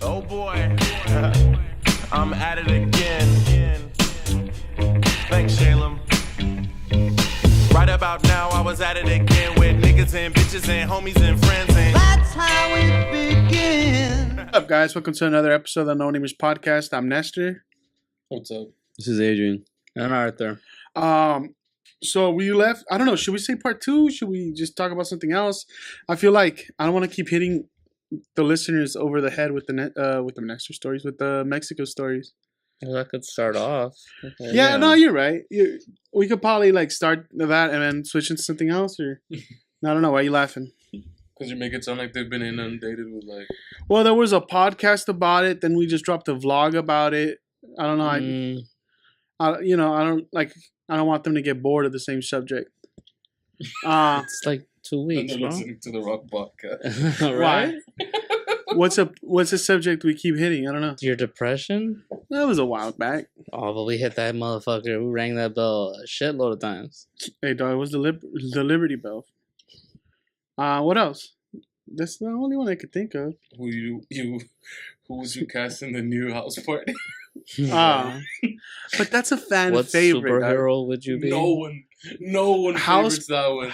Oh boy, I'm at it again. Thanks, Shalem. Right about now, I was at it again with niggas and bitches and homies and friends, and that's how it begins. What's up, guys? Welcome to another episode of the NoNamers podcast. I'm Nestor. What's up? This is Adrian. And Arthur. So we left. I don't know. Should we say part two? Should we just talk about something else? I feel like I don't want to keep hitting the listeners over the head with the Nestor stories, with the Mexico stories. Well, that could start off. Yeah, no, you're right. We could probably like start that and then switch into something else. Or I don't know. Why are you laughing? Because you make it sound like they've been inundated with like. Well, there was a podcast about it. Then we just dropped a vlog about it. I don't know. I don't want them to get bored of the same subject. It's like 2 weeks, bro. Listening to the Rock podcast. Right? What's a subject we keep hitting? I don't know. Your depression? That was a while back. Oh, but we hit that motherfucker. We rang that bell a shitload of times. Hey, dog, it was the Liberty Bell. What else? That's the only one I could think of. Who was you casting the new house party? But that's a fan what favorite. Superhero would you be? No one favorites that one.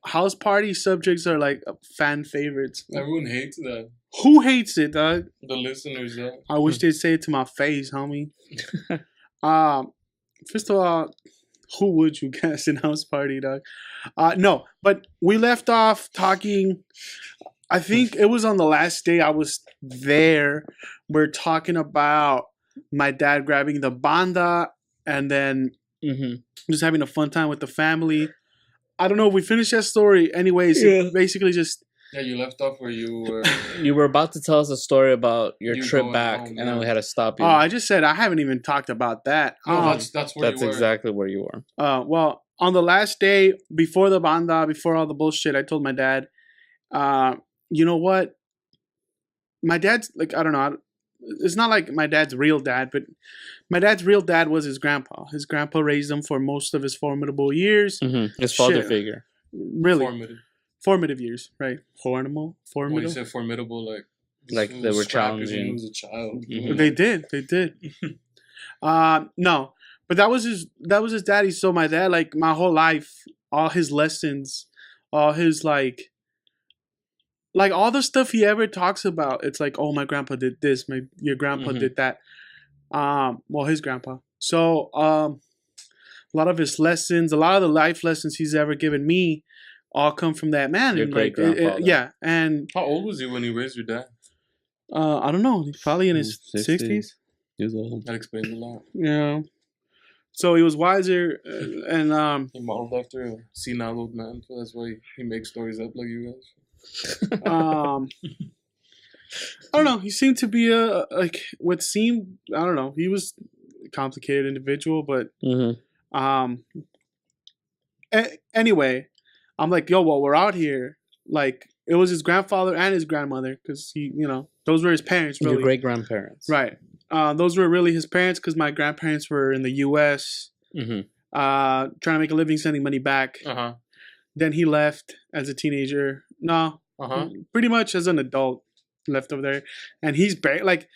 House party subjects are like fan favorites. Everyone hates that. Who hates it, dog? The listeners, though. I wish they'd say it to my face, homie. First of all, who would you cast in house party, dog? No, but we left off talking. I think it was on the last day I was there. We're talking about my dad grabbing the banda and then just having a fun time with the family. I don't know if we finished that story. Anyways, basically just... Yeah, you left off where you were... You were about to tell us a story about your You trip going back, home, and then we had to stop you. Oh, I just said I haven't even talked about that. No, that's where That's you were. exactly where you were. Well, on the last day, before the banda, before all the bullshit, I told my dad, you know what? My dad's, like, I don't know. It's not like my dad's real dad, but my dad's real dad was his grandpa. His grandpa raised him for most of his formidable years. His father Shit. figure. Really? Formative years, right? When you said formidable, Like they were challenging. He was a child. They did. No, but that was his daddy. So my dad, like my whole life, all his lessons, all his like all the stuff he ever talks about, it's like, oh, my grandpa did this, your grandpa did that. Well, his grandpa. So a lot of his lessons, a lot of the life lessons he's ever given me, all come from that man. Your great grandfather. Yeah, and How old was he when he raised your dad? I don't know, probably in his 60s. He was old. That explains a lot. Yeah. So he was wiser, and He modeled after a senile old man, so that's why he makes stories up like you guys. I don't know. He seemed to be I don't know. He was a complicated individual, but anyway, I'm like, yo, well, we're out here. Like, it was his grandfather and his grandmother, because he, those were his parents. Really. Your great grandparents, right? Those were really his parents, because my grandparents were in the U.S. Trying to make a living, sending money back. Then he left as a teenager. No, pretty much as an adult, left over there. And he's like,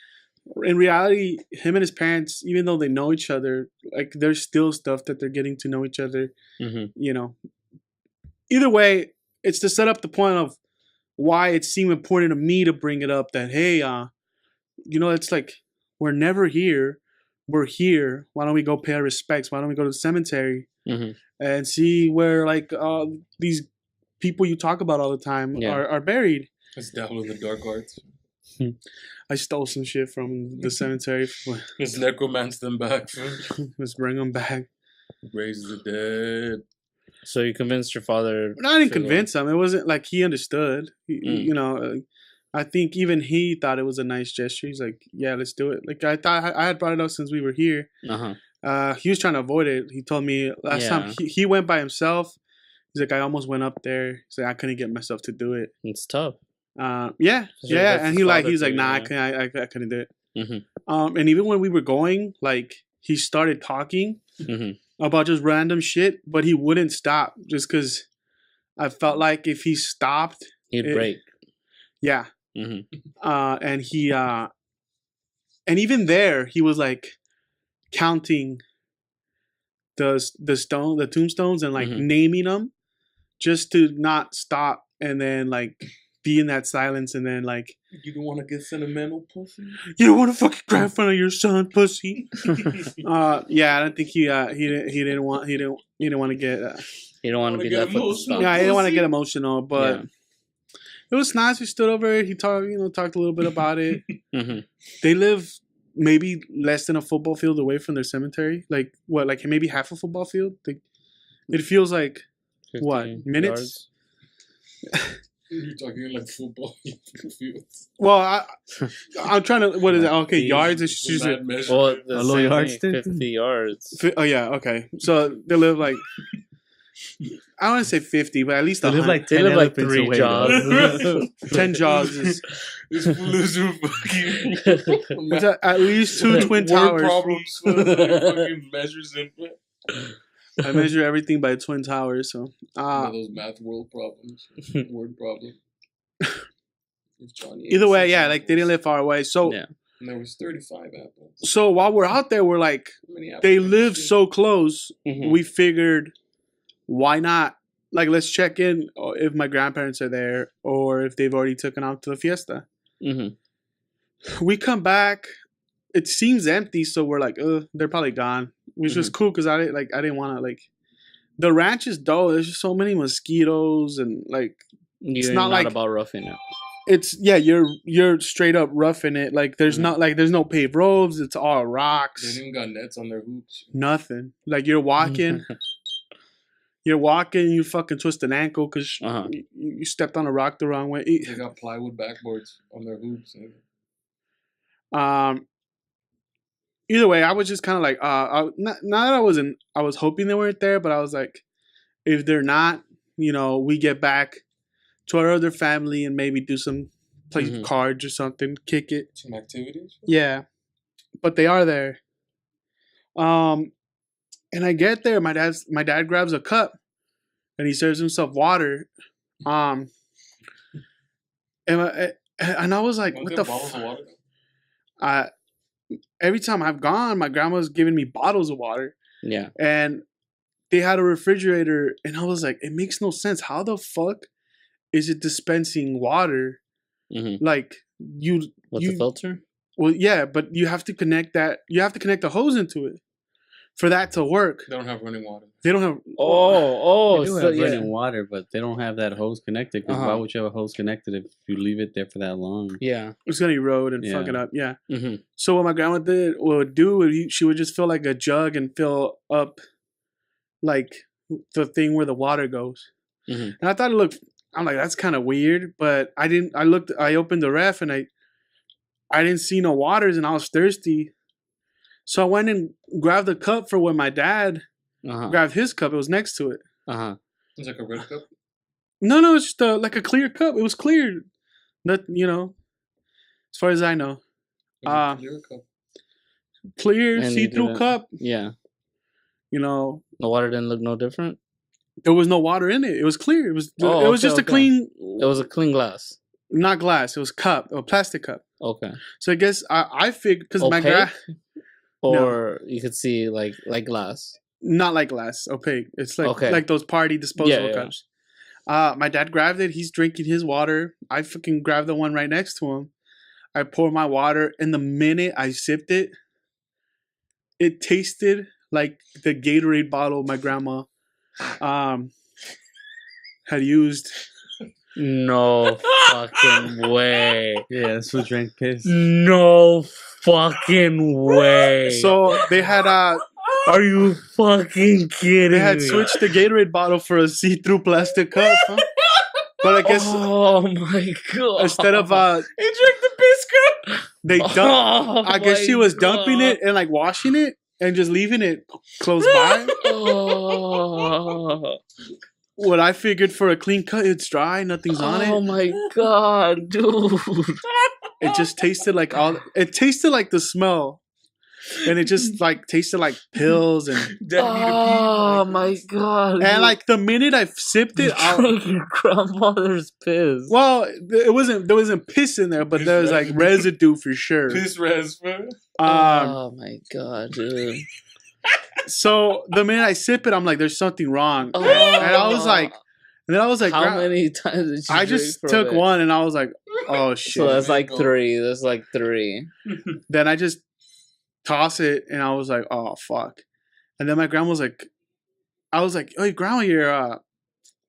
in reality, him and his parents, even though they know each other, like, there's still stuff that they're getting to know each other. Either way, it's to set up the point of why it seemed important to me to bring it up that, hey, it's like, we're never here. We're here. Why don't we go pay our respects? Why don't we go to the cemetery and see where, like, these people you talk about all the time are buried? Let's dabble in the dark arts. I stole some shit from the cemetery. Let's necromance them back. Let's bring them back. Raise the dead. So you convinced your father? I didn't convince him. It wasn't like he understood. I think even he thought it was a nice gesture. He's like, yeah, let's do it. Like, I thought I had brought it up since we were here. He was trying to avoid it. He told me last time he went by himself. He's like, I almost went up there. He's like, I couldn't get myself to do it. It's tough. And he's like, nah, I couldn't do it. And even when we were going, like, he started talking about just random shit, but he wouldn't stop just because I felt like if he stopped, he'd break. Yeah. And he And even there, he was like counting the tombstones and like naming them just to not stop and then like be in that silence and then like You don't want to get sentimental, pussy. you don't want to fucking cry in front of your son, pussy. Yeah, I don't think he didn't want to get You don't want to be left with the stump. yeah, he didn't want to get emotional, but it was nice. We stood over it. He talked a little bit about it. They live maybe less than a football field away from their cemetery. Like what? Like maybe half a football field. It feels like what minutes? You're talking like football fields. Well, I'm trying to. What is it? Okay, yards. It's just well, the low yards, 50 yards. Oh yeah, okay. So they live like I don't want to say 50, but at least they live like 3 jobs. 10 jobs is. This fool is fucking. It's at least 2 twin towers. Problems. Fucking measures input. I measure everything by twin towers, so One of those math world problems, word problem. Either way, yeah, like they didn't live far away. So and there was 35 apples. So while we're out there, we're like, they live so close. We figured, why not? Like, let's check in if my grandparents are there or if they've already taken out to the fiesta. We come back. It seems empty, so we're like, they're probably gone. Which was cool because I didn't want to like. The ranch is dull. There's just so many mosquitoes and like. It's not like about roughing it. It's you're straight up roughing it. Like there's there's no paved roads. It's all rocks. They even got nets on their hoops. Nothing. Like you're walking. You fucking twist an ankle because you stepped on a rock the wrong way. They got plywood backboards on their hoops. Either way, I was just kind of like, not that I was hoping they weren't there, but I was like, if they're not, we get back to our other family and maybe do play cards or something, kick it. Some activities? Yeah. But they are there. And I get there, my dad grabs a cup and he serves himself water. And I was like, what the fuck? Every time I've gone, my grandma's giving me bottles of water. Yeah. And they had a refrigerator, and I was like, it makes no sense. How the fuck is it dispensing water? Like with the filter? Well, yeah, but you have to connect that. You have to connect the hose into it for that to work. They don't have running water. They don't have. They do have running water, but they don't have that hose connected. Because why would you have a hose connected if you leave it there for that long? Yeah, it's gonna erode and fuck it up. Yeah. So what my grandma would do, she would just fill like a jug and fill up, like the thing where the water goes. And I thought it looked. I'm like, that's kind of weird, but I didn't. I opened the ref and I didn't see no waters, and I was thirsty. So I went and grabbed the cup for when my dad grabbed his cup. It was next to it. It's like a red cup? No, it's just like a clear cup. It was clear. Not, as far as I know. Clear cup. Clear, see-through cup. Yeah. The water didn't look no different? There was no water in it. It was clear. It was just a clean... It was a clean glass. Not glass. It was a plastic cup. Okay. So I guess I figured... Because my Or you could see like glass. Not like glass, opaque. It's like those party disposable cups. My dad grabbed it. He's drinking his water. I fucking grabbed the one right next to him. I pour my water, and the minute I sipped it, it tasted like the Gatorade bottle my grandma had used. No fucking way. Yeah, this was drank piss. No fucking way. So they had are you fucking kidding? They had switched the Gatorade bottle for a see-through plastic cup. But I guess oh my god. Instead of he drank the piss cup. They dumped I guess she was dumping it and like washing it and just leaving it close by. What I figured for a clean cut, it's dry, nothing's on it. Oh my god, dude! It just tasted like it tasted like the smell. and it just like tasted like pills and. Oh my god! And like the minute I sipped it, drank your grandmother's piss. well, there wasn't piss in there, but Piss there was like residue for sure. Piss res, bro. Oh my god, dude! So the minute I sip it, I'm like, "There's something wrong," Oh. and I was like, how many times did you? I just took one, and I was like, "Oh shit!" So that's like three. That's like three. Then I just toss it, and I was like, "Oh fuck!" And then my grandma was like, "I was like, hey grandma, your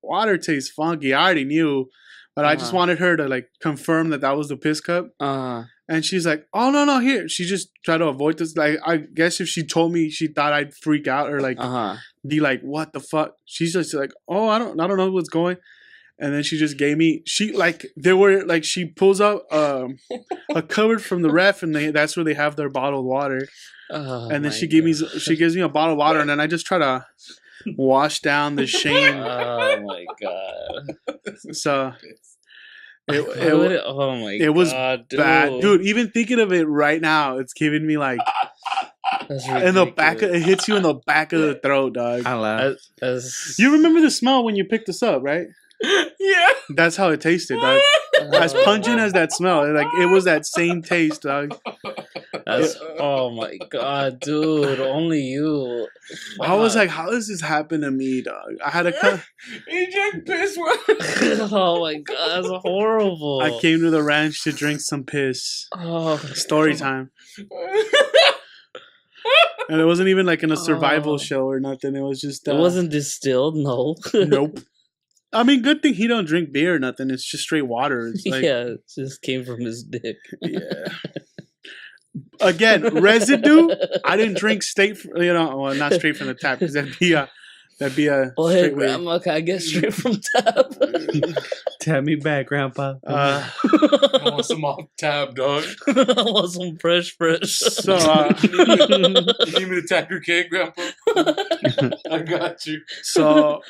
water tastes funky." I already knew, but I just wanted her to like confirm that was the piss cup. And she's like, "Oh no, here." She just tried to avoid this. Like, I guess if she told me, she thought I'd freak out or like be like, "What the fuck?" She's just like, "Oh, I don't know what's going." And then she just gave me. She like she pulls out a cupboard from the ref, and that's where they have their bottled water. And then she gives me a bottle of water, and then I just try to wash down the shame. Oh my god! So. It was god, bad, dude. Even thinking of it right now, it's giving me like in the back. It hits you in the back of the throat, dog. I laugh. You remember the smell when you picked this up, right? Yeah. That's how it tasted, dog. As pungent as that smell, like it was that same taste, dog. Oh my god, dude! Only you. I was like, how does this happen to me, dog? I had to. He drank piss. Oh my god, that's horrible. I came to the ranch to drink some piss. Oh, story time. And it wasn't even like in a survival show or nothing. It was just. It wasn't distilled, no. Nope. I mean, good thing he don't drink beer or nothing. It's just straight water. It's like, yeah, it just came from his dick. Yeah. Again, residue. I didn't drink well, not straight from the tap because that'd be a. Well, hey, Grandma, can I get straight from tap? Tap me back, Grandpa. I want some off tab, dog. I want some fresh. So, you need me to tap your cake, Grandpa? I got you. So,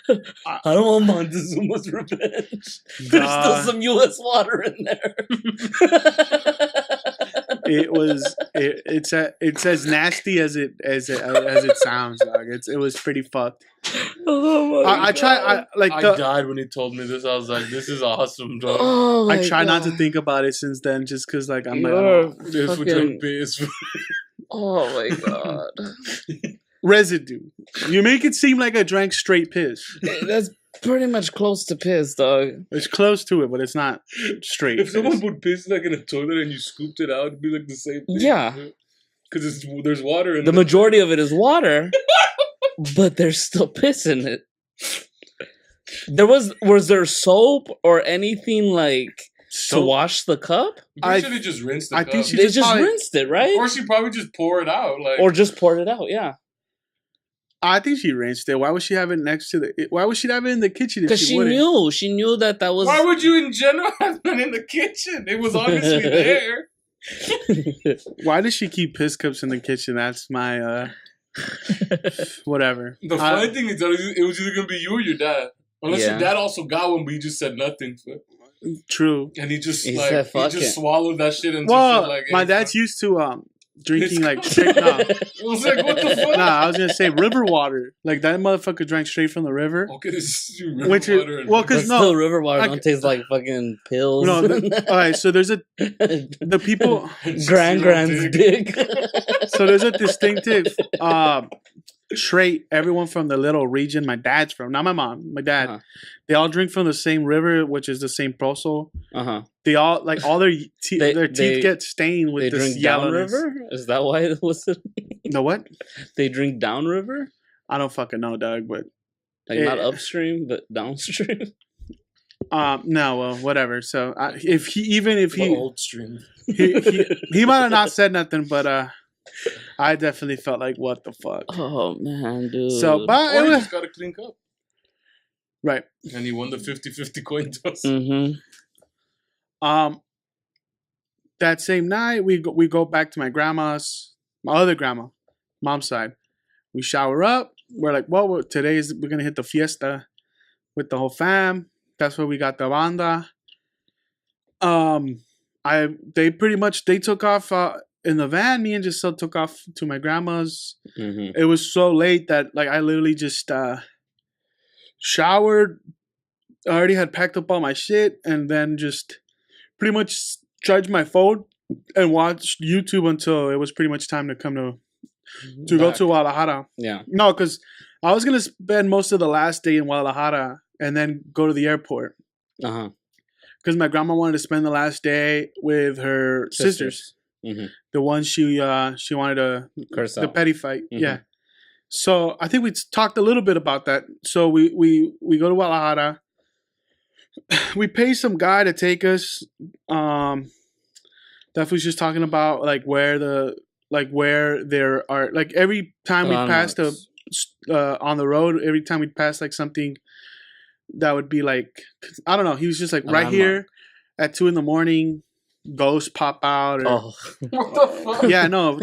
I don't want Montezuma's revenge. There's still some U.S. water in there. It's as nasty as it sounds, dog. It was pretty fucked. Oh I died when he told me this. I was like, "This is awesome, dog." Oh I try not to think about it since then, just because like I'm this would drink piss. Oh my god. Residue. You make it seem like I drank straight piss. That's pretty much close to piss, dog. It's close to it, but it's not straight. If someone put piss like in a toilet and you scooped it out, it'd be like the same thing. Yeah. Because there's water in the majority of it is water, but there's still piss in it. Was there soap or anything like to wash the cup? I should have just rinsed the cup. Think they just rinsed it, right? Or she probably just poured it out, or just poured it out. Yeah. I think she rinsed it. Why would she have it next to the? Why would she have it in the kitchen? Because she knew. She knew that was. Why would you, in general, have it in the kitchen? It was obviously there. Why does she keep piss cups in the kitchen? That's my whatever. The funny thing is that it was either gonna be you or your dad. Unless your dad also got one, but he just said nothing. True. And he just just swallowed that shit and well, just said, like, hey, my dad's used to drinking like straight. No. I was like, what the fuck? Nah, I was gonna say river water. Like that motherfucker drank straight from the river. Okay, this is river water. Well, because still river water don't taste like fucking pills. No, all right. So there's the people grand's dick. So there's a distinctive trait. Everyone from the little region my dad's from, not my mom, my dad. They all drink from the same river, which is the same pozo. They all like all their teeth get stained with this yellowness. Downriver? Is that why it was? No, what? They drink downriver? I don't fucking know, Doug, but not upstream, but downstream. No, well, whatever. So if he old stream, he might have not said nothing, but I definitely felt like, what the fuck? Oh man, dude. So, but he just got a clean cup, right? And he won the 50-50 coin toss. That same night, we go back to my other grandma, mom's side. We shower up. We're like, well, we're gonna hit the fiesta with the whole fam. That's where we got the banda. They took off in the van, me and Giselle took off to my grandma's. Mm-hmm. It was so late that like I literally just showered. I already had packed up all my shit, and then just pretty much charged my phone and watched YouTube until it was pretty much time to come to go to Guadalajara. Yeah. No, because I was gonna spend most of the last day in Guadalajara and then go to the airport. Uh-huh. Because my grandma wanted to spend the last day with her sisters. Mm-hmm. The one she wanted to Curse the out. petty fight. Mm-hmm. Yeah. So I think we talked a little bit about that. So we go to Guadalajara. We pay some guy to take us. That was just talking about like where there are like every time we passed on the road, every time we passed like something that would be like, I don't know. He was just like right here at 2 a.m. Ghosts pop out. Or, What the fuck? yeah, no.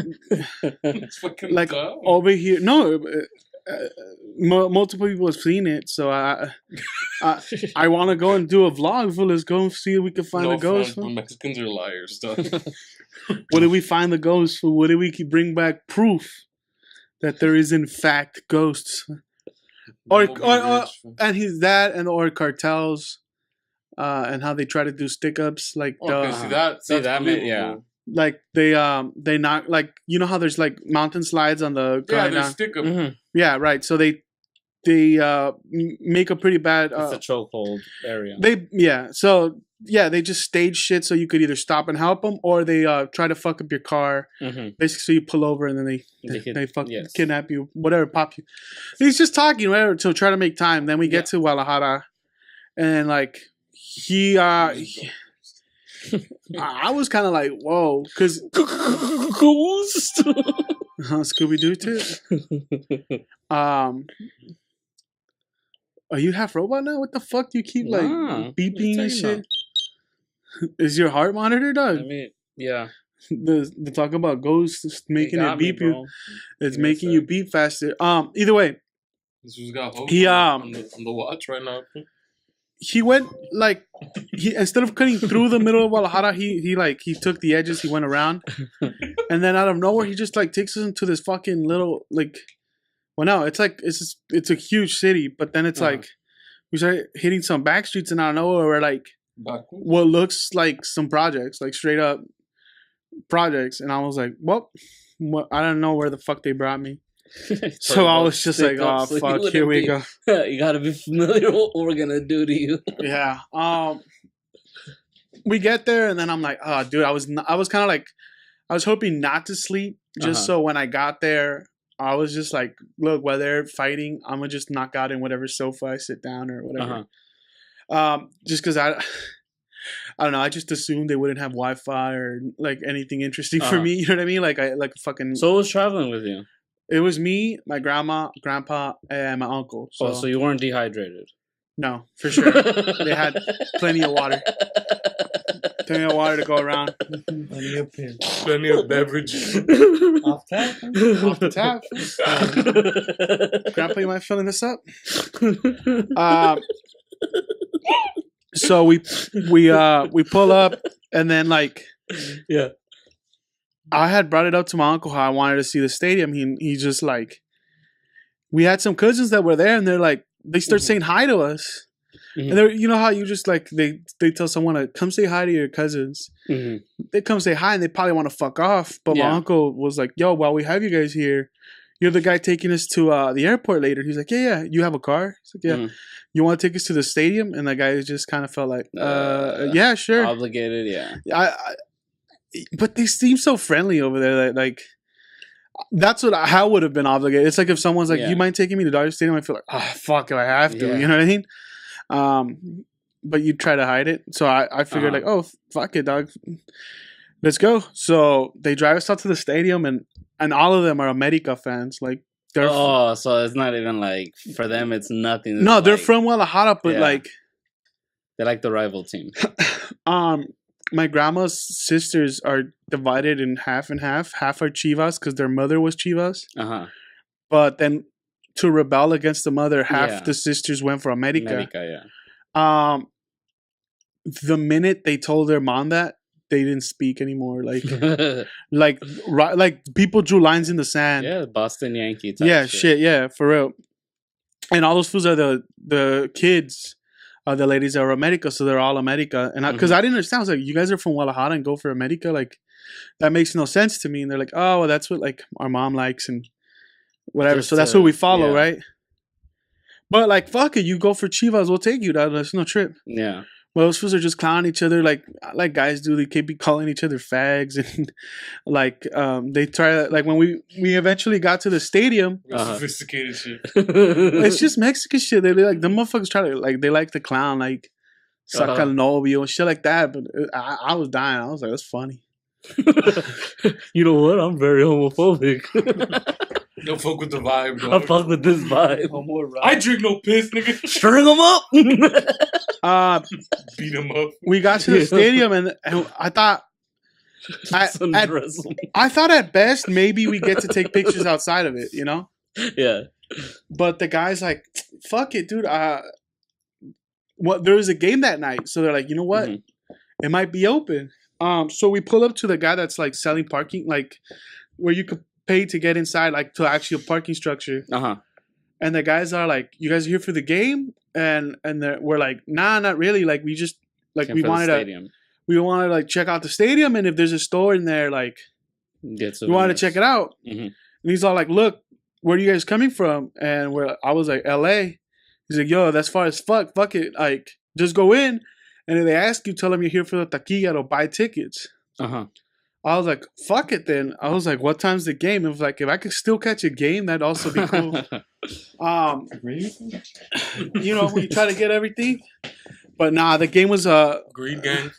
It's fucking Like dumb. over here, no. Multiple people have seen it, so I want to go and do a vlog. So let's go and see if we can find No a ghost. offense, but Mexicans are liars, dog. What did we find the ghost for? What did we bring back proof that there is in fact ghosts? Or and he's that and or cartels, and how they try to do stick ups like Okay, see that man, yeah. like they knock, like you know how there's like mountain slides on the Yeah, going they down? stick 'em. Mm-hmm. Yeah, right. So they make a pretty bad. It's a chokehold area. They just stage shit so you could either stop and help them, or they try to fuck up your car. Mm-hmm. Basically, so you pull over and then they yes. kidnap you, whatever, pop you. He's just talking, whatever, to try to make time. Then we get to Guadalajara, and like I was kind of like, whoa, because Ghost. Scooby Doo too. Are you half robot now? What the fuck do you keep like Nah, beeping and what shit? Is your heart monitor, dog? I mean, yeah. The talk about ghosts making it beep you. It's Give me a making you sec. beep faster. Either way, This was got hope He, on the watch right now. he went like he instead of cutting through the middle of Guadalajara, he took the edges, he went around, and then out of nowhere he just like takes us into this fucking little like, well no, it's like it's a huge city, but then it's like we start hitting some back streets and out of nowhere we're like what looks like some projects, like straight up projects, and I was like, well, I don't know where the fuck they brought me. So I was just like, oh fuck, here we go. You gotta be familiar with what we're gonna do to you. Yeah. We get there and then I'm like, oh dude, I was kind of like, I was hoping not to sleep just so when I got there, I was just like, look, while they're fighting, I'm gonna just knock out in whatever sofa I sit down or whatever. Just because I don't know, I just assumed they wouldn't have Wi-Fi or like anything interesting for me. You know what I mean? Like fucking. So who was traveling with you? It was me, my grandma, grandpa, and my uncle. So you weren't dehydrated? No, for sure. They had plenty of water. Plenty of water to go around. Plenty of beverage. Off the tap. Grandpa, you mind filling this up? So we pull up and then like yeah. I had brought it up to my uncle how I wanted to see the stadium. He just like, we had some cousins that were there and they're like, they start saying hi to us. And they're, you know how you just like, they tell someone to come say hi to your cousins. They come say hi and they probably want to fuck off. But my uncle was like, yo, while we have you guys here, you're the guy taking us to the airport later. He's like, yeah, you have a car? He's like, yeah. You want to take us to the stadium? And the guy just kind of felt like, yeah, sure. Obligated, yeah. But they seem so friendly over there. Like that's what I would have been obligated. It's like if someone's like, you mind taking me to Dodger Stadium? I feel like, oh, fuck, I have to. You know what I mean? But you try to hide it. So I figured like, oh, fuck it, dog. Let's go. So they drive us out to the stadium and all of them are America fans. Like, so it's not even like, for them, it's nothing. No, they're like, from Guadalajara, but like. They like the rival team. My grandma's sisters are divided in half and half. Half are Chivas because their mother was Chivas. But then to rebel against the mother, half the sisters went for America. The minute they told their mom that, they didn't speak anymore. Like people drew lines in the sand. Yeah, Boston Yankee type Yeah, shit. Yeah, for real. And all those fools are the kids, the ladies that are America, so they're all America. And because I didn't understand, I was like, you guys are from Guadalajara and go for America, like that makes no sense to me. And they're like, oh, well, that's what like our mom likes and whatever. So that's what we follow, right? But like, fuck it, you go for Chivas, we'll take you. That's no trip. Yeah. Well, those fools are just clowning each other like guys do. They keep calling each other fags and like they try like when we eventually got to the stadium. Sophisticated shit. It's just Mexican shit. They like the motherfuckers try to like they like to clown like saca el novio and shit like that. But I was dying. I was like, that's funny. You know what? I'm very homophobic. Don't fuck with the vibe, dog. I fuck with this vibe. I drink no piss, nigga. String them up. Beat him up. We got to the stadium and I thought I thought at best maybe we get to take pictures outside of it, you know? Yeah. But the guy's like, fuck it, dude. There was a game that night, so they're like, you know what? It might be open. So we pull up to the guy that's like selling parking, like where you could pay to get inside, like to actually a parking structure. And the guys are like, you guys are here for the game? And we're like, nah, not really. Like we just like we wanted to like check out the stadium, and if there's a store in there, like we wanted to check it out. And he's all like, look, where are you guys coming from? And I was like, LA. He's like, yo, that's far as fuck. Fuck it. Like, just go in. And if they ask you, tell them you're here for the taquilla or buy tickets. I was like, fuck it then. I was like, what time's the game? It was like, if I could still catch a game, that'd also be cool. You know, when you try to get everything. But nah, the game was Green gang.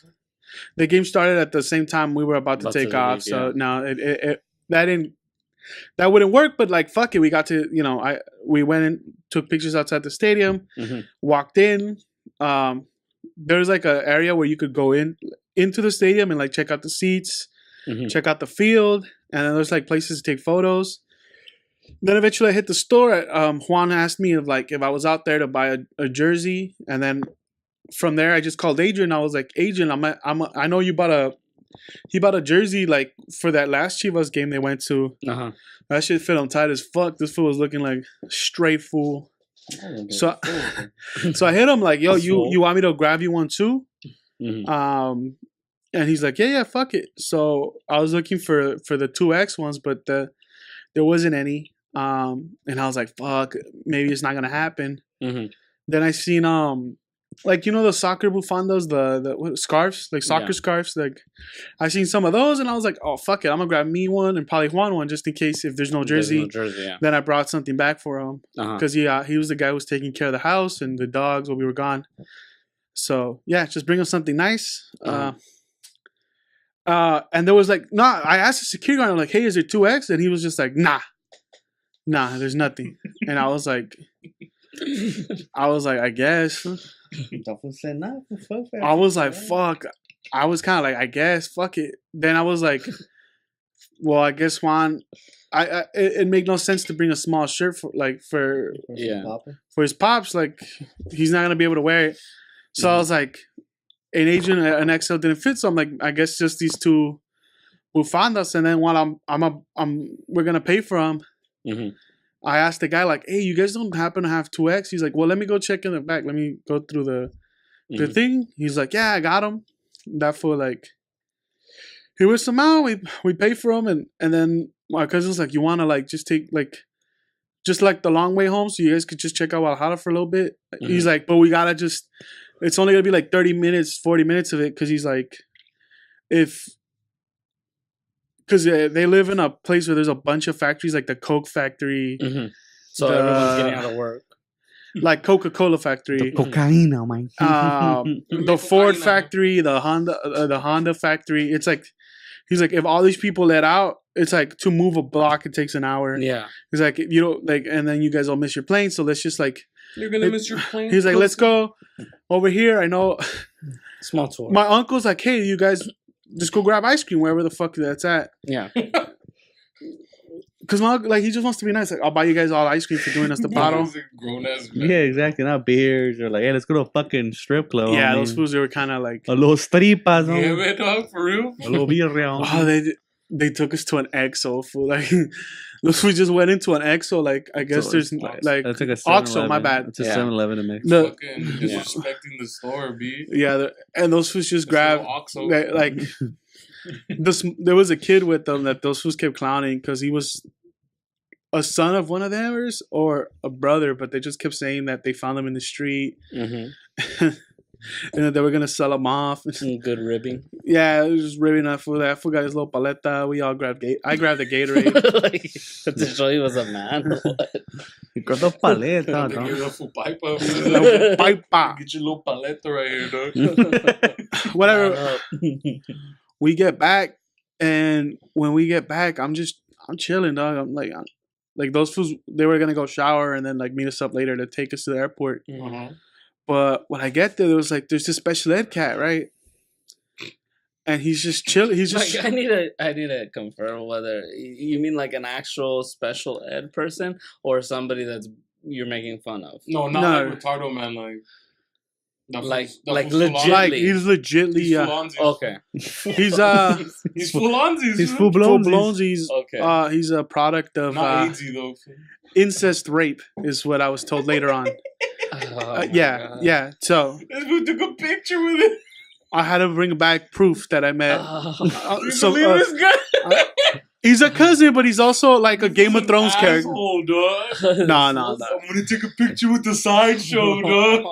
The game started at the same time we were about to take off. So no, that wouldn't work. But like, fuck it, we got to, you know, we went and took pictures outside the stadium, walked in. There's like an area where you could go into the stadium and like check out the seats, check out the field, and then there's like places to take photos. Then eventually I hit the store. Juan asked me if I was out there to buy a jersey, and then from there I just called Adrian. I was like, Adrian, I know he bought a jersey like for that last Chivas game they went to. That shit fit him tight as fuck. This fool was looking like straight fool. So I hit him like, yo, you want me to grab you one too? And he's like, yeah, fuck it. So I was looking for the 2X ones, but there wasn't any. And I was like, fuck, maybe it's not gonna happen. Then I seen like, you know, the soccer bufandas, the scarves, like soccer scarves. Like I seen some of those, and I was like, oh fuck it, I'm gonna grab me one and probably Juan one just in case if there's no jersey. Then I brought something back for him because he was the guy who was taking care of the house and the dogs while we were gone. So yeah, just bring him something nice. And there was like, I asked the security guard, I'm like, hey, is there 2X? And he was just like, nah, there's nothing. And I was like, I guess. I was like, fuck. I was kind of like, I guess, fuck it. Then I was like, well, I guess Juan, it made no sense to bring a small shirt for his pops. Like, he's not gonna be able to wear it. So I was like, an Adrian, an XL didn't fit. So I'm like, I guess just these two bufandas. And then while we're gonna pay for them. I asked the guy like, hey, you guys don't happen to have 2X? He's like, well, let me go check in the back. Let me go through the thing. He's like, yeah, I got him. That fool like, he whips them out. We pay for them, and then my cousin's like, you want to like just take like, just like the long way home, so you guys could just check out Guadalajara for a little bit. He's like, but we gotta just, it's only gonna be like 30 minutes, 40 minutes of it, because he's like, because they live in a place where there's a bunch of factories, like the Coke factory. So everyone's getting out of work. Like Coca-Cola factory. The cocaine, man. The Ford factory, the Honda factory. It's like, he's like, if all these people let out, it's like to move a block, it takes an hour. Yeah. He's like, you know, like, and then you guys all miss your plane. So let's just like, you're going to miss your plane. He's like, let's go over here. I know. Small tour. My uncle's like, hey, you guys just go grab ice cream wherever the fuck that's at. Yeah. Cause my uncle, like, he just wants to be nice. Like, I'll buy you guys all ice cream for doing us the bottle. Grown ass man. Yeah, exactly. Not beers or like, hey, let's go to a fucking strip club. Yeah, those fools, they were kind of like a little stripas, no? Yeah, man, dog, for real. A little birria. oh, they took us to an EXO, fool. Like, those fools just went into an EXO. Like, I guess there's like That's like a OXXO. My bad. It's a 7-Eleven in Mexico. The, Fucking disrespecting the store, B. yeah, and those fools just grabbed OXXO. like there was a kid with them that those fools kept clowning because he was a son of one of them or a brother, but they just kept saying that they found him in the street. Mm-hmm. And that they were gonna sell him off. Good ribbing. Yeah, it was just ribbing that fool. That fool got his little paleta. We all grabbed I grabbed the Gatorade. Like, to show he was a man. You got the paleta, Give you no? a full pipe up. Pipa. Get your little paleta right here, dog. Whatever. We get back, and when we get back, I'm chilling, dog. I'm like those fools. They were gonna go shower and then like meet us up later to take us to the airport. Uh-huh. But when I get there, there's this special ed cat, right? And he's just chilling. He's just. Like, I need to confirm whether you mean like an actual special ed person or somebody that's you're making fun of. No, not like retardo man, like legit. Like he's legitly. He's full onsies. Okay. He's full onsies. He's full blownsies. Okay. He's a product of Not AIDS though. incest rape, is what I was told later on. Yeah. So We took a picture with it. I had to bring back proof that I met. So this guy. He's a cousin, but he's also like a Game of Thrones character. Dog. Nah. I'm gonna take a picture with the sideshow, dog.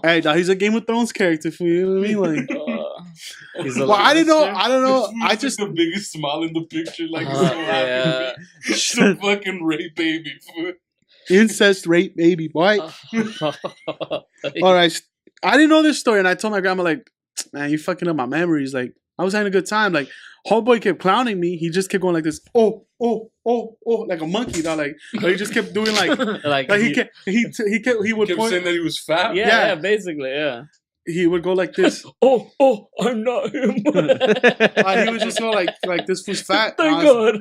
Hey, dog, he's a Game of Thrones character for you. Know what I mean, like, I don't know. I just the biggest smile in the picture, like so happy. So fucking rape baby. incest rape baby boy. All right, I didn't know this story, and I told my grandma like, man, you fucking up my memories. Like, I was having a good time. Like, homeboy kept clowning me. He just kept going like this. Oh, like a monkey. Dog. Like he just kept doing like he would kept point, saying that he was fat. Yeah, basically, yeah. He would go like this. Oh, I'm not him. He would just go like this was fat. Thank God.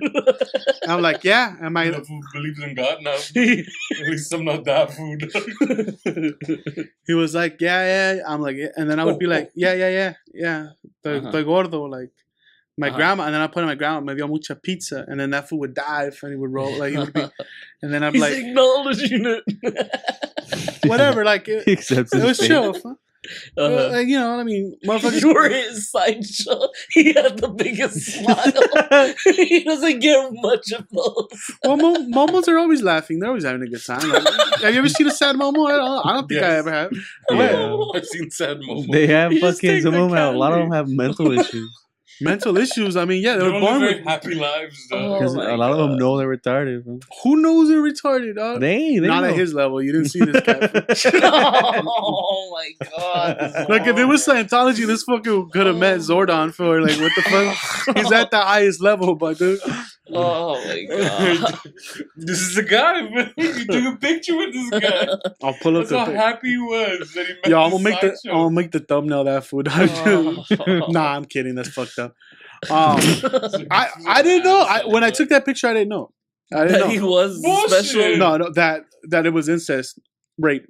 I'm like, yeah. Am I? Who believes in God now? At least I'm not that food. He was like, yeah. I'm like, yeah. And then I would be like, yeah. The gordo, like my grandma. And then I put in my grandma, me dio mucha pizza. And then that food would dive and he would roll. Like, he would be, and then I'm He's like, acknowledging it. whatever. Like, it was chill. Like, you know what I mean? Motherfuckers. You were his sideshow. He had the biggest smile. He doesn't get much of those. Well, momos are always laughing. They're always having a good time. Like, have you ever seen a sad momo? I don't think I ever have. Yeah. I've seen sad moments. They have You just fucking, take some the of them have, a lot of them candy. have mental issues. Mental issues. I mean, yeah, they They're were all born very with. happy lives, though. Oh, Because my a lot of them God. know they're retarded. Bro. Who knows they're retarded, dog? They Not know. at his level. You didn't see this cat. Oh my God. Like, if it was Scientology, this fucker could have met Zordon for, like, what the fuck? He's at the highest level, but dude. Oh my God. This is the guy, man. You took a picture with this guy. I'll pull up That's how the. happy he was that he met Yo, I'm this gonna make the thumbnail that food. Nah, I'm kidding. That's fucked up. I didn't know. When I took that picture, I didn't know. I didn't know. He was Bullshit. special. No, that it was incest rape.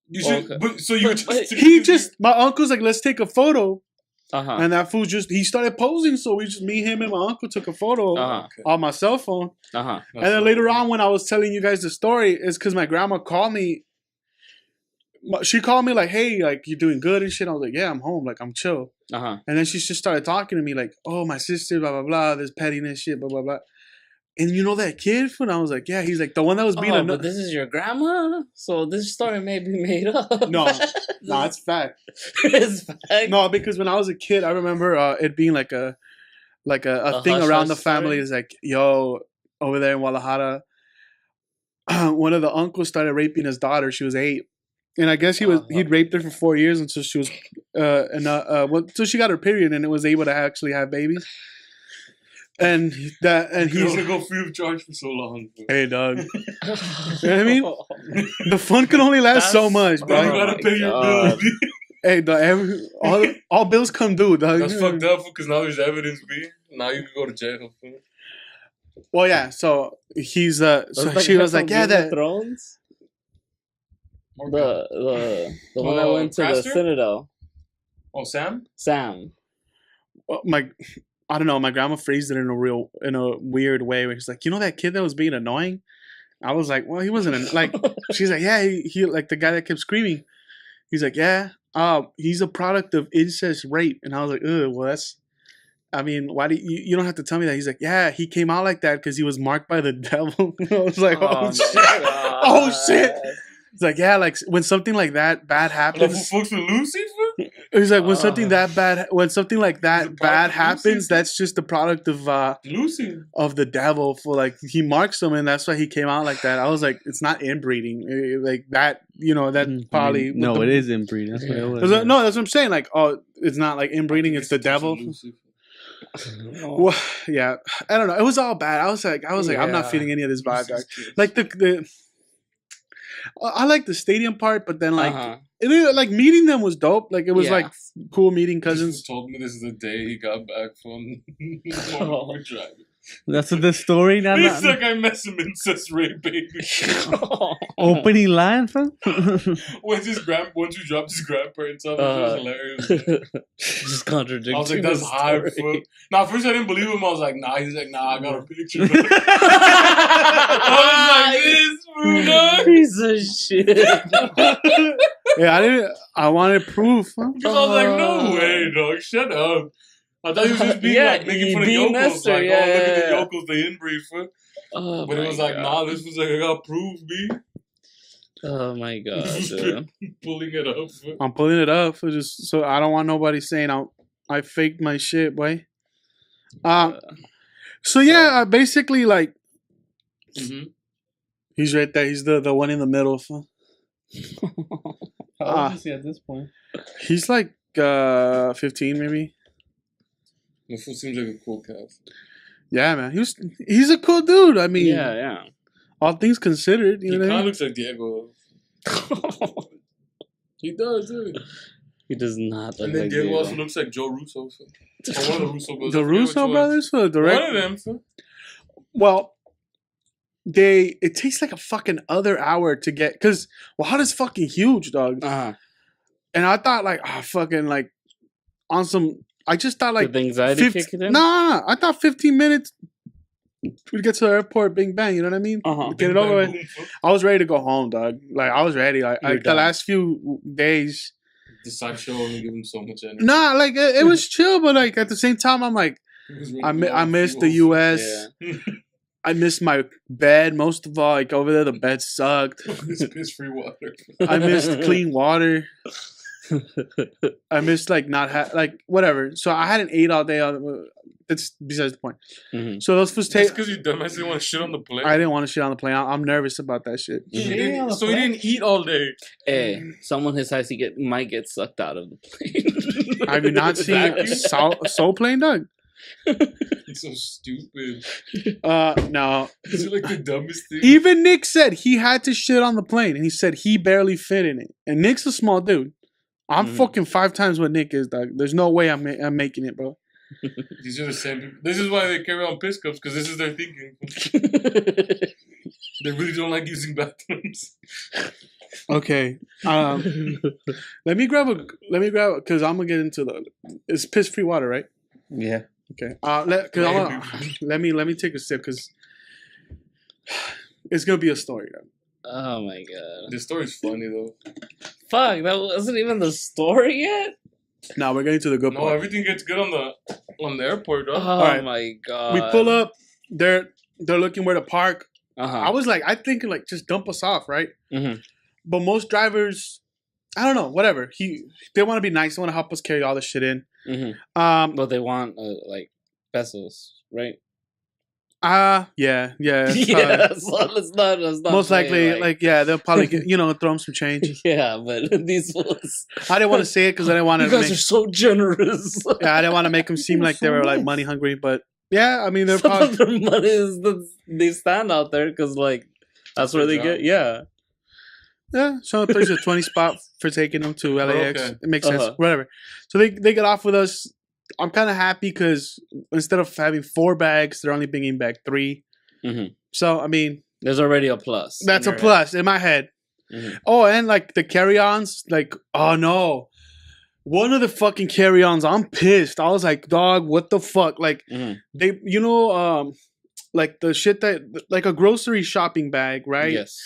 You should, Okay. but, so you just My uncle's like, let's take a photo, Uh-huh. and that fool he started posing. So me, him, and my uncle took a photo Uh-huh. on my cell phone. Uh-huh. And then later on, when I was telling you guys the story, it's because my grandma called me. She called me like, "Hey, like you doing good and shit." I was like, "Yeah, I'm home. Like I'm chill." Uh-huh. And then she just started talking to me like, "Oh, my sister, blah blah blah. This pettiness shit, blah blah blah." And you know that kid? And I was like, "Yeah." He's like the one that was being Oh, but this is your grandma? So this story may be made up. No, it's fact. It's fact. No, because when I was a kid, I remember it being like a thing hush around the hush family. story? Is like, yo, over there in Guadalajara, one of the uncles started raping his daughter. She was 8, and I guess he'd raped her for 4 years until she was until she got her period and it was able to actually have babies. And You he's only go free of charge for so long. Bro. hey dog. You know what I mean? The fun can only last so much, Bro, you bro. gotta pay your God. bills. Hey, dog, all bills come due, dog. That's fucked up because now there's evidence, B. Now you can go to jail. Well, yeah. So he's so she was like, yeah, that Thrones. More The one that went to the Craster? Citadel. Oh, Sam? Sam. I don't know. My grandma phrased it in a weird way. Where she's like, you know that kid that was being annoying. I was like, well, he wasn't like. She's like, yeah, he like the guy that kept screaming. He's like, yeah, he's a product of incest rape, and I was like, well, that's. I mean, why do you don't have to tell me that? He's like, yeah, he came out like that because he was marked by the devil. I was like, oh shit, oh shit. It's like, yeah, like when something like that bad happens. Folks with Lucy? He's like, when something like that bad happens, that's just the product of Lucy. Of the devil. For like, he marks them, and that's why he came out like that. I was like, it's not inbreeding, like that. You know, that probably no, it is inbreeding. That's what it was. No, that's what I'm saying. Like, oh, it's not like inbreeding; it's the devil. Well, yeah, I don't know. It was all bad. I was like, I'm not feeling any of this vibe. Like the I like the stadium part, but then like like meeting them was dope. Like it was like cool meeting cousins. He told me this is the day he got back from driving. That's the story. Now, He's like, I met some incest rape baby. Opening line, fam. Once he dropped his grandparents off, it was hilarious. Just contradicting. I was like, that's high. Nah, first I didn't believe him. I was like, nah. He's like, nah, I got a picture. I was like, this fool, piece of shit. Yeah, I wanted proof. Huh? Because I was like, no way, dog. Shut up. I thought he was just being like making fun of yokels. Nestor, Like, oh, look at the yokels, they inbreed for. But it was like, nah, this was like, I got proof, B. Oh my god. Pulling it up. I'm pulling it up for just so I don't want nobody saying I faked my shit, boy. So yeah, basically like he's right there. He's the one in the middle. How old is he at this point? He's like 15 maybe. It seems like a cool cast. Yeah, man. He's a cool dude. I mean, yeah. All things considered, you know what I mean? He kind of looks like Diego. He does, dude. He does not look and then like Diego Diego. also looks like Joe Russo. So. Or one of the Russo brothers. The Russo brothers for the direct. One of them. So. Well, it takes like a fucking other hour to get, because Wahad is fucking huge, dog. Uh-huh. And I thought like, fucking like on some. I just thought like the anxiety kicking in? No. I thought 15 minutes we'd get to the airport, bing bang. You know what I mean? Get it over with. I was ready to go home, dog. Like I was ready. Like the last few days. The sideshow only give him so much energy. Nah, like it was chill, but like at the same time, I'm like, I missed the U.S. Yeah. I missed my bed most of all. Like over there, the bed sucked. It's piss-free water. I missed clean water. I missed like like whatever. So I hadn't ate all day. It's besides the point. Mm-hmm. So those foods That's because you dumbass didn't want to shit on the plane. I didn't want to shit on the plane. I'm nervous about that shit. So he didn't eat all day. Hey, someone his size might get sucked out of the plane. Have you not seen Soul Plane, dog? It's so stupid. No. Is it like the dumbest thing? Even Nick said he had to shit on the plane, and he said he barely fit in it. And Nick's a small dude. I'm fucking 5 times what Nick is, dog. There's no way I'm making it, bro. These are the same people. This is why they carry on piss cups, because this is their thinking. They really don't like using bathrooms. Okay. Let me grab because I'm gonna get into it's piss-free water, right? Yeah. Okay. Let me take a sip because it's gonna be a story. Oh my god. This story's funny though. Fuck, that wasn't even the story yet? No, we're getting to the good part. No, everything gets good on the airport, though. Oh right. my god. We pull up, they're looking where to park. I was like, I think like just dump us off, right? Mm-hmm. But most drivers, I don't know, whatever. They want to be nice, they want to help us carry all this shit in. Mm-hmm. But they want like pesos, right? Yeah. Yeah, so let's not most likely, like they'll probably get, throw them some change. Yeah, but these ones, I didn't want to say it because I didn't want to. You guys are so generous. Yeah, I didn't want to make them seem like they were like money hungry, but yeah, I mean they're some probably of their money is they stand out there because like that's where they get. Yeah. So there's a 20 spot for taking them to LAX. Okay. It makes sense. Whatever. So they get off with us. I'm kind of happy because instead of having 4 bags, they're only bringing back 3. Mm-hmm. So I mean, there's already a plus. That's a plus in my head. Mm-hmm. Oh, and like the carry-ons, like, oh no. One of the fucking carry-ons, I'm pissed. I was like, dog, what the fuck? Like, they, like the shit that, like a grocery shopping bag, right? Yes.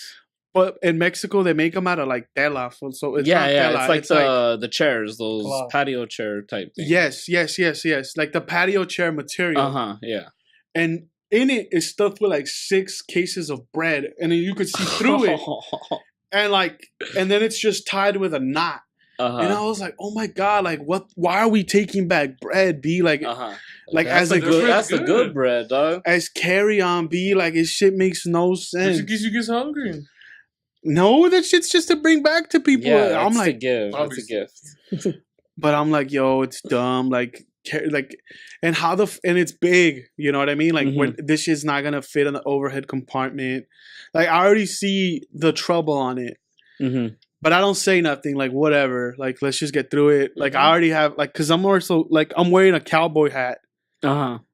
But in Mexico, they make them out of like tela. So it's not tela. It's like the chairs, those patio chair type things. Yes. Like the patio chair material. Yeah. And in it is stuffed with like 6 cases of bread. And then you could see through it. And then it's just tied with a knot. And I was like, oh my God, like what? Why are we taking back bread, B? Like, like that's as that's the good bread, dog. As carry on, B, like this shit makes no sense. Just in case you get hungry. No, that shit's just to bring back to people. Yeah, I'm like, it's a gift. But I'm like, yo, it's dumb. Like, and and it's big. You know what I mean? Like, when this shit's not gonna fit in the overhead compartment. Like, I already see the trouble on it. But I don't say nothing, like, whatever. Like, let's just get through it. Like, I already have, like, because I'm also, like, I'm wearing a cowboy hat.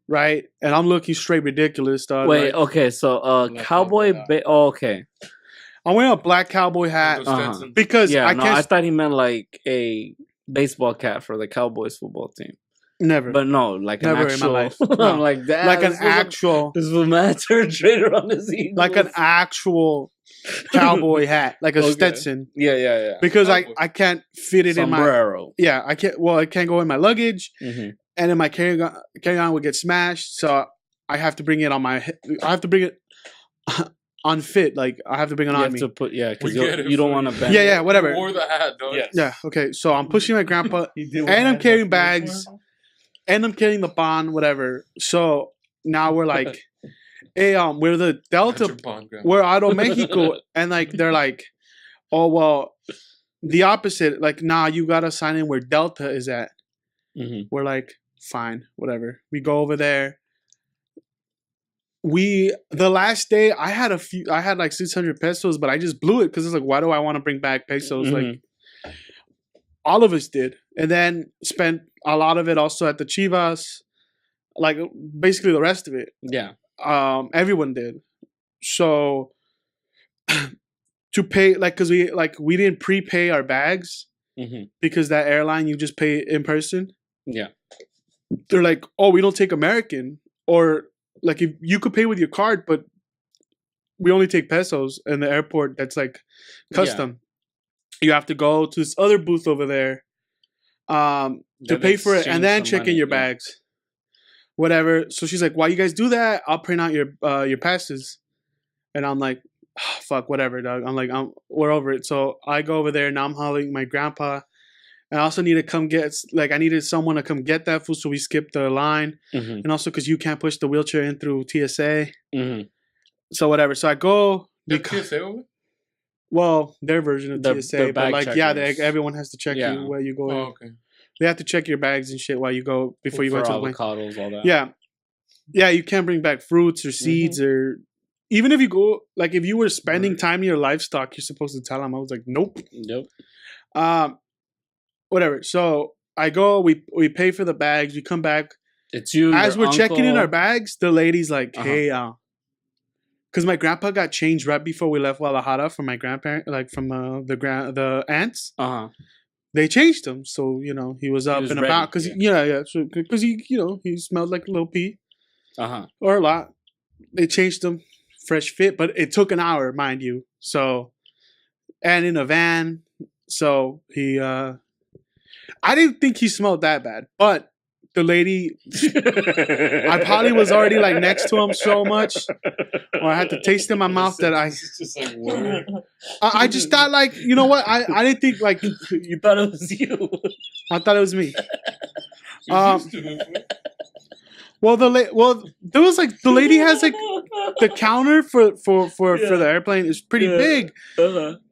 Right? And I'm looking straight ridiculous, dog. Wait, okay. So, cowboy... okay. I'm wearing a black cowboy hat. Because I thought he meant, like, a baseball cap for the Cowboys football team. Never. But no, like never an actual... in my life. No. I'm like, that. Like an actual... This was Matt turned trader on his Eagles. Like an actual... cowboy hat, like a Stetson. Yeah. Because I can't fit it Sombrero. in my... Yeah, I can't... Well, it can't go in my luggage. And then my carry-on would get smashed. So I have to bring it on my... I have to bring it unfit. Like, I have to bring it on me. Because you don't want to bend it. Yeah, whatever. Or the hat, dog. Yes. Yeah, okay. So I'm pushing my grandpa. And I'm carrying bags. And I'm carrying the bond, whatever. So now we're like... Hey, we're the Delta, we're out of Mexico, and like they're like, oh well, the opposite. Like, nah, you gotta sign in where Delta is at. We're like, fine, whatever. We go over there. The last day I had like 600 pesos, but I just blew it because it's like, why do I want to bring back pesos? Like, all of us did, and then spent a lot of it also at the Chivas, like basically the rest of it. Yeah. Everyone did. So to pay, like, because we didn't prepay our bags because that airline you just pay in person. Yeah. They're like, oh, we don't take American, or like if you could pay with your card, but we only take pesos in the airport. That's like custom. Yeah. You have to go to this other booth over there to pay for it and then check in your bags. Whatever. So she's like, "Why you guys do that? I'll print out your passes." And I'm like, oh, "Fuck, whatever, dog." I'm like, "We're over it." So I go over there. Now I'm hollering my grandpa. I also need to I needed someone to come get that food, so we skipped the line. And also because you can't push the wheelchair in through TSA. So whatever. So I go. TSA over? Well, their version of TSA, but like, checkers. Everyone has to check you where you go. Oh, okay. They have to check your bags and shit while you go before you go to the plane. Avocados, all that. Yeah, you can't bring back fruits or seeds or even if you go, like, if you were spending time in your livestock, you're supposed to tell them. I was like, nope. Whatever. So I go. We pay for the bags. We come back. It's you. As we're checking in our bags, the lady's like, "Hey, because my grandpa got changed right before we left Guadalajara from my grandparent, like from the aunts. They changed him, so he was up and about because so because he smelled like a little pee, or a lot. They changed him, fresh fit, but it took an hour, mind you. So, and in a van, so he. I didn't think he smelled that bad, but the lady, I probably was already like next to him so much, or I had to taste in my mouth that just like word. I just thought like, you know what? I didn't think like you thought it was you. I thought it was me. Well, there was like the lady has like the counter for the airplane is pretty big.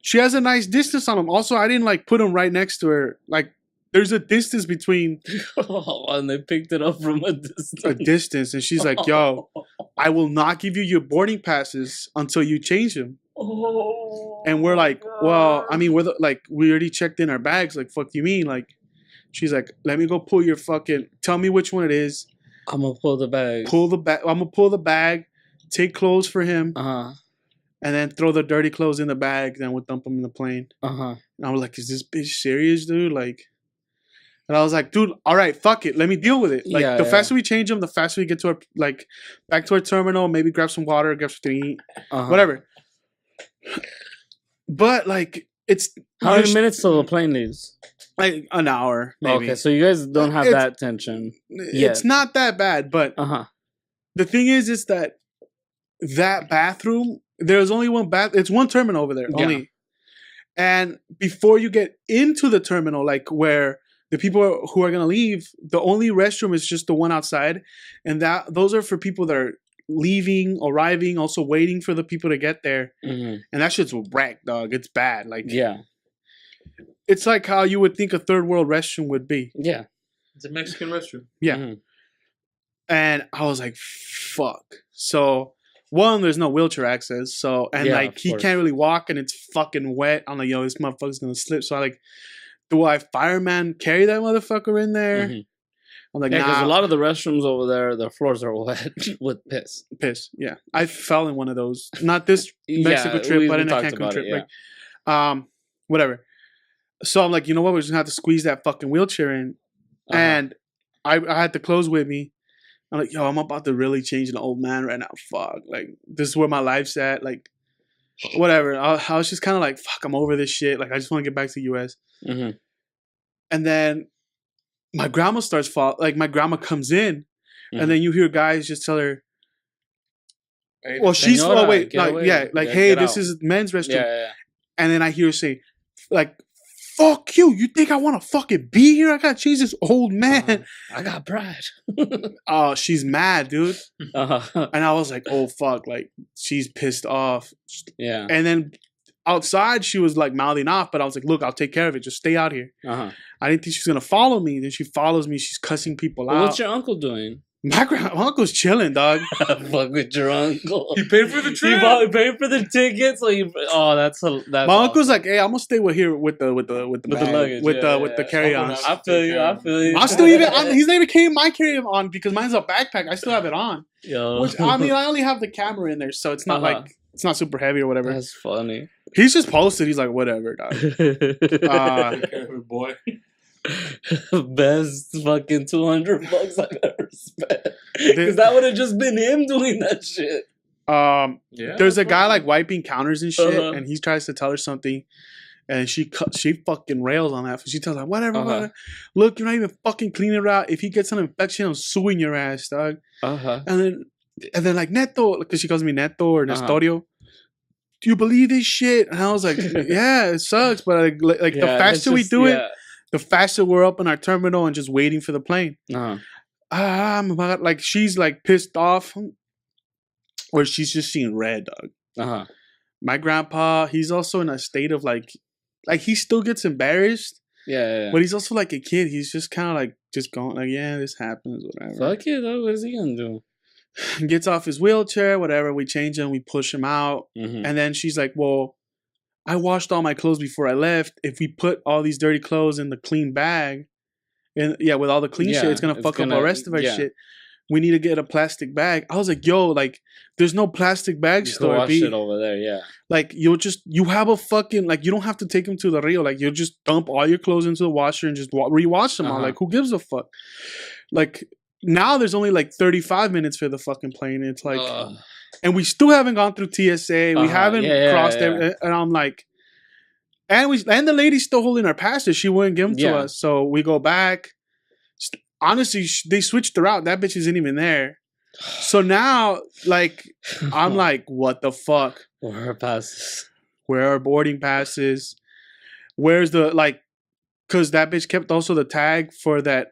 She has a nice distance on him. Also, I didn't like put him right next to her. Like, there's a distance between. And they picked it up from a distance. And she's like, "Yo, I will not give you your boarding passes until you change them." And we're like, "Well, I mean, we already checked in our bags. Like, fuck you mean?" Like, she's like, "Let me go pull your fucking. Tell me which one it is. I'm gonna pull the bag. I'm gonna pull the bag. take clothes for him, Uh-huh. and then throw the dirty clothes in the bag. Then we'll dump them in the plane. Uh-huh. And I was like, "Is this bitch serious, dude?" Like, and I was like, "Dude, all right, fuck it, let me deal with it." Like, the faster we change them, the faster we get to our back to our terminal. Maybe grab some water, grab something to eat, whatever. But like, it's how many minutes till the plane leaves? Like an hour, maybe. Okay, so you guys don't have that tension. It's not that bad, but the thing is that bathroom, there's only one bath. It's one terminal over there only, and before you get into the terminal, like where the people who are gonna leave, the only restroom is just the one outside, and those are for people that are leaving, arriving, also waiting for the people to get there, and that shit's wrecked, dog. It's bad, like it's like how you would think a third world restroom would be. Yeah, it's a Mexican restroom. Yeah, and I was like, "Fuck!" So one, there's no wheelchair access, so like he can't really walk, and it's fucking wet. I'm like, "Yo, this motherfucker's gonna slip." So I like, do I fireman carry that motherfucker in there? I'm like, because a lot of the restrooms over there, the floors are wet with piss. Yeah, I fell in one of those. Not this Mexico trip, but in a Cancun trip. Like, whatever. So I'm like, you know what? We're just gonna have to squeeze that fucking wheelchair in, and I had the clothes with me. I'm like, yo, I'm about to really change an old man right now. Fuck, like this is where my life's at. Like, whatever. I was just kind of like, fuck, I'm over this shit. Like, I just want to get back to the U.S. And then my grandma starts my grandma comes in, and then you hear guys just tell her, well, she's hey, this is men's restroom. And then I hear her say, like, fuck you. You think I want to fucking be here? I got to change this old man. I got pride. She's mad, dude. And I was like, oh, fuck. Like, she's pissed off. Yeah. And then outside, she was like mouthing off, but I was like, look, I'll take care of it. Just stay out here. I didn't think she was going to follow me. Then she follows me. She's cussing people out. What's your uncle doing? My uncle's chilling, dog. Fuck with your uncle. He paid for the trip. He paid for the tickets. That's my uncle's like, hey, I'm gonna stay with the luggage, with the carry-on. I feel you. I'm still he's not even carrying my carry-on because mine's a backpack. I still have it on. Yo. Which, I mean, I only have the camera in there, so it's not like it's not super heavy or whatever. That's funny. He's just posted. He's like, whatever, dog. Boy. Best fucking $200 I've ever spent. Because that would have just been him doing that shit. There's a guy like wiping counters and shit, and he tries to tell her something, and she fucking rails on that. She tells her, whatever. Look, you're not even fucking cleaning it out. If he gets an infection, I'm suing your ass, dog. And then like Neto, because she calls me Neto or Nestorio. Do you believe this shit? And I was like, yeah, it sucks, but like the faster we do it, the faster we're up in our terminal and just waiting for the plane. Like she's like pissed off, or she's just seeing red, dog. My grandpa, he's also in a state of like he still gets embarrassed. Yeah. But he's also like a kid. He's just kind of like just going like, yeah, this happens, whatever. Fuck it, though. What is he gonna do? Gets off his wheelchair, whatever. We change him, we push him out, and then she's like, well, I washed all my clothes before I left. If we put all these dirty clothes in the clean bag, and with all the clean shit, it's gonna fuck up the rest of our shit. We need to get a plastic bag. I was like, yo, like, there's no plastic bag store. Wash it over there, yeah. Like, you have a fucking, like, you don't have to take them to the Rio. Like, you'll just dump all your clothes into the washer and just rewash them all. Like, who gives a fuck? Like, now there's only like 35 minutes for the fucking plane. It's like, and we still haven't gone through TSA. We haven't crossed everything. And I'm like, and the lady's still holding our passes. She wouldn't give them to us. So we go back. Honestly, they switched the route. That bitch isn't even there. So now, like, I'm like, what the fuck? Where are our passes? Where are boarding passes? Where's the, like, because that bitch kept also the tag for that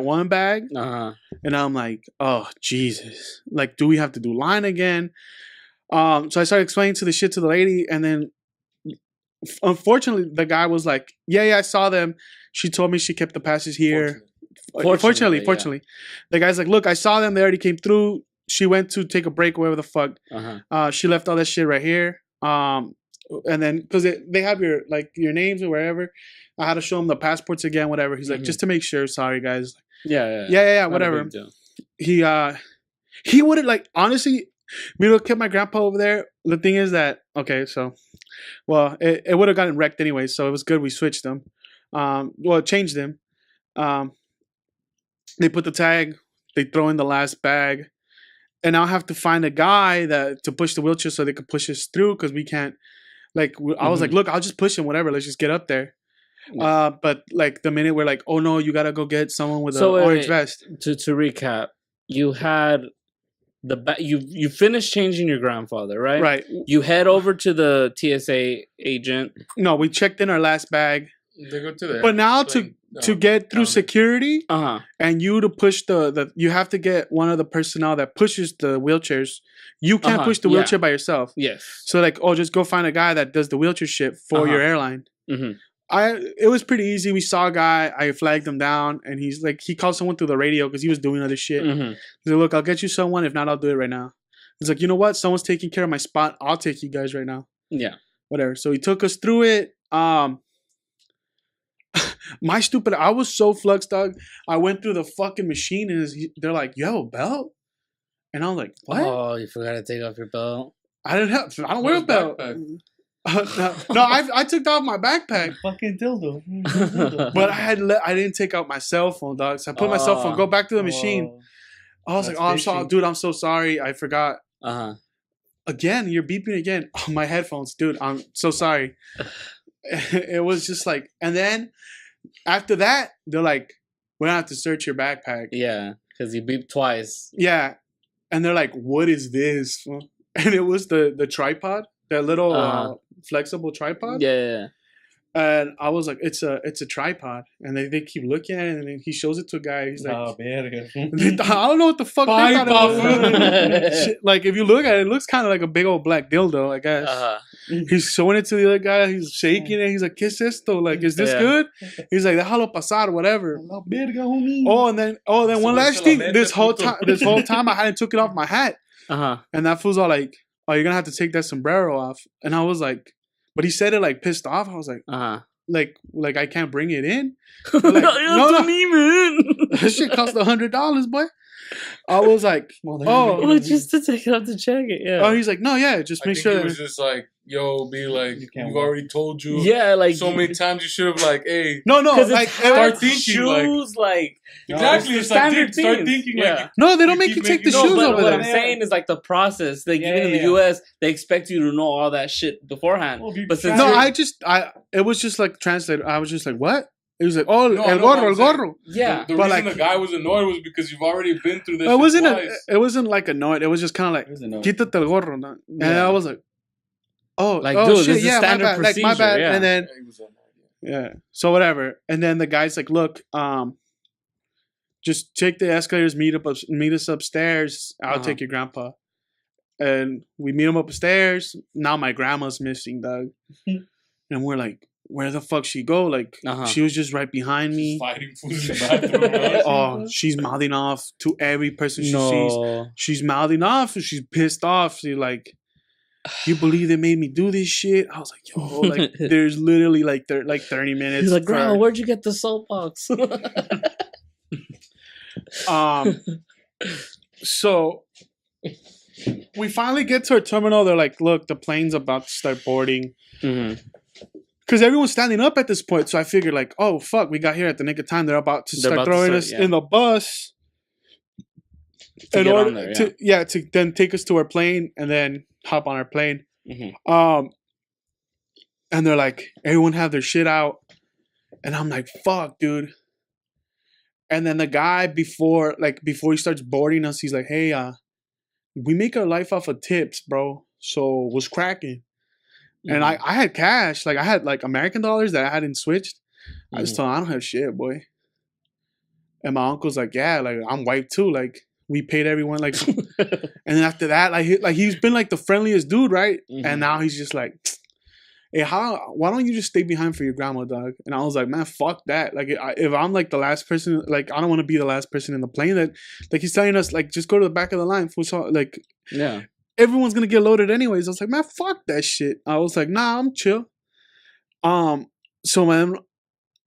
one bag. And I'm like, oh, Jesus. Like, do we have to do line again? So I started explaining the shit to the lady. And then, unfortunately, the guy was like, yeah, I saw them. She told me she kept the passes here. Fortunately. The guy's like, look, I saw them. They already came through. She went to take a break, whatever the fuck. She left all that shit right here. And then, because they have your names or wherever, I had to show him the passports again, whatever. He's like, just to make sure. Sorry, guys. Yeah, whatever. He wouldn't, like, honestly, Miro kept my grandpa over there. The thing is that, okay, so, well, it would have gotten wrecked anyway, so it was good we switched them. Changed them. They put the tag, they throw in the last bag, and I'll have to find a guy to push the wheelchair so they can push us through because we can't, like, I was like, look, I'll just push him, whatever, let's just get up there. But, like, the minute we're like, oh, no, you got to go get someone with an orange vest. To recap, you had... You finished changing your grandfather, right? Right. You head over to the TSA agent. No, we checked in our last bag. They go to there. But now to get through security, and you to push you have to get one of the personnel that pushes the wheelchairs. You can't push the wheelchair by yourself. Yes. So like, just go find a guy that does the wheelchair shit for your airline. It was pretty easy. We saw a guy. I flagged him down, and he's like, he called someone through the radio because he was doing other shit. He's like, look, I'll get you someone. If not, I'll do it right now. He's like, you know what? Someone's taking care of my spot. I'll take you guys right now. Yeah. Whatever. So he took us through it. My stupid, I was so flux, dog. I went through the fucking machine, and they're like, you have a belt? And I was like, what? Oh, you forgot to take off your belt? I don't wear a belt. No, I took off my backpack. Fucking dildo. But I didn't take out my cell phone, dog. So I put my cell phone, go back to the machine. I was like, I'm sorry, dude. I'm so sorry. I forgot. Again, you're beeping again. Oh, my headphones, dude. I'm so sorry. It was just like, and then after that, they're like, we're gonna have to search your backpack. Yeah, because you beeped twice. Yeah, and they're like, what is this? And it was the tripod, that little flexible tripod. Yeah. And I was like, it's a tripod. And they keep looking at it, and then he shows it to a guy. He's like, oh, man. I don't know what the fuck they thought it was. Like, if you look at it, it looks kind of like a big old black dildo, I guess. He's showing it to the other guy. He's shaking it. He's like, ¿Qué es esto? Like, is this good? He's like, déjalo pasar, whatever. And then one last thing. This whole time, I hadn't took it off my hat. And that fool's all like, oh, you're going to have to take that sombrero off. And I was like, but he said it like pissed off. I was like, like I can't bring it in. Like, no, that shit cost $100, boy. I was like, just to take it off to check it. Yeah. Oh, he's like, no, yeah, just make sure. It was just like, yo, be like, we've already told you. Yeah, like so many times you should have like, hey, no, like start thinking shoes, like exactly. It's like start thinking like, no, they don't make you take the shoes over there. What I'm saying is like the process. Like even in the US, they expect you to know all that shit beforehand. But since it was just like translated. I was just like, what? It was like, el gorro. Yeah. The reason the guy was annoyed was because you've already been through this. It wasn't like annoyed. It was just kind of like, quítate el gorro. And I was like, dude, shit, yeah, my bad. Like, my bad. And then, so whatever. And then the guy's like, look, just take the escalators, meet us upstairs. I'll take your grandpa. And we meet him upstairs. Now my grandma's missing, dog. And we're like, where the fuck she go? Like, she was just right behind me. Fighting food in the bathroom. She's mouthing off to every person she sees. She's mouthing off. She's pissed off. She's like, you believe they made me do this shit? I was like, yo, like, there's literally like 30 minutes. He's like, Grandma, where'd you get the soapbox? So we finally get to our terminal. They're like, look, the plane's about to start boarding. Because everyone's standing up at this point. So I figured like, oh, fuck, we got here at the nick of time. They're about to start throwing us in the bus. In order to then take us to our plane and then hop on our plane. And they're like, everyone have their shit out. And I'm like, fuck, dude. And then the guy before he starts boarding us, he's like, hey, we make our life off of tips, bro. So what's cracking? And I had cash. Like, I had, like, American dollars that I hadn't switched. I just told him, I don't have shit, boy. And my uncle's like, yeah, like, I'm white, too. Like, we paid everyone, like... And then after that, he's been, like, the friendliest dude, right? And now he's just like, hey, why don't you just stay behind for your grandma, dog? And I was like, man, fuck that. Like, if I'm, like, the last person... Like, I don't want to be the last person in the plane that... Like, he's telling us, like, just go to the back of the line. Like... Yeah. Everyone's gonna get loaded anyways. I was like, man, fuck that shit. I was like, nah, I'm chill. So man,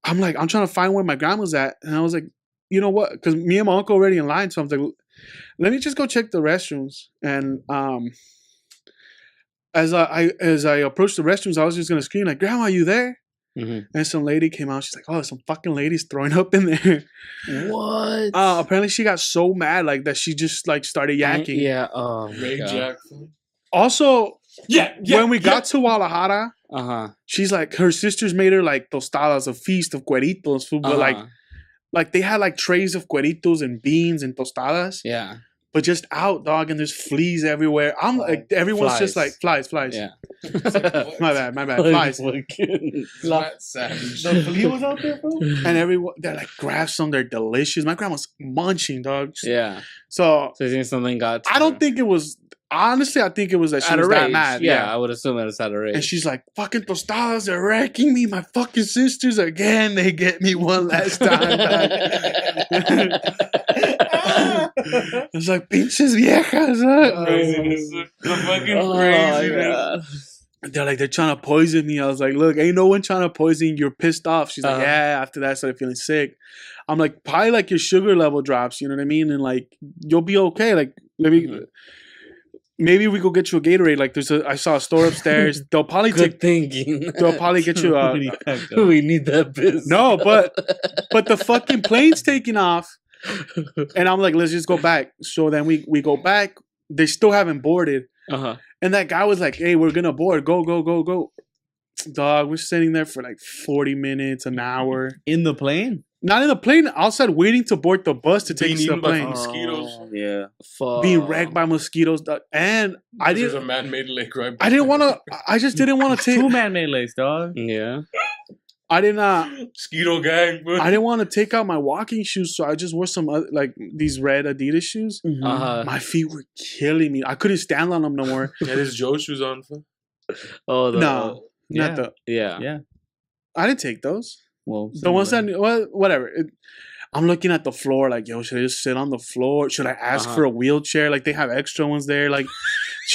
I'm trying to find where my grandma's at, and I was like, you know what? Because me and my uncle already in line, so I'm like, let me just go check the restrooms. And as I approached the restrooms, I was just gonna scream like, "Grandma, are you there?" Mm-hmm. And some lady came out. She's like, "Oh, some fucking lady's throwing up in there." What? Apparently she got so mad like that she just like started yakking. Yeah. Oh, Ray Jackson. Also, when we got to Guadalajara, she's like, her sisters made her like tostadas, a feast of cueritos, food, but like they had like trays of cueritos and beans and tostadas. Yeah. But just out, dog, and there's fleas everywhere. I'm like, everyone's flies. just like, flies. Yeah. my bad, flies. Savage. The flea was out there, bro. And everyone, they're like, grab some, they're delicious. My grandma's munching, dog. Yeah. So you think something got to I don't think it was, honestly, I think it was that she was that mad. Yeah, I would assume that it's out of rage. And she's like, fucking tostadas, they're wrecking me. My fucking sisters again, they get me one last time. It's like, pinches viejas. Craziness. The fucking craziness. They're like, they're trying to poison me. I was like, look, ain't no one trying to poison you. You're pissed off. She's like, yeah, after that I started feeling sick. I'm like, probably like your sugar level drops, you know what I mean? And like, you'll be okay. Like, maybe we go get you a Gatorade. Like, I saw a store upstairs. They'll probably thinking. They'll probably get you a. We need that business. No, but the fucking plane's taking off. And I'm like, let's just go back. So then we go back. They still haven't boarded. And that guy was like, hey, we're gonna board. Go. Dog, we're sitting there for like 40 minutes, an hour. In the plane? Not in the plane. Outside waiting to board the bus to take us to the plane. Mosquitoes. Yeah. Fuck. Being wrecked by mosquitoes. And I didn't. There's a man-made lake right I didn't want to. I just didn't want to take. 2 man-made lakes, dog. Yeah. I did not. Mosquito gang, bro. I didn't want to take out my walking shoes, so I just wore some like these red Adidas shoes. My feet were killing me. I couldn't stand on them no more. Yeah, there's Joe shoes on. No, not the. Yeah. I didn't take those. Well, the ones that whatever. I'm looking at the floor like, yo, should I just sit on the floor? Should I ask for a wheelchair? Like they have extra ones there. Like,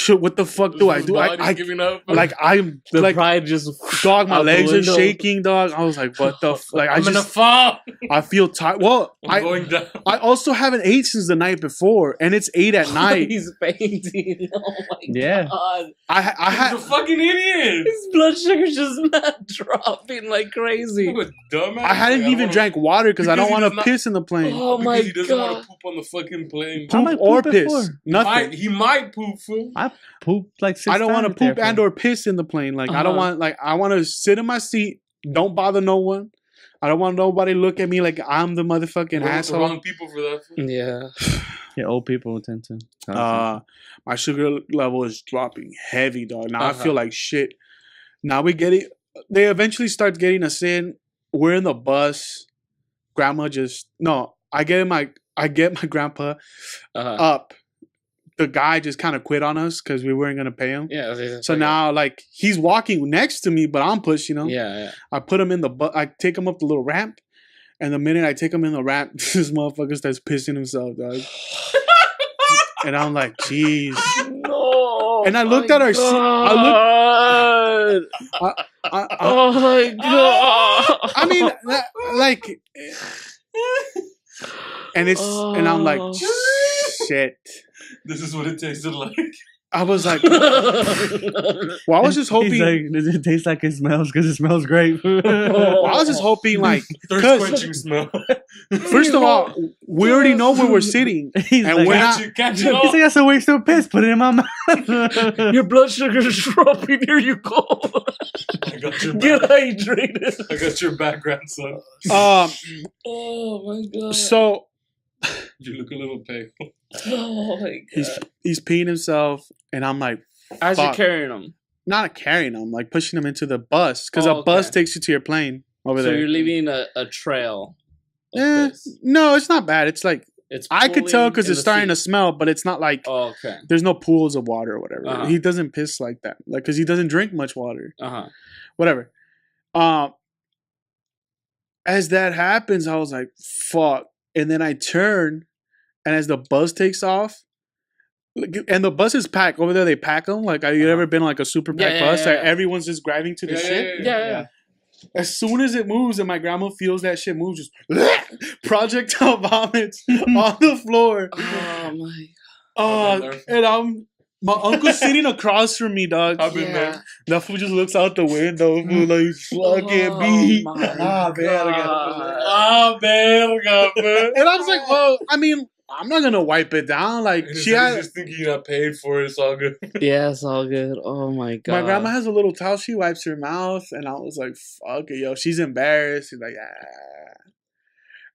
what the fuck do I do? I giving up. Like I'm the like pride just dog. My legs are shaking, dog. I was like, what the like? I'm gonna fall. I feel tired. Well, I'm going down. I also haven't ate since the night before, and it's 8 at night. He's fainting. Oh my god! I had a fucking idiot. His blood sugar's just not dropping like crazy. Dumbass. I hadn't even drank water because I don't want to piss in the plane. Oh my god! He doesn't want to poop on the fucking plane. Poop or piss? Nothing. He might poop. Fool. I pooped like 6 I don't want to poop there, and or piss in the plane. Like I don't want. Like I want to sit in my seat. Don't bother no one. I don't want nobody to look at me like I'm the motherfucking asshole. The wrong people for that. Fool. Yeah. Yeah, old people tend to. My sugar level is dropping heavy, dog. Now I feel like shit. Now we get it. They eventually start getting us in. We're in the bus. Grandma just I get my grandpa up. The guy just kind of quit on us because we weren't gonna pay him. Yeah. So now, like, he's walking next to me, but I'm pushing him. Yeah. I put him in the bus. I take him up the little ramp, and the minute I take him in the ramp, this motherfucker starts pissing himself, dog. And I'm like, jeez. No. And I looked at our seat. Oh my god. I mean, like, and I'm like, shit. This is what it tasted like. I was like, well, I was just hoping. Like, does it taste like it smells? Because it smells great. Well, I was just hoping, like, thirst quenching smell. First of all, we already know where we're sitting, and like, we're not. Catch it all. He's like, that's a waste of piss. Put it in my mouth. Your blood sugar's dropping. Here you go. I got your Get hydrated. I got your back, grandson. Oh my god. So you look a little pale. Oh my god. He's peeing himself, and I'm like, as you're carrying him. Not carrying him, like pushing him into the bus because a bus takes you to your plane over there. So you're leaving a trail. No, it's not bad. It's like I could tell because it's starting to smell, but it's not like there's no pools of water or whatever. He doesn't piss like that, like because he doesn't drink much water. Whatever. As that happens, I was like, fuck, and then I turn, and as the bus takes off. And the bus is packed over there. They pack them. Like, have you ever been on like a super packed bus? Like everyone's just grabbing to the shit. Yeah. As soon as it moves and my grandma feels that shit move, just projectile vomits on the floor. Oh my. And my uncle's sitting across from me, dog. I've been there. That fool just looks out the window, fool, like, fuck it, me. Verga. And I was like, well, I mean, I'm not gonna wipe it down. Like, and she had. just thinking you're not paid for it. It's all good. Yeah, it's all good. Oh my god. My grandma has a little towel. She wipes her mouth, and I was like, fuck it, yo. She's embarrassed. She's like,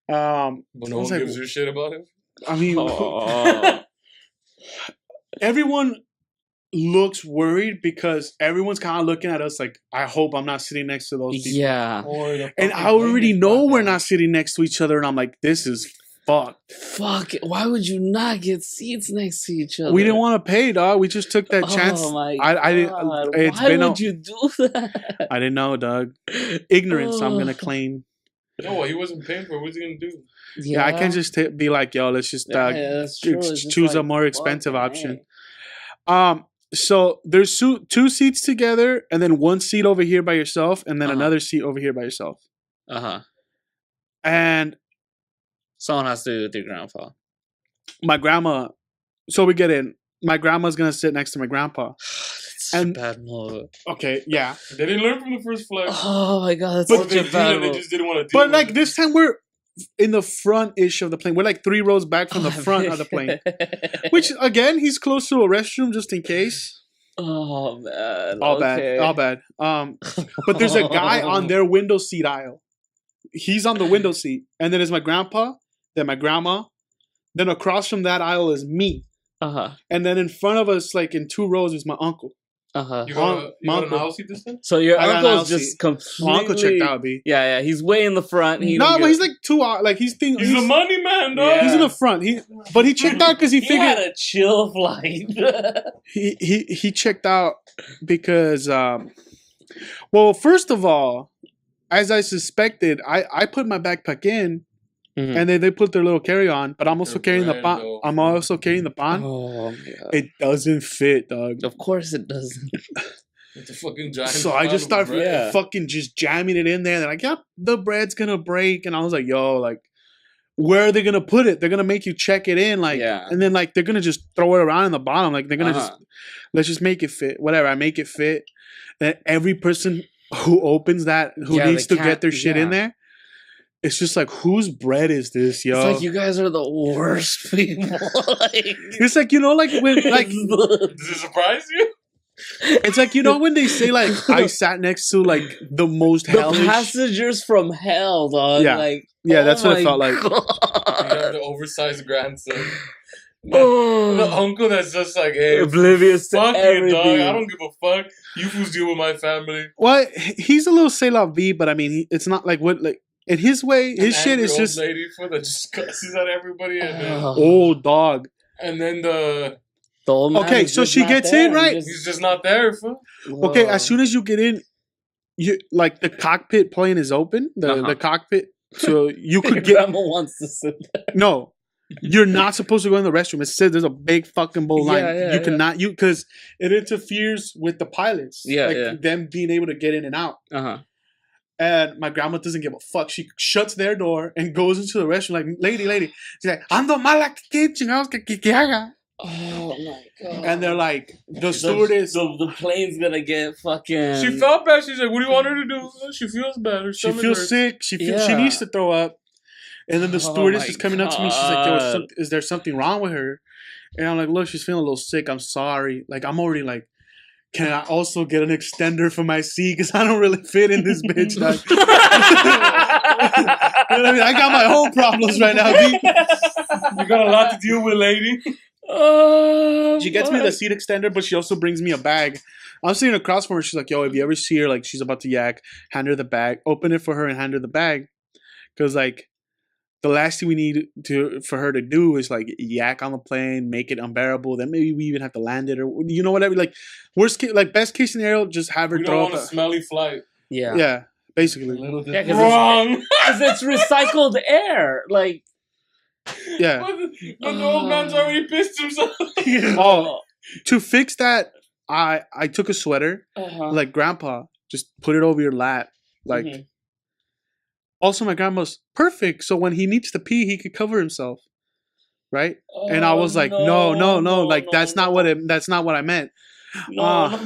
But no one gives a shit about it. I mean, everyone looks worried because everyone's kind of looking at us like, I hope I'm not sitting next to those people. Yeah. And I already know we're not sitting next to each other, and I'm like, this is fucked. Fuck it. Why would you not get seats next to each other? We didn't want to pay, dog. We just took that chance. Oh my God. Why would you do that? I didn't know, dog. Ignorance, I'm going to claim. No, he wasn't paying for it. What's he going to do? Yeah, I can't just be like, yo, let's just choose a more expensive option. So there's two seats together, and then one seat over here by yourself, and then another seat over here by yourself. And someone has to do with your grandpa. My grandma. So we get in. My grandma's gonna sit next to my grandpa. And bad move. Okay, yeah. They didn't learn from the first flight. Oh my god, that's such a bad move. They just didn't want to do But like this time we're in the front-ish of the plane. We're like 3 rows back from the front of the plane. Which, again, he's close to a restroom just in case. Oh, man. All bad. But there's a guy on their window seat aisle. He's on the window seat. And then there's my grandpa, then my grandma. Then across from that aisle is me. And then in front of us, like in 2 rows, is my uncle. You got an aisle seat this time? So your uncle's just completely... My uncle checked out, B. Yeah. He's way in the front. But he's like 2 hours. Like he's a money man, dog. Yeah. He's in the front. But he checked out because he figured... He had a chill flight. he checked out because... well, first of all, as I suspected, I put my backpack in. Mm-hmm. And then they put their little carry-on, but I'm also carrying the pan. I'm also carrying the pan. Oh, my God. It doesn't fit, dog. Of course it doesn't. It's a fucking giant. So I just start fucking just jamming it in there. They're like, yep, the bread's gonna break. And I was like, yo, like, where are they gonna put it? They're gonna make you check it in, like, and then like they're gonna just throw it around in the bottom. Like they're gonna let's just make it fit. Whatever, I make it fit. Then every person who opens that, who needs to get their shit in there. It's just like, whose bread is this, yo? It's like you guys are the worst people. It's like, you know, like when, like, does it surprise you? It's like, you know, when they say like I sat next to like the most hellish passengers from hell, dog. Yeah, like, that's what it felt like. You have the oversized grandson. The uncle that's just like, hey, oblivious to everything. Dog. I don't give a fuck. You fools deal with my family. Well, he's a little c'est la vie, but I mean, it's not like what like. In his way, his shit is just lady for that just cusses at everybody. And old dog. And then the old man. Okay, so she gets in, right? He's just not there, fool. Okay, as soon as you get in, you like the cockpit plane is open. The cockpit, so you could get. Grandma wants to sit there. No, you're not supposed to go in the restroom. It says there's a big fucking bowl line. You cannot because it interferes with the pilots. Them being able to get in and out. And my grandma doesn't give a fuck. She shuts their door and goes into the restroom like, lady. She's like, ando mala que chingados que haga. Oh my god. And they're like, the stewardess. The plane's gonna get fucking. She felt bad. She's like, what do you want her to do? She feels bad. She feels sick. She needs to throw up. And then the stewardess is coming up to me. She's like, yo, is there something wrong with her? And I'm like, look, she's feeling a little sick. I'm sorry. Like, I'm already like, can I also get an extender for my seat? Because I don't really fit in this bitch. Like, you know what I mean? I got my own problems right now, B. You got a lot to deal with, lady. She gets me the seat extender, but she also brings me a bag. I'm sitting across from her. She's like, yo, if you ever see her, like, she's about to yak, hand her the bag. Open it for her and hand her the bag. Because, like, the last thing we need for her to do is like yak on the plane, make it unbearable. Then maybe we even have to land it, or you know whatever. Like worst case, like best case scenario, just have her throw up a smelly flight. Yeah, basically. Wrong. Because it's recycled air. Like yeah. But the old man's already pissed himself. To fix that, I took a sweater, like grandpa, just put it over your lap. Like, Mhm. also my grandma's perfect. So when he needs to pee, he could cover himself. Right? And I was like, no. Like, that's not what I meant. No.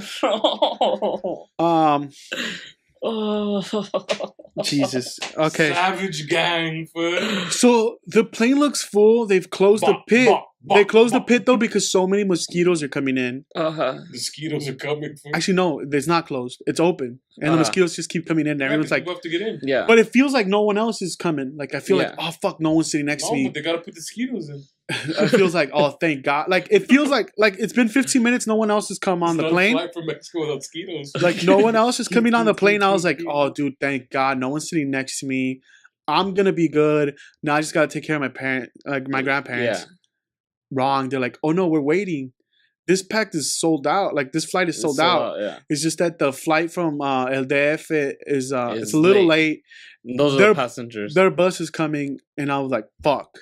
Jesus. Okay. Savage gang, fool. So the plane looks full. They've closed the pit. They closed the pit though because so many mosquitoes are coming in. Mosquitoes are coming. Fool. Actually, no, it's not closed. It's open, and the mosquitoes just keep coming in. And everyone's like, have to get in. Yeah. But it feels like no one else is coming. Like I feel like, oh fuck, no one's sitting next to me. But they gotta put the mosquitoes in. It feels like, oh thank God. Like it feels like it's been 15 minutes. No one else has come on the plane. Flight from Mexico without mosquitoes. Like no one else is coming on the plane. I was like, oh dude, thank God, no one's sitting next to me. I'm gonna be good. Now I just gotta take care of my my grandparents. Yeah. Wrong. They're like, oh no, we're waiting. This pack is sold out. Like this flight is sold out. Yeah. It's just that the flight from El DF is it's a little late. Those are the passengers. Their bus is coming, and I was like, fuck.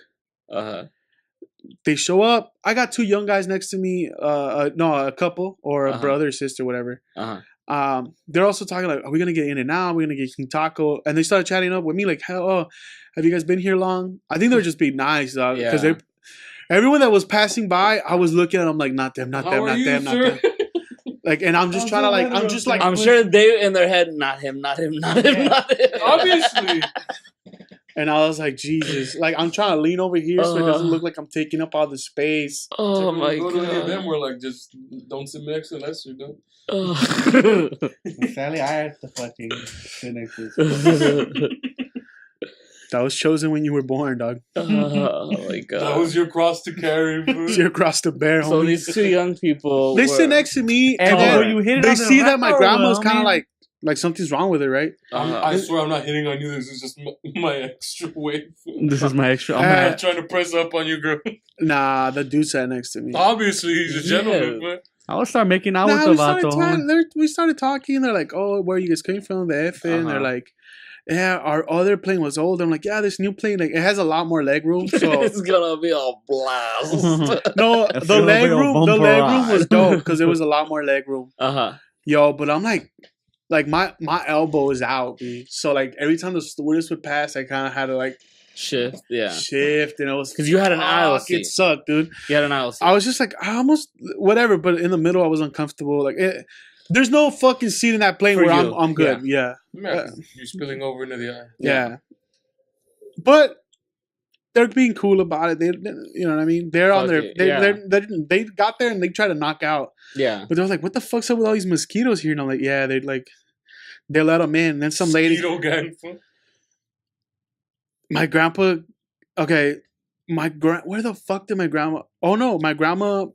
They show up. I got two young guys next to me. A couple or a brother or sister, whatever. They're also talking like, are we gonna get in and out? Are we gonna get King Taco? And they started chatting up with me like, have you guys been here long? I think they're just being nice, dog. Because everyone that was passing by, I was looking at them like, not them. Like, and I'm just trying to like, I'm sure they in their head, not him. Obviously. And I was like, Jesus. Like, I'm trying to lean over here so it doesn't look like I'm taking up all the space. Oh, my God. Go to them, we're like, just don't sit next to Lester, though. Sadly, I had to fucking sit next to That was chosen when you were born, dog. Oh, my God. That was your cross to carry, bro. It's your cross to bear, homie. So these two young people... They sit next to me, and then they see that my grandma's kind of like something's wrong with her, right? I swear I'm not hitting on you. This is just my extra weight. This is my extra. I'm trying to press up on you, girl. Nah, the dude sat next to me. Obviously, he's a gentleman, man. I would start making out with the vato. We started talking. They're like, oh, where are you guys coming from? The F. And they're like, yeah, our other plane was old. I'm like, yeah, this new plane, like, it has a lot more leg room. So it's gonna be a blast. No, the leg room was dope because there was a lot more leg room. Yo, but I'm like my elbow is out, dude. So like every time the stewardess would pass, I kind of had to like shift, and it was because you had an aisle seat. It sucked, dude. You had an aisle seat. I was just like, I almost whatever, but in the middle, I was uncomfortable. Like, there's no fucking seat in that plane where I'm good. Yeah. You're spilling over into the aisle. Yeah. But they're being cool about it. They, you know what I mean? They're on their. They got there and they tried to knock out. Yeah. But they're like, what the fuck's up with all these mosquitoes here? And I'm like, yeah, they let them in. And then some lady. Mosquito gang. My grandpa. Okay. Where the fuck did my grandma? Oh no, my grandma.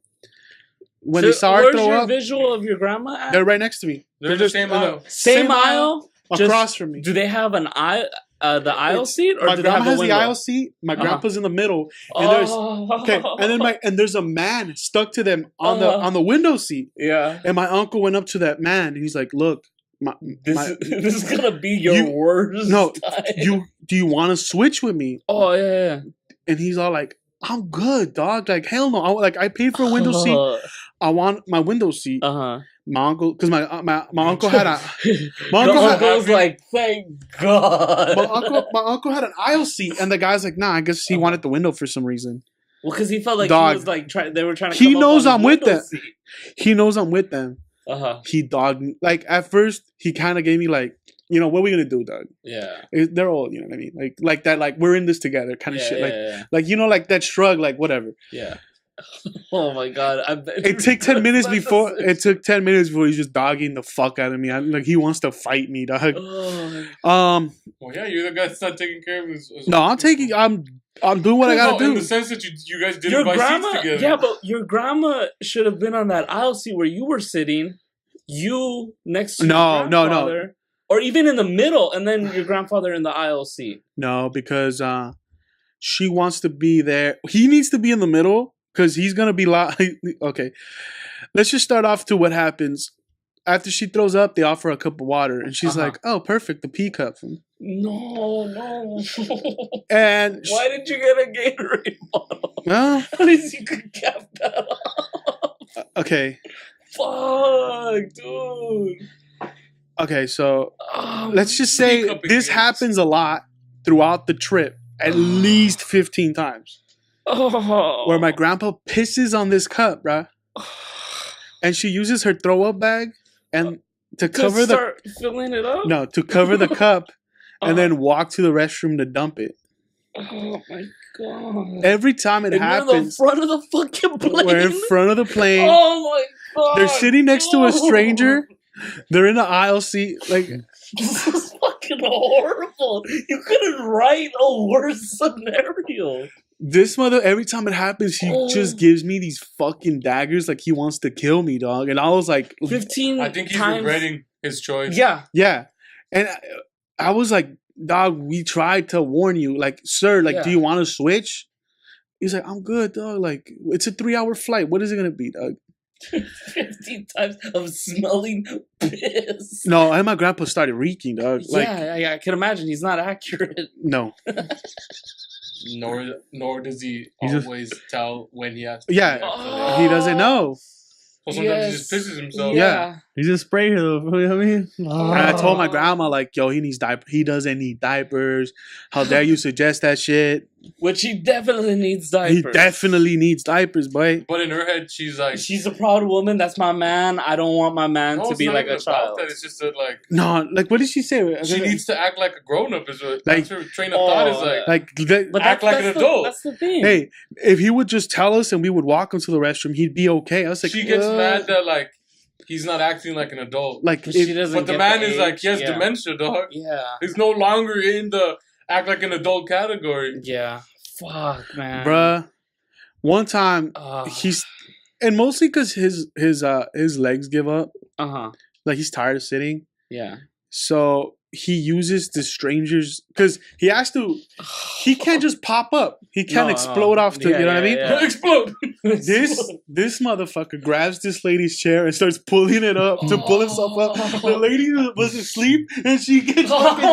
When they saw her throw up. Where's your visual of your grandma at? They're right next to me. They're the same aisle. Same aisle? Across from me. Do they have an aisle? The aisle seat, or my do they grandma have has the aisle seat. My grandpa's in the middle, and there's a man stuck to them on the window seat. Yeah, and my uncle went up to that man, and he's like, "Look, this is gonna be your worst. No, time. do you want to switch with me? Oh yeah. And he's all like, "I'm good, dog. Like hell no. I paid for a window seat. I want my window seat." My uncle, because my uncle had a. My uncle was like, "Thank God." My uncle had an aisle seat, and the guy's like, "Nah, I guess he wanted the window for some reason." Well, because he felt like he was like they were trying to. He knows I'm with them. He knows I'm with them. He dogged me. Like at first, he kind of gave me like, you know, what are we gonna do, dog? Yeah. They're all, you know what I mean, like that, like we're in this together, kind of shit. Like you know, like that shrug, like whatever. Yeah. Oh my God! It took 10 minutes before. It took 10 minutes before he's just dogging the fuck out of me. Like he wants to fight me, dog. Well, yeah, you're the guy that's not taking care of his. No, I'm doing what I gotta do. In the sense that you guys didn't buy seats together. Yeah, but your grandma should have been on that aisle seat where you were sitting. You next to your grandfather, or even in the middle, and then your grandfather in the aisle seat. No, because she wants to be there. He needs to be in the middle. Because he's going to be okay. Let's just start off to what happens. After she throws up, they offer a cup of water. And she's like, oh, perfect. The pee cup. No. And why did you get a Gatorade bottle? Well, at least you could cap that off. Okay. Fuck, dude. Okay, so let's just say this happens a lot throughout the trip, at least 15 times. Where my grandpa pisses on this cup, bruh. And she uses her throw up bag and to cover filling it up? No, to cover the cup and then walk to the restroom to dump it. Oh my god. Every time it happens. We're in the front of the fucking plane. We're in front of the plane. Oh my god. They're sitting next to a stranger. They're in the aisle seat. Like, this is fucking horrible. You couldn't write a worse scenario. This mother, every time it happens, he just gives me these fucking daggers like he wants to kill me, dog. And I was like... 15 I think he's times. regretting his choice. Yeah. Yeah. And I was like, dog, we tried to warn you. Like, sir, like, do you want to switch? He's like, I'm good, dog. Like, it's a 3-hour flight. What is it going to be, dog? 15 times of smelling piss. No, and my grandpa started reeking, dog. Like, yeah, I can imagine. He's not accurate. No. Nor does he always tell when he has to. Yeah, he doesn't know. Well, sometimes he just pisses himself. Yeah. He just sprayed her. You know what I mean? And I told my grandma, like, yo, he needs diapers. He doesn't need diapers. How dare you suggest that shit? Which he definitely needs diapers. He definitely needs diapers, boy. But in her head, she's like... She's a proud woman. That's my man. I don't want my man to be like a child. That. It's just that, like... No, like, what did she say? She needs to act like a grown-up. Is what like, that's her train of thought is like... But act like an adult. That's the thing. Hey, if he would just tell us and we would walk him to the restroom, he'd be okay. I was like... She gets mad that, like, he's not acting like an adult. Like, but the man is like, he has dementia, dog. Yeah. He's no longer in the act like an adult category. Yeah. Fuck, man. Bruh. One time, he's... And mostly because his legs give up. Uh-huh. Like, he's tired of sitting. Yeah. So he uses the strangers... Because he has to... He can't just pop up. He can't explode off to... you know what I mean? Yeah. Explode! This motherfucker grabs this lady's chair and starts pulling it up to pull himself up. The lady was asleep and she gets fucking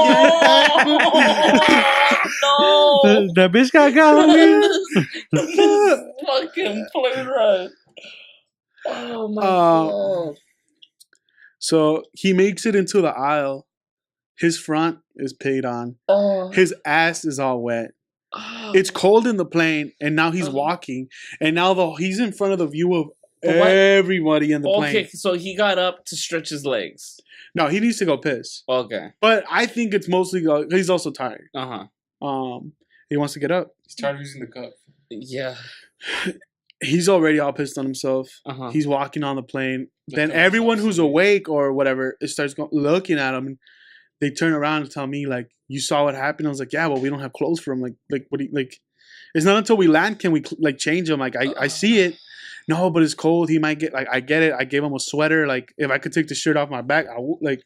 No! That bitch got fucking plane ride. Oh my god. So he makes it into the aisle. His front is paid on. His ass is all wet. It's cold in the plane, and now he's walking, and now he's in front of the view of everybody in the plane. Okay, so he got up to stretch his legs. No, he needs to go piss. Okay, but I think it's mostly he's also tired. He wants to get up. He's tired of using the cup. Yeah. He's already all pissed on himself. He's walking on the plane. Then everyone who's awake or whatever starts looking at him. And they turn around and tell me, like, you saw what happened? I was like, yeah, well, we don't have clothes for him. Like, what do you, like, it's not until we land can we, like, change him. Like, I see it. No, but it's cold. He might get, like, I get it. I gave him a sweater. Like, if I could take the shirt off my back, I would, like.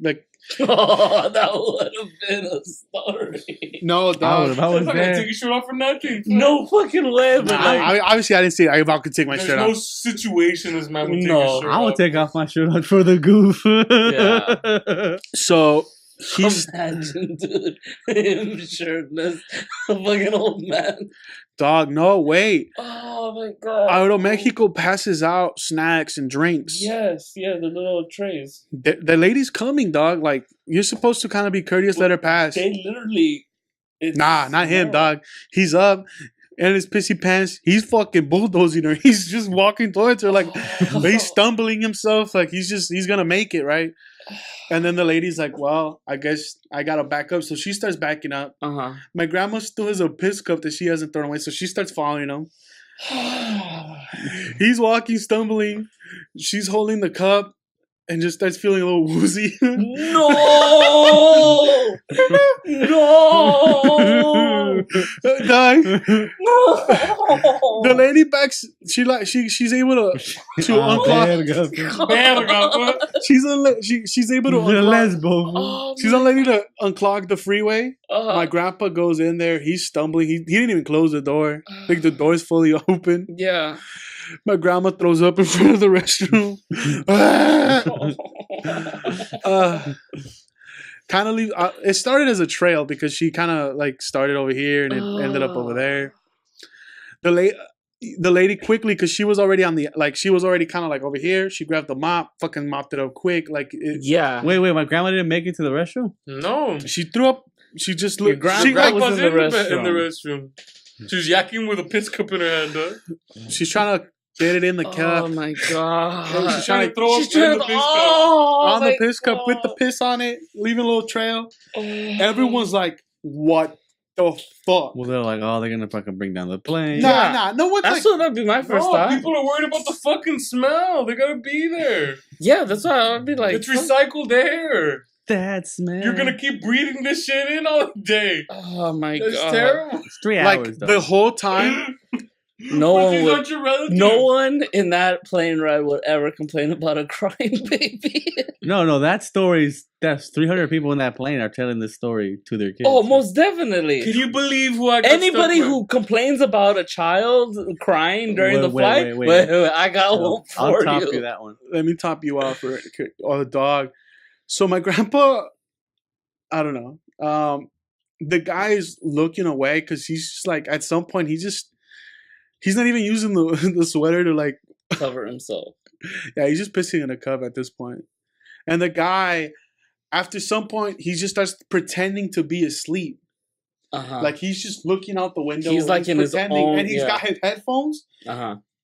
Oh, that would have been a story. No, dog. I was there. Take your shirt off for nothing. No fucking way. But obviously, I didn't say I about to take my shirt off. There's no situation this man would take his shirt off. I would take off my shirt off for the goof. Yeah. So... Imagine, dude, him shirtless, a fucking old man. Dog, no, wait. Oh my god. Aeromexico passes out snacks and drinks. Yes, yeah, the little trays. The lady's coming, dog. Like, you're supposed to kind of be courteous, let her pass. They literally... Nah, not him, dog. He's up in his pissy pants. He's fucking bulldozing her. He's just walking towards her like he's stumbling himself. Like, he's gonna make it, right? And then the lady's like, well, I guess I gotta back up. So she starts backing up. My grandma still has a piss cup that she hasn't thrown away. So she starts following him. He's walking, stumbling. She's holding the cup and just starts feeling a little woozy. No! No! The lady backs. She's able to unclog. She's able to unclog. She's ready to unclog the freeway. My grandpa goes in there. He's stumbling. He didn't even close the door. Like, the door's fully open. Yeah. My grandma throws up in front of the restroom. Kind of leave. It started as a trail because she kind of like started over here and it ended up over there. the lady quickly, because she was already on the, like, she was already kind of like over here. She grabbed the mop, fucking mopped it up quick. Like, yeah. Wait, my grandma didn't make it to the restroom? No. She threw up. She just looked. Grandpa's in the restroom. She was yakking with a piss cup in her hand. Huh? She's trying to get it in the cup. Oh my god! She's trying to throw up in the piss cup. On the piss cup with the piss on it, leaving a little trail. Everyone's like, "What the fuck?" Well, they're like, "Oh, they're gonna fucking bring down the plane." Nah. No one's that's what that'd be my first thought. People are worried about the fucking smell. They gotta be there. Yeah, that's why I'd be like, it's recycled air. That smell. You're gonna keep breathing this shit in all day. Oh my god, that's terrible. It's 3 hours. Like the whole time. No one in that plane ride would ever complain about a crying baby. No, that's 300 people in that plane are telling this story to their kids. Oh, most definitely. Can you believe who I got Anybody who complains about a child crying during the flight? Wait, I got one for you. I'll top you that one. Let me top you off or the dog. So my grandpa, I don't know. The guy's looking away because he's just like, at some point he's not even using the sweater to like cover himself. Yeah, he's just pissing in a cup at this point. And the guy, after some point, he just starts pretending to be asleep. Like he's just looking out the window. He's like in his own, and he's got his headphones.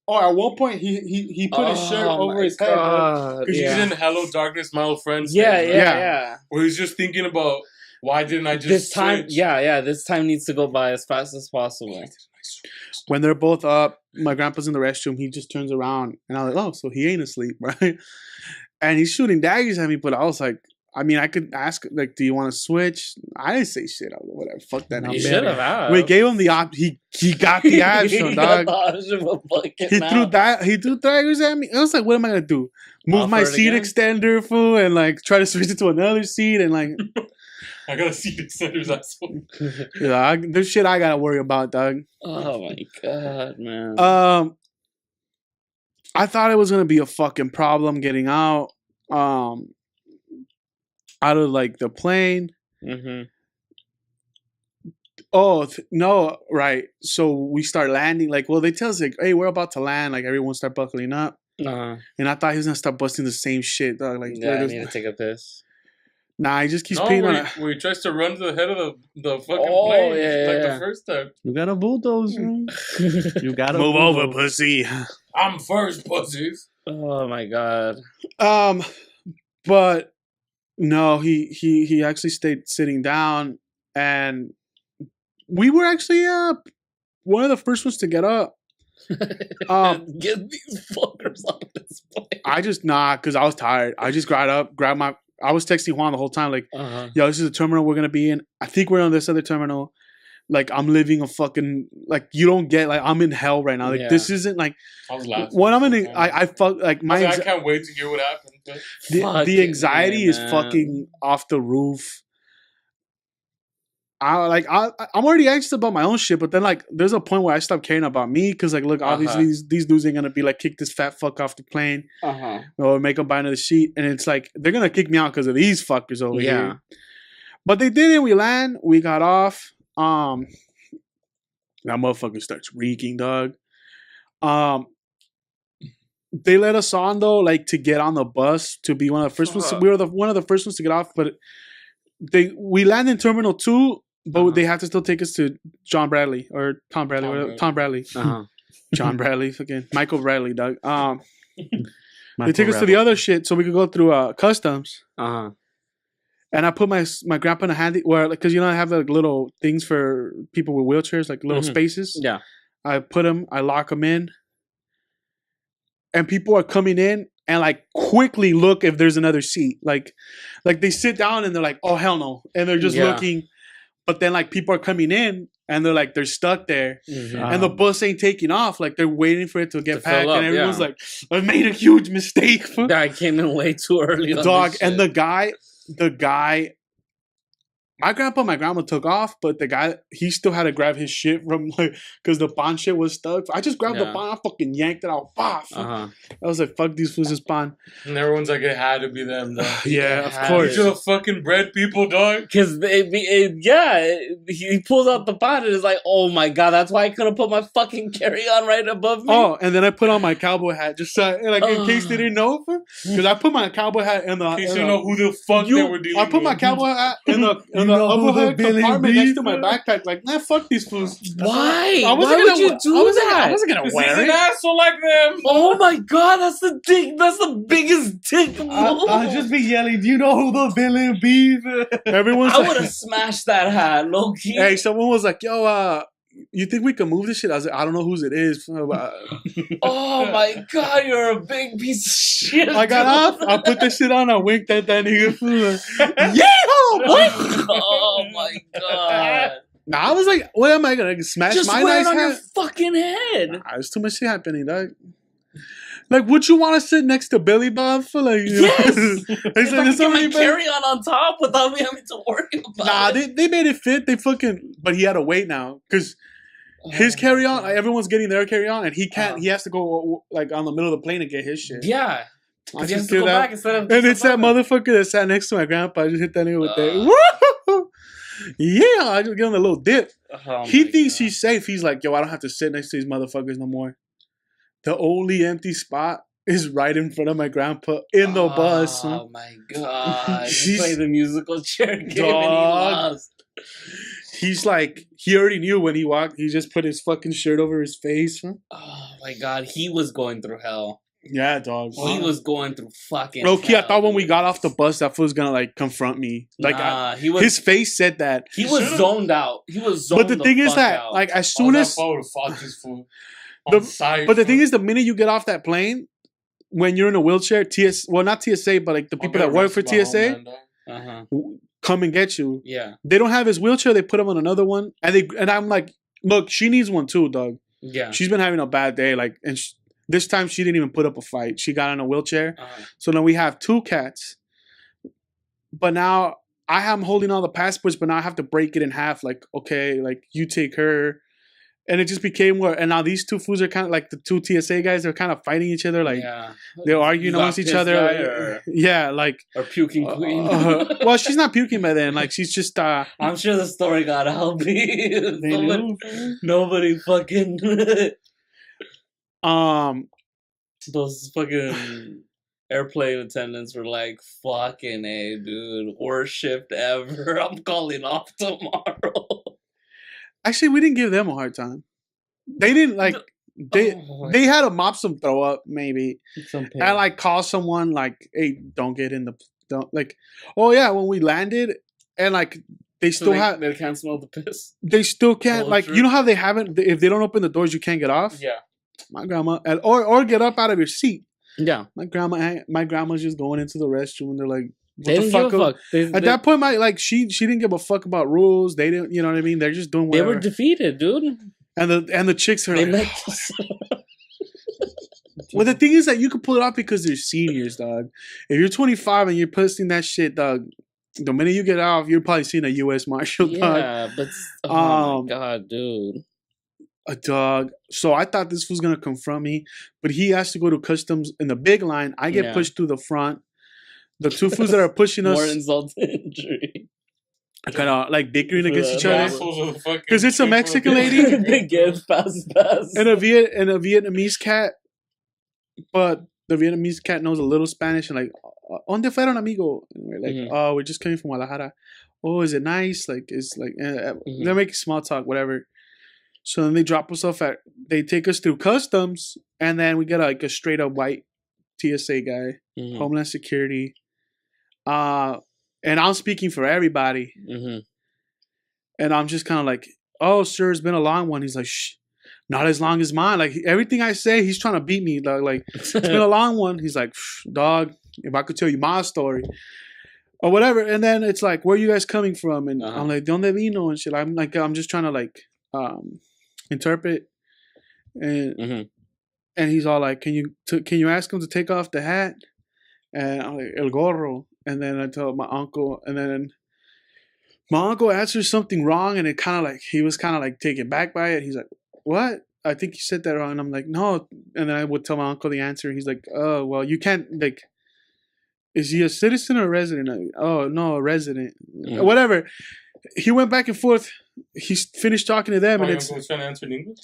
Or at one point, he put his shirt over his head. Because he's in Hello Darkness, My Old Friend. Yeah. Where he's just thinking about, why didn't I just this time? switch? This time needs to go by as fast as possible. When they're both up, my grandpa's in the restroom. He just turns around, and I'm like, "Oh, so he ain't asleep, right?" And he's shooting daggers at me, but I was like, I mean, I could ask, like, "Do you want to switch?" I didn't say shit. I was like, whatever, fuck that. You should have asked. We gave him the option. He got the option, dog. He threw daggers at me. I was like, what am I gonna do? Move my seat extender, fool, and like try to switch it to another seat, and like. I got a seat extender's asshole. Yeah, there's shit I gotta worry about, dog. Oh my god, man. I thought it was gonna be a fucking problem getting out of like the plane. Oh no, right. So we start landing. Like, well, they tell us like, "Hey, we're about to land." Like, everyone start buckling up. And I thought he was gonna start busting the same shit, dog. Like, I need to take a piss. Nah, he just keeps peeing on it. Where he tries to run to the head of the fucking plane, the first time. You gotta bulldoze. You gotta move over, pussy. I'm first, pussies. Oh my god. But no, he actually stayed sitting down, and we were actually one of the first ones to get up. Get these fuckers off this plane. I just because I was tired. I just grabbed my. I was texting Juan the whole time, like, "Yo, this is the terminal we're gonna be in. I think we're on this other terminal. Like, I'm living a fucking like you don't get like I'm in hell right now. Like, this isn't like I was laughing. What I'm in. I fuck like my. I can't wait to hear what happens. The anxiety is fucking off the roof. I'm already anxious about my own shit, but then like there's a point where I stop caring about me because like look, obviously these dudes ain't gonna be like kick this fat fuck off the plane or make him buy another seat, and it's like they're gonna kick me out because of these fuckers over here. But they didn't. We land. We got off. That motherfucker starts reeking, dog. They let us on though, like to get on the bus to be one of the first ones. We were one of the first ones to get off, but we land in Terminal 2. But they have to still take us to John Bradley or Tom Bradley. Tom Bradley. John Bradley. Fucking Michael Bradley, dog. They take us to the other shit so we could go through customs. And I put my grandpa in a handy where because I have like little things for people with wheelchairs, like little spaces. Yeah. I put them. I lock them in. And people are coming in and like quickly look if there's another seat. Like they sit down and they're like, "Oh hell no," and they're just looking. But then, like, people are coming in, and they're, like, they're stuck there. And the bus ain't taking off. Like, they're waiting for it to get packed. And everyone's like, I made a huge mistake. I came in way too early. Dog, and the guy, my grandma took off, but the guy, he still had to grab his shit from, like, because the pan shit was stuck. I just grabbed the pan, I fucking yanked it out. I was like, fuck these fools' pan. And everyone's like, it had to be them, though. Yeah, of course. You should have fucking bred people, dog. Because, he pulls out the pan and is like, oh my God, that's why I couldn't put my fucking carry-on right above me. Oh, and then I put on my cowboy hat, just like, in case they didn't know. Because I put my cowboy hat in the... In case you know who the fuck they were dealing with. I put my cowboy hat in the overhead compartment next to my backpack. Like, nah, fuck these fools. Why? Why would you do that? I wasn't gonna wear it. He's an asshole like them. Oh my God, that's the biggest dick move. I'll just be yelling, do you know who the villain be? Everyone's I would have smashed that hat, low key. Hey, someone was like, yo, you think we can move this shit? I was like, I don't know whose it is. Oh my God, you're a big piece of shit. I got off. I put this shit on. I winked at that nigga. Yeah, what? Oh my God. Nah, I was like, what am I gonna smash just my wear nice it on hat? your fucking head. Nah, there's too much shit happening, dog. Like, would you want to sit next to Billy Bob for like? Yes. If I can get my carry-on on top without me having to worry about it. Nah, they made it fit. They fucking, but he had to wait now because his carry-on, like, everyone's getting their carry-on, and he can't. He has to go like on the middle of the plane to get his shit. Yeah. I He has just to do go that. back instead of. And it's that motherfucker that sat next to my grandpa. I just hit that nigga with that. Woo! Yeah, I just give him a little dip. Oh He thinks he's safe. He's like, yo, I don't have to sit next to these motherfuckers no more. The only empty spot is right in front of my grandpa in the bus. Oh my God. He played the musical chair game and he lost. He's like, he already knew when he walked. He just put his fucking shirt over his face. Oh my God. He was going through hell. Yeah, dog. He was going through fucking Low-key, hell, I thought when we got off the bus, that fool was gonna like confront me. Like, his face said that. He was zoned out. He was zoned out. But the thing is that, like, as soon as... But the thing is, the minute you get off that plane, when you're in a wheelchair, not TSA, but like the people that work for TSA come and get you. Yeah. They don't have his wheelchair. They put him on another one. And I'm like, look, she needs one too, dog. Yeah. She's been having a bad day. Like, and this time she didn't even put up a fight. She got in a wheelchair. So now we have 2 cats. But now I am holding all the passports, but now I have to break it in half. Like, okay, like you take her. And it just became where, and now these 2 fools are kind of like the 2 TSA guys. They're kind of fighting each other. Like, they're arguing amongst each other. Or puking queen. Well, she's not puking by then. Like, she's just. I'm sure the story got out. Nobody fucking. Those fucking airplane attendants were like, fucking A, dude. Worst shift ever. I'm calling off tomorrow. Actually, we didn't give them a hard time. They didn't like. They had to mop some throw up maybe, and like call someone like, "Hey, don't get in the like." Oh yeah, when we landed, and like they still they can't smell the piss. They still can't you know how they haven't. If they don't open the doors, you can't get off. Yeah, my grandma or get up out of your seat. Yeah, my grandma's just going into the restroom and they're like. They didn't give a fuck. At that point, she didn't give a fuck about rules. They didn't, you know what I mean? They're just doing whatever. They were defeated, dude. And the chicks are like. Well, the thing is that you can pull it off because they're seniors, dog. If you're 25 and you're posting that shit, dog, the minute you get off, you're probably seeing a U.S. Marshal, dog. Yeah, but oh my God, dude. A dog. So I thought this was gonna confront me, but he has to go to customs in the big line. I get pushed to the front. The 2 fools that are pushing us. More insult to injury. Kind of like bickering against each other. Because it's a Mexican lady. They get fast. And a Vietnamese cat. But the Vietnamese cat knows a little Spanish and like, ¿Dónde fueron, amigo? And we're like, oh, we're just coming from Guadalajara. Oh, is it nice? Like, it's like, they're making small talk, whatever. So then they drop us off they take us through customs. And then we get like a straight up white TSA guy, Homeland Security. And I'm speaking for everybody. And I'm just kind of like, oh, sir, it's been a long one. He's like, shh, not as long as mine. Like, everything I say, he's trying to beat me, dog. Like, it's been a long one. He's like, dog, if I could tell you my story. Or whatever. And then it's like, where are you guys coming from? And I'm like, ¿Dónde vino? And shit. I'm just trying to, like, interpret. And he's all like, can you ask him to take off the hat? And I'm like, el gorro. And then I told my uncle, and then My uncle answered something wrong, and he was kind of like taken back by it. He's like, "What? I think you said that wrong." And I'm like, "No." And then I would tell my uncle the answer. And he's like, "Oh, well, you can't like. Is he a citizen or a resident?" Oh no, a resident. Mm-hmm. Whatever. He went back and forth. He finished talking to them, and your uncle was trying to answer in English.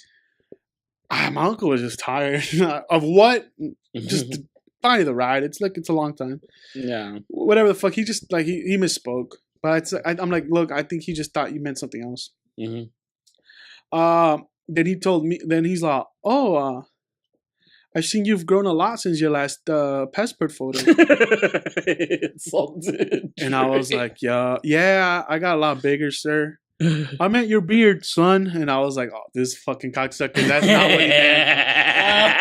My uncle was just tired of what? Just finally the ride. It's a long time. Yeah. Whatever the fuck. He just like he misspoke. But I'm like, look, I think he just thought you meant something else. Mm-hmm. Then he told me. Then he's like, "Oh, I've seen you've grown a lot since your last passport photo." Insulted. And I was like, yeah, I got a lot bigger, sir. I meant your beard, son. And I was like, oh, this fucking cocksucker. That's not what he meant.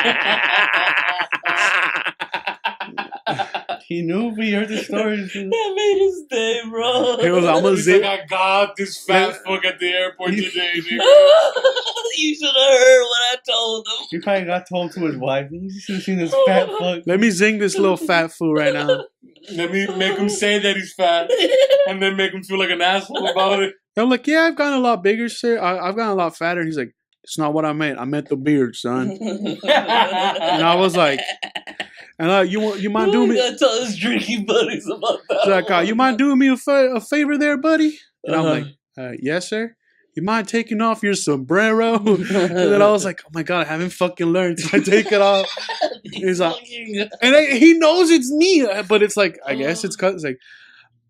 He knew we heard the story. That made his day, bro. He was almost like, I got this fat fuck at the airport today, nigga. You should have heard what I told him. He probably got told to his wife. You should have seen this fat fuck. Let me zing this little fat fool right now. Let me make him say that he's fat, and then make him feel like an asshole about it. I'm like, yeah, I've gotten a lot bigger, sir. I've gotten a lot fatter. And he's like, it's not what I meant. I meant the beard, son. And I was like, and you mind doing me? You gotta tell his drinking buddies about that. He's like, you mind doing me a favor there, buddy? And I'm like, yes, sir. You mind taking off your sombrero? And then I was like, oh my God, I haven't fucking learned. So I take it off. He's like, and he knows it's me, but it's like, I guess it's cause like,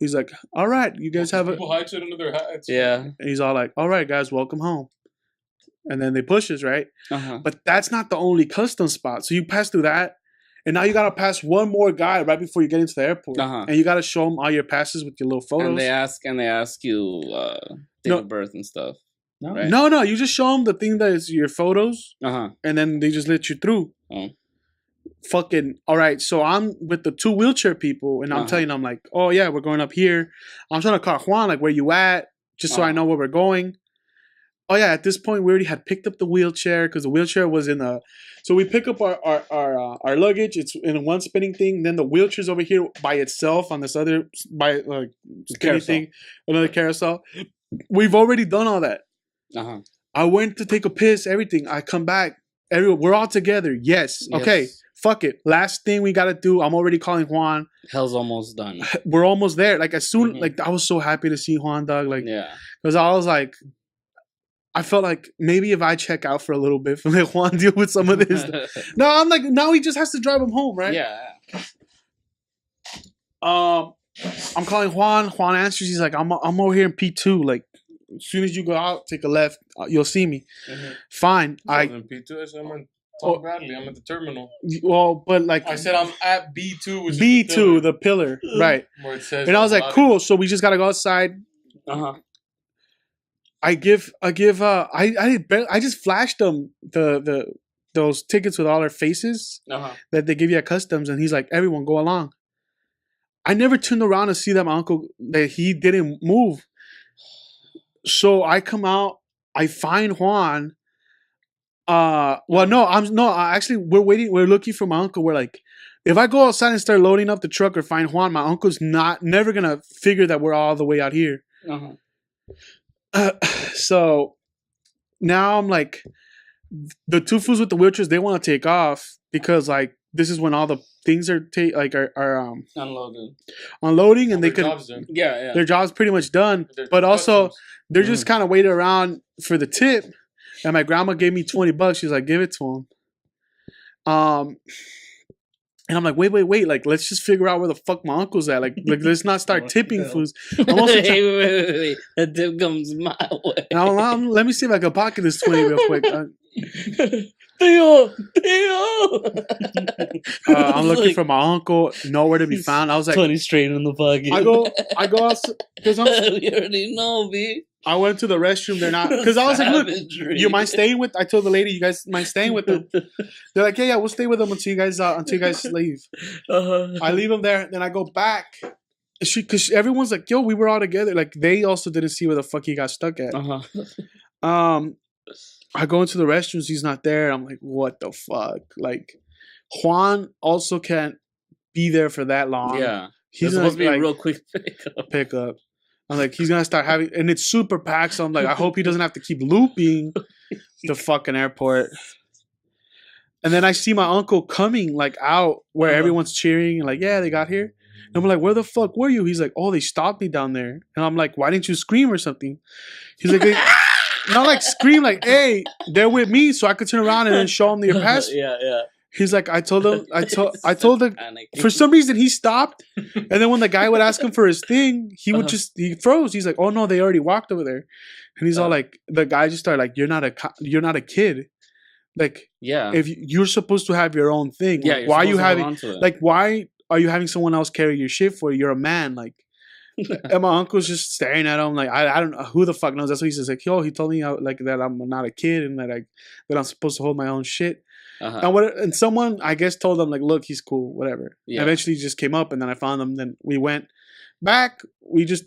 he's like, all right, you guys have people hide shit under their hats. Yeah. And he's all like, all right, guys, welcome home. And then they push us, right? But that's not the only custom spot. So you pass through that, and now you gotta pass one more guy right before you get into the airport, and you gotta show them all your passes with your little photos. And they ask you date of birth and stuff. No, right? No, you just show them the thing that is your photos, and then they just let you through. Fucking all right. So I'm with the two wheelchair people, and I'm telling them like, oh yeah, we're going up here. I'm trying to call Juan like, where you at? Just so I know where we're going. Oh yeah, at this point we already had picked up the wheelchair because the wheelchair was in the. So we pick up our luggage. It's in one spinning thing. Then the wheelchair's over here by itself on this other spinning thing, another carousel. We've already done all that. I went to take a piss. Everything. I come back. We're all together. Yes. Okay. Fuck it. Last thing we gotta do. I'm already calling Juan. Hell's almost done. We're almost there. Like as soon like I was so happy to see Juan, dog. Like because I was like. I felt like maybe if I check out for a little bit, let Juan deal with some of this. No, I'm like, now he just has to drive him home, right? Yeah. I'm calling Juan. Juan answers. He's like, I'm over here in P2. Like, as soon as you go out, take a left. You'll see me. Fine. In P2. I said I'm in Tom Bradley. I'm at the terminal. Well, but like I said, I'm at B2. Which B2, the pillar, right? Where it says. And I was like, cool. So we just gotta go outside. I just flashed them those tickets with all our faces that they give you at customs, and he's like, everyone go along. I never turned around to see that my uncle that he didn't move. So I come out, I find Juan. Actually we're waiting, we're looking for my uncle. We're like, if I go outside and start loading up the truck or find Juan, my uncle's never gonna figure that we're all the way out here. So now I'm like, the two fools with the wheelchairs, they want to take off because like this is when all the things are unloading, and they could their job's pretty much done. But also they're just kind of waiting around for the tip. And my grandma gave me $20. She's like, give it to him. And I'm like, wait. Like, let's just figure out where the fuck my uncle's at. Like let's not start tipping fools. I'm also wait. The tip comes my way. Let me see if I can pocket this 20 real quick. Theo. I'm looking for my uncle. Nowhere to be found. I was like 20 straight in the pocket. I go out because you already know, B. I went to the restroom. They're not because I was like, look, you mind staying with? I told the lady, you guys mind staying with them? They're like, yeah, we'll stay with them until you guys leave. I leave them there, then I go back. Because everyone's like, yo, we were all together. Like they also didn't see where the fuck he got stuck at. I go into the restrooms. He's not there. I'm like, what the fuck? Like Juan also can't be there for that long. Yeah, he's supposed to be a real quick pickup. I'm like, he's gonna start having, and it's super packed. So I'm like, I hope he doesn't have to keep looping the fucking airport. And then I see my uncle coming like out where everyone's cheering and like, yeah, they got here. And I'm like, where the fuck were you? He's like, oh, they stopped me down there. And I'm like, why didn't you scream or something? He's like, not like scream, like, hey, they're with me, so I could turn around and then show them your pass. Yeah. He's like, I told him, for some reason he stopped. And then when the guy would ask him for his thing, he would he froze. He's like, oh no, they already walked over there. And he's all like, the guy just started like, you're not a kid. Like, yeah, if you're supposed to have your own thing, like, why are you having, like, why are you having someone else carry your shit for you? You're a man, like. And my uncle's just staring at him like, I don't know who the fuck knows. That's what he says. Like, yo, he told me like that I'm not a kid and that I'm supposed to hold my own shit. And someone I guess told him like, look, he's cool, whatever. Yeah. Eventually, he just came up and then I found him. Then we went back.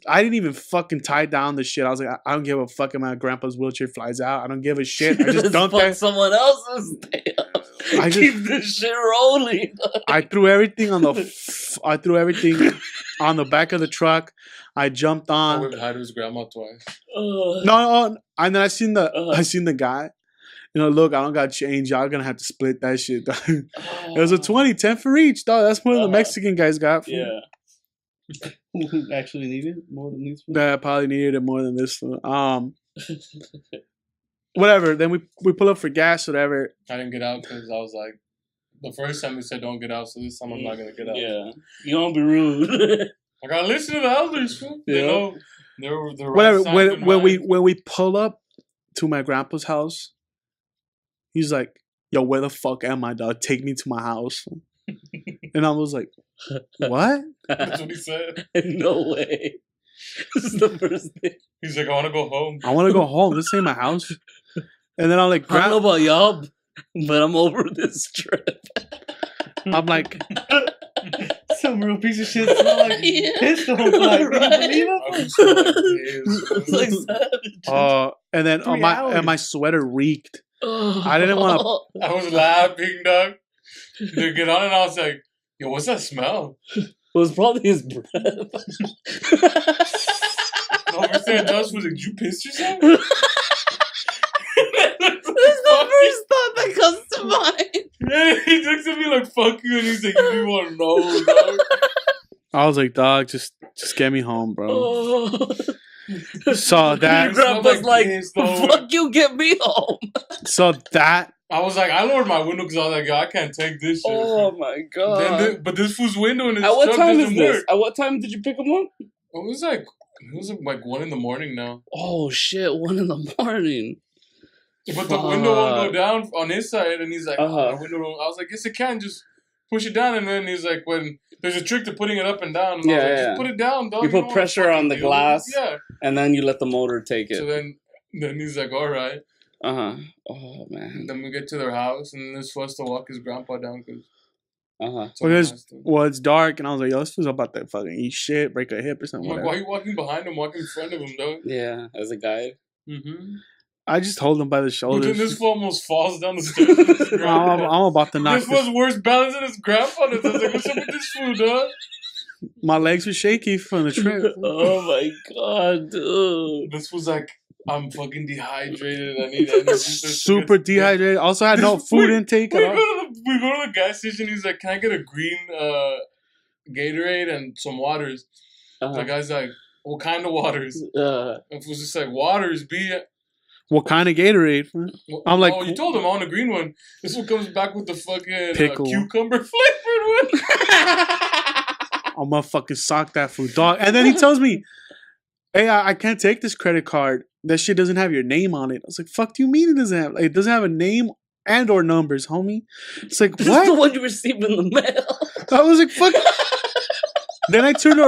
I didn't even fucking tie down the shit. I was like, I don't give a fuck if my grandpa's wheelchair flies out. I don't give a shit. I just dumped that. Someone else's tail. I keep this shit rolling. I threw everything on the back of the truck. I jumped on. I went behind his grandma twice. No, and then I seen the guy. You know, look, I don't got change. Y'all gonna have to split that shit. It was a 10 for each, dog. That's what the Mexican guys got. Yeah. Who actually needed it more than this one? That probably needed it more than this one. Whatever. Then we pull up for gas, whatever. I didn't get out because I was like, the first time we said don't get out, so this time I'm not gonna get out. Yeah, you don't be rude. I gotta listen to the elders. You know, they're whatever. When we pull up to my grandpa's house, he's like, "Yo, where the fuck am I, dog? Take me to my house." And I was like, "What?" That's what he said. No way. This is the first thing. He's like, I want to go home. I want to go home. This ain't my house. And then I'm like, I don't know about y'all, but I'm over this trip. I'm like, some real piece of shit. Like, pistol. Like, it's like savage. And then my sweater reeked. I didn't want to. I was laughing, dog. They get on and I was like, yo, what's that smell? It was probably his breath. No, first thing Josh was like, did you piss yourself? That's the first thought that comes to mind. Yeah, he looks at me like, fuck you, and he's like, you do want to know, dog? I was like, dog, just get me home, bro. So that... Your grandpa's like, fuck you, get me home. So that... I was like, I lowered my window because I was like, yo, I can't take this shit. Oh my god! But this fool's window in his truck doesn't work. At what time is this? Work. At what time did you pick him up? It was like 1 a.m. now. Oh shit! 1 a.m. But the window won't go down on his side, and he's like, oh, the window won't. I was like, yes, it can. Just push it down, and then he's like, when there's a trick to putting it up and down. And I was like, just put it down, dog. You put pressure on the glass, and then you let the motor take it. So then he's like, all right. Oh man. And then we get to their house, and this was to walk his grandpa down because. It's dark, and I was like, yo, this fool's about to fucking eat shit, break a hip or something. Like, why are you walking behind him, walking in front of him, dog? Yeah, as a guide. Mm-hmm. I just hold him by the shoulders. But then this fool almost falls down the stairs. I'm about to knock this. This was worse balance than his grandfather. I was like, what's up with this fool, dog? My legs were shaky from the trip. Oh my god, dude. This was like, I'm fucking dehydrated. I need energy. Super dehydrated. Also had no food intake. We go to the gas station. He's like, can I get a green Gatorade and some waters? The guy's like, what kind of waters? It was just like, waters, B. What kind of Gatorade? I'm like, oh, you told him I want a green one. This one comes back with the fucking cucumber flavored one. I'm gonna fucking sock that food, dog. And then he tells me, hey, I can't take this credit card. That shit doesn't have your name on it. I was like, fuck do you mean it doesn't have? Like, it doesn't have a name and or numbers, homie. It's like, what? This is the one you received in the mail. I was like, fuck. Then I turned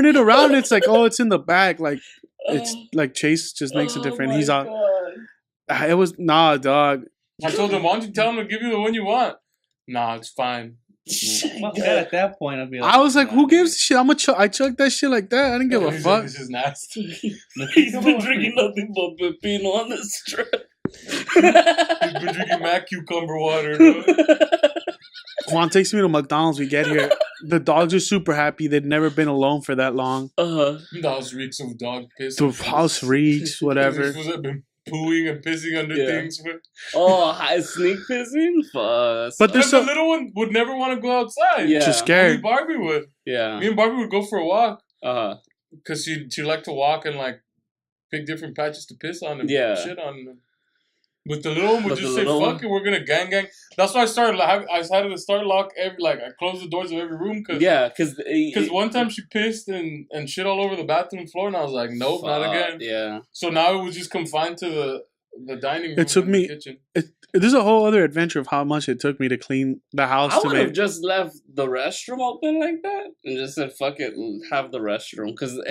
it around and it's like, oh, it's in the back. Like, it's like Chase just makes it different. He's on. It was, nah, dog. I told him, why don't you tell him to give you the one you want? Nah, it's fine. Well, at that point, I'd be like, I was like, who gives a shit? I chugged that shit like that. I didn't give a fuck. This is nasty. He's been drinking nothing but pepino on this trip. He's been drinking Mac cucumber water. Juan takes me to McDonald's. We get here. the dogs are super happy. They'd never been alone for that long. The house reeks of dog piss. The house reeks, whatever. Have been pooing and pissing under things. Sneak pissing? Fuck. But there's the little one would never want to go outside. Yeah. She's scared. Only Barbie would. Yeah. Me and Barbie would go for a walk. Because she liked to walk and like pick different patches to piss on and shit on them. But the little one would just say, "Fuck it, we're gonna gang." That's why I started. I decided to start lock I closed the doors of every room because one time she pissed and shit all over the bathroom floor, and I was like, "Nope, not again." Yeah. So now it was just confined to the dining room. It took me. The kitchen. There's a whole other adventure of how much it took me to clean the house. I would have just left the restroom open like that and just said, "Fuck it, have the restroom." Because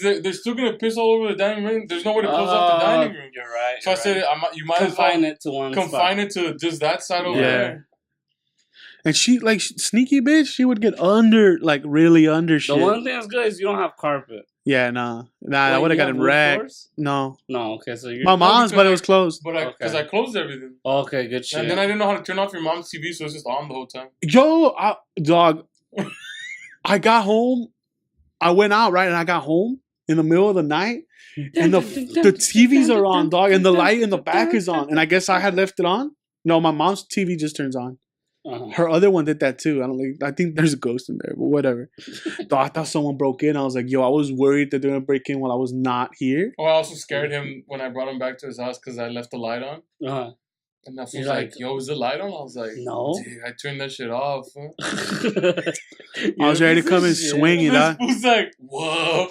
they're still gonna piss all over the dining room. There's nowhere to close off the dining room. You're right. So I said, you might confine it to one. Confine it to just that side over there. And she, like, sneaky bitch, she would get really under shit. The one thing that's good is you don't have carpet. Yeah, nah, I would have gotten wrecked. No, okay, so you're... My mom's, but it was closed. But because I closed everything. Okay, good shit. And then I didn't know how to turn off your mom's TV, so it's just on the whole time. Yo, dog, I got home, I went out, right, and I got home in the middle of the night, and the TVs are on, dog, and the light in the back is on, and I guess I had left it on. No, my mom's TV just turns on. Her other one did that too. I think there's a ghost in there, but whatever. I thought someone broke in. I was like, yo, I was worried that they're gonna break in while I was not here. Oh, I also scared him when I brought him back to his house because I left the light on. And that was like, yo, is the light on? I was like, no. Dude, I turned that shit off. I was ready to come and swing it. I was like, whoa.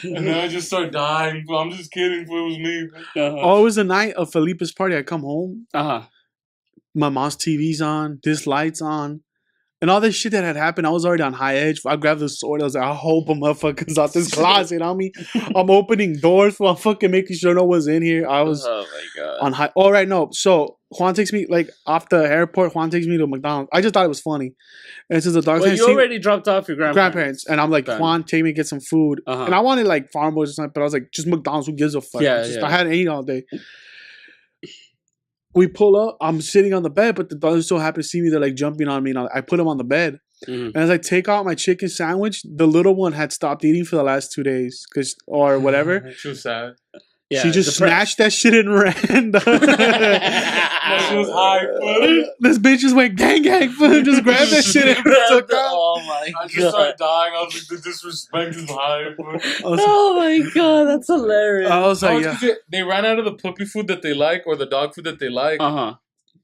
And then I just started dying. I'm just kidding. It was me. Oh, it was the night of Felipe's party. I come home. My mom's TV's on, this light's on, and all this shit that had happened. I was already on high edge. I grabbed the sword. I was like, I hope a motherfucker's out this closet on me. I'm opening doors while I'm fucking making sure no one's in here. I was on high. All right, no. So Juan takes me, like, off the airport. Juan takes me to McDonald's. I just thought it was funny. And since the dog's you already dropped off your grandparents. And I'm like, Juan, take me to get some food. And I wanted, like, Farm Boys or something, but I was like, just McDonald's. Who gives a fuck? I hadn't eaten all day. We pull up. I'm sitting on the bed, but the dogs so happy to see me. They're like jumping on me. And I put them on the bed. And as I take out my chicken sandwich, the little one had stopped eating for the last 2 days, or whatever. Too sad. Yeah, she just snatched that shit and ran. She was high, food. This bitch just went gang, food. Just grabbed that shit and took off. Oh my god! I just started dying. I was like, the disrespect is high. Oh my god, that's hilarious. I was like, they ran out of the puppy food that they like or the dog food that they like.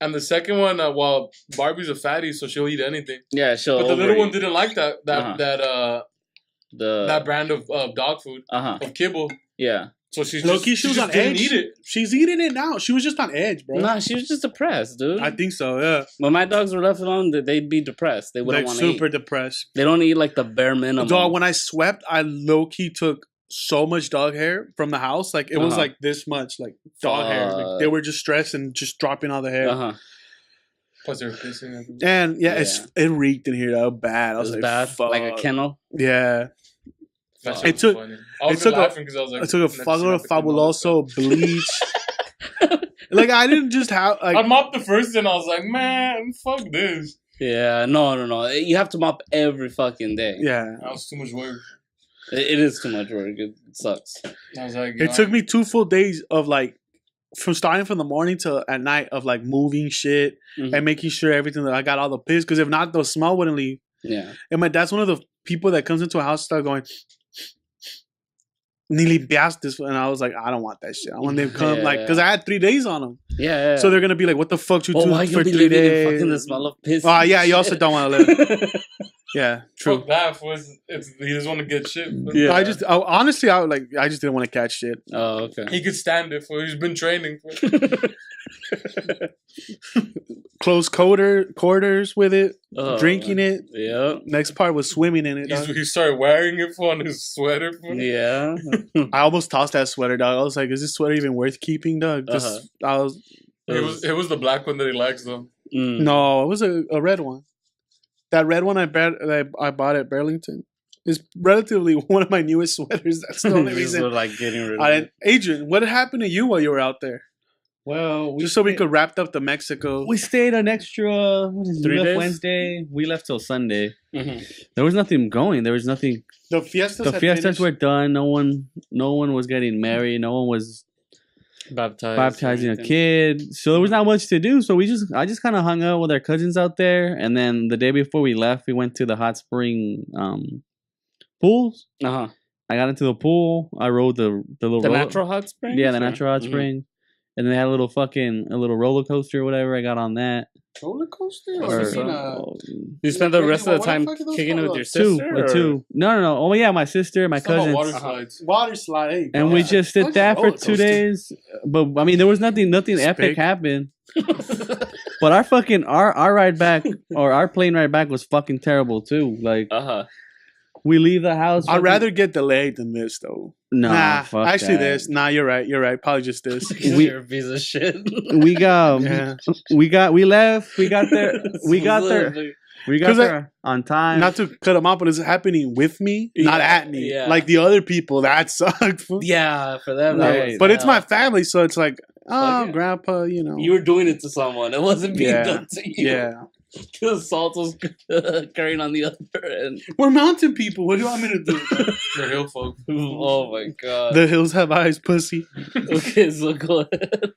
And the second one, well, Barbie's a fatty, so she'll eat anything. Yeah, she'll. But the little one didn't like that brand of dog food of kibble. Yeah. So she was on edge. Eat it. She's eating it now. She was just on edge, bro. Nah, she was just depressed, dude. I think so, yeah. When my dogs were left alone, they'd be depressed. They wouldn't want to eat. Super depressed. They don't eat like the bare minimum. Dog, when I swept, I low-key took so much dog hair from the house. Like, it was like this much, like, dog hair. Like, they were just stressed and just dropping all the hair. Plus they were pissing everywhere. And, it reeked in here, though, bad. I was like, bad? Fuck. Like a kennel? Yeah. It took a fuckload of Fabuloso bleach. Like, I didn't just have, like, I mopped the first and I was like, man, fuck this. Yeah, no. You have to mop every fucking day. Yeah. That was too much work. It is too much work. It sucks. I was like, it took me 2 full days of, like, from starting from the morning to at night of, like, moving shit and making sure everything that I got all the piss. Because if not, the smell wouldn't leave. Yeah. And my dad's one of the people that comes into a house and start going, Ni limpiaste this, and I was like, I don't want that shit. I want them to come, because I had 3 days on them. Yeah. So they're gonna be like, what the fuck you do for 3 days? Fucking the smell of piss. Oh yeah, you also don't want to live. Yeah, true. Fuck that. He just want to get shit. Yeah. I just didn't want to catch shit. Oh, okay. He could stand it. He's been training for it. Close quarters with it, drinking it. Yeah. Next part was swimming in it. He started wearing it on his sweater. Yeah. I almost tossed that sweater, dog. I was like, is this sweater even worth keeping, dog? It was the black one that he likes, though. No, it was a red one. That red one I bought at Burlington is relatively one of my newest sweaters. That's the only reason. Like getting rid of it. Adrian, what happened to you while you were out there? Well, just so we could wrap up the Mexico. We stayed an extra 3 days. Wednesday. We left till Sunday. Mm-hmm. There was nothing going. There was nothing. The fiestas were done. No one was getting married. No one was baptizing a kid. So there was not much to do. So I just kind of hung out with our cousins out there. And then the day before we left, we went to the hot spring pools. I got into the pool. I rode the natural hot spring. Yeah, the natural hot spring. And then they had a little roller coaster or whatever. I got on that. Roller coaster? You spent the rest of the time kicking it with your sister? Two. No. Oh, yeah, my sister, my cousins. Water slides. Water slide. Hey, and we just did that for 2 days. But, I mean, there was nothing epic happened. But our ride back, or our plane ride back was fucking terrible, too. Like, we leave the house. I'd rather get delayed than this, though. Nah, fuck actually, this. Nah, you're right. Probably just this. You're a piece of shit. We left. We got there on time. Not to cut them off, but it's happening with me, not at me. Yeah. Like the other people, that sucked. Yeah, for them. But it's my family, so it's like, grandpa, you know. You were doing it to someone. It wasn't being done to you. Yeah. Because Salt was carrying on the other end. We're mountain people. What do you want me to do? They're hill folk. Oh my god. The hills have eyes, pussy. Okay, so go ahead.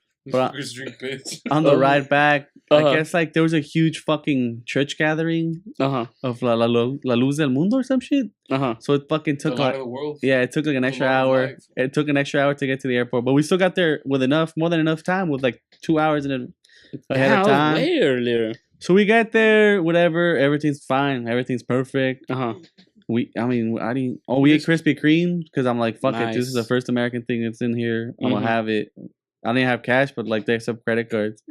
On the ride back, I guess like there was a huge fucking church gathering of La Luz del Mundo or some shit. So it fucking took it took like an extra hour. It took an extra hour to get to the airport, but we still got there with more than enough time, with like 2 hours ahead of time. Way earlier. So we get there, whatever, everything's fine, everything's perfect. We ate Krispy Kreme because I'm like, fuck it, this is the first American thing that's in here. I'm gonna have it. I didn't have cash, but like they accept credit cards.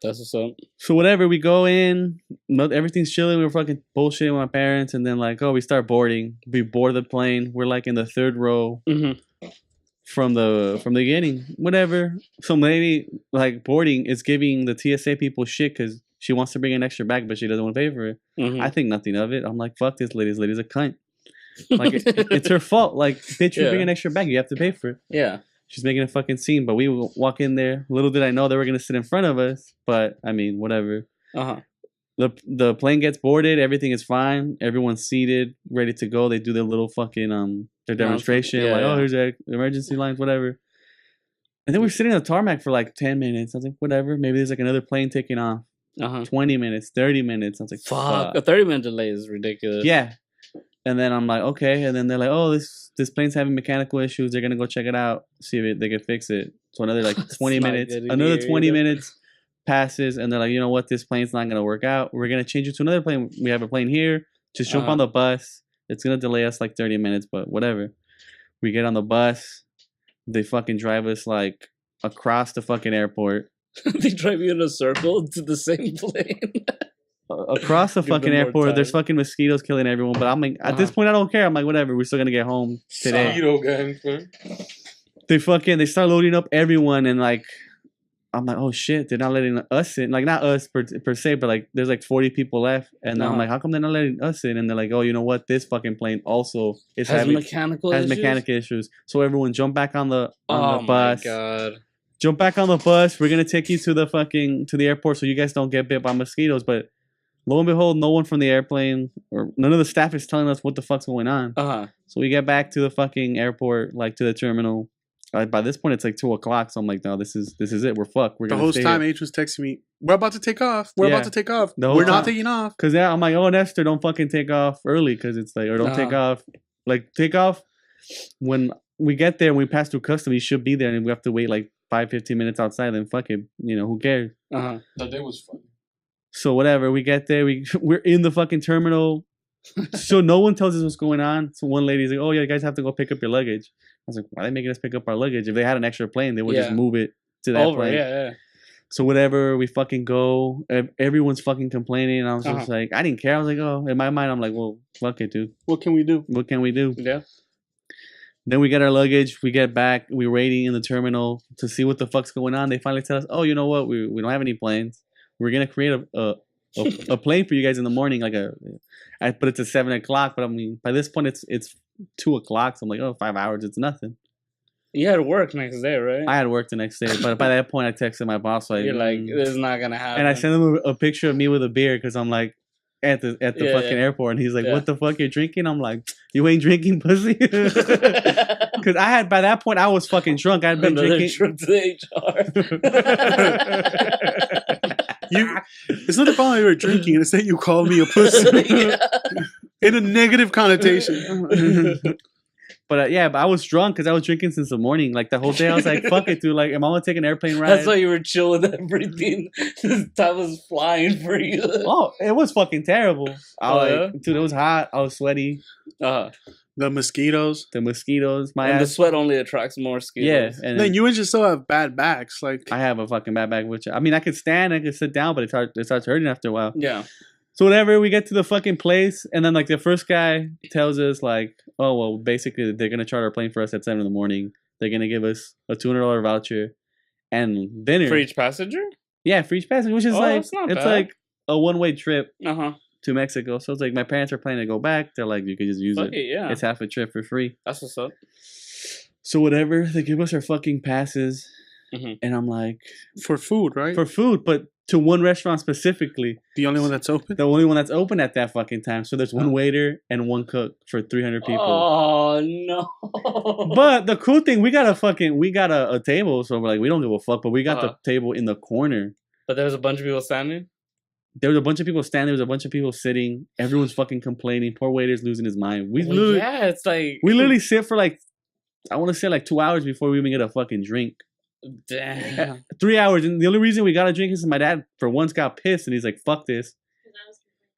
That's what's up. So whatever, we go in, everything's chilling. We were fucking bullshitting with my parents, and then like, we start boarding. We board the plane. We're like in the third row from the beginning. Whatever. Some lady like boarding is giving the TSA people shit because she wants to bring an extra bag, but she doesn't want to pay for it. I think nothing of it. I'm like, fuck this lady. This lady's a cunt. Like, it's her fault. Like, bitch, you bring an extra bag. You have to pay for it. Yeah. She's making a fucking scene, but we walk in there. Little did I know they were going to sit in front of us. But, I mean, whatever. The plane gets boarded. Everything is fine. Everyone's seated, ready to go. They do their little fucking their demonstration. Here's the emergency lines, whatever. And then we're sitting on the tarmac for like 10 minutes. I was like, whatever. Maybe there's like another plane taking off. 20 minutes, 30 minutes. I was like, fuck. A 30-minute delay is ridiculous. Yeah. And then I'm like, okay. And then they're like, oh, this plane's having mechanical issues. They're going to go check it out, see if they can fix it. So another like 20 minutes. Another 20 minutes passes. And they're like, you know what? This plane's not going to work out. We're going to change it to another plane. We have a plane here. Just jump on the bus. It's going to delay us like 30 minutes, but whatever. We get on the bus. They fucking drive us like across the fucking airport. They drive you in a circle to the same plane. Across the fucking airport, there's fucking mosquitoes killing everyone. But I'm like, at this point, I don't care. I'm like, whatever. We're still gonna get home today. Mosquito gang, man. They start loading up everyone, and like, I'm like, oh shit, they're not letting us in. Like, not us per se, but like, there's like 40 people left, and I'm like, how come they're not letting us in? And they're like, oh, you know what? This fucking plane also has mechanical issues. So everyone jump back on the bus. Oh my god. Jump back on the bus. We're gonna take you to the airport so you guys don't get bit by mosquitoes. But lo and behold, no one from the airplane or none of the staff is telling us what the fuck's going on. So we get back to the fucking airport, like to the terminal. By this point, it's like 2:00. So I'm like, no, this is it. We're fucked. We're the whole time H was texting me, we're about to take off. We're not taking off. Cause I'm like, oh, Nestor, don't fucking take off early, cause it's like, or don't take off. Like, take off when we get there and we pass through customs. You should be there, and we have to wait like 5-15 minutes outside. Then fuck it, who cares? That day was fun. So whatever, we get there, we're in the fucking terminal. So no one tells us what's going on. So one lady's like, oh yeah, you guys have to go pick up your luggage. I was like, why are they making us pick up our luggage? If they had an extra plane, they would just move it to that plane. Yeah. So whatever, we fucking go. Everyone's fucking complaining. And I was just like, I didn't care. I was like, oh, in my mind, I'm like, well, fuck it, dude. What can we do? Yeah. Then we get our luggage. We get back. We're waiting in the terminal to see what the fuck's going on. They finally tell us, oh, you know what? We don't have any planes. We're going to create a plane for you guys in the morning. But it's at 7:00. But I mean, by this point, it's 2:00. So I'm like, oh, 5 hours. It's nothing. You had work next day, right? I had work the next day, but by that point, I texted my boss like, "You're like, this is not gonna happen." And I sent him a picture of me with a beer because I'm like at the fucking airport, and he's like, "What the fuck you're drinking?" I'm like, "You ain't drinking, pussy." Because by that point I was fucking drunk. I had been drinking. Trip to the HR. It's not the problem you were drinking. It's that you called me a pussy in a negative connotation. But but I was drunk because I was drinking since the morning. Like the whole day, I was like, "Fuck it, dude! Like, am I gonna take an airplane ride?" That's why you were chill with everything. Time was flying for you. Oh, it was fucking terrible. Dude, it was hot. I was sweaty. The mosquitoes. The sweat only attracts more mosquitoes. Yeah, and then you just still have bad backs. Like I have a fucking bad back, which I mean, I could stand, I could sit down, but it starts hurting after a while. Yeah. So whatever, we get to the fucking place, and then like the first guy tells us like, oh well, basically they're gonna charter a plane for us at 7 a.m. They're gonna give us a $200 voucher and dinner for each passenger. Yeah, for each passenger, which is it's bad. like a one-way trip to Mexico. So it's like my parents are planning to go back. They're like, you could just use it. Yeah, it's half a trip for free. That's what's up. So whatever, they give us our fucking passes, and I'm like, for food, right? For food, but to one restaurant specifically. The only one that's open? The only one that's open at that fucking time. So there's one waiter and one cook for 300 people. Oh, no. But the cool thing, we got a table. So we're like, we don't give a fuck. But we got the table in the corner. But there was a bunch of people standing? There was a bunch of people standing. There was a bunch of people sitting. Everyone's fucking complaining. Poor waiter's losing his mind. It's like... We literally sit for like, I want to say like 2 hours before we even get a fucking drink. Damn. 3 hours, and the only reason we got a drink is my dad for once got pissed, and he's like, "Fuck this,"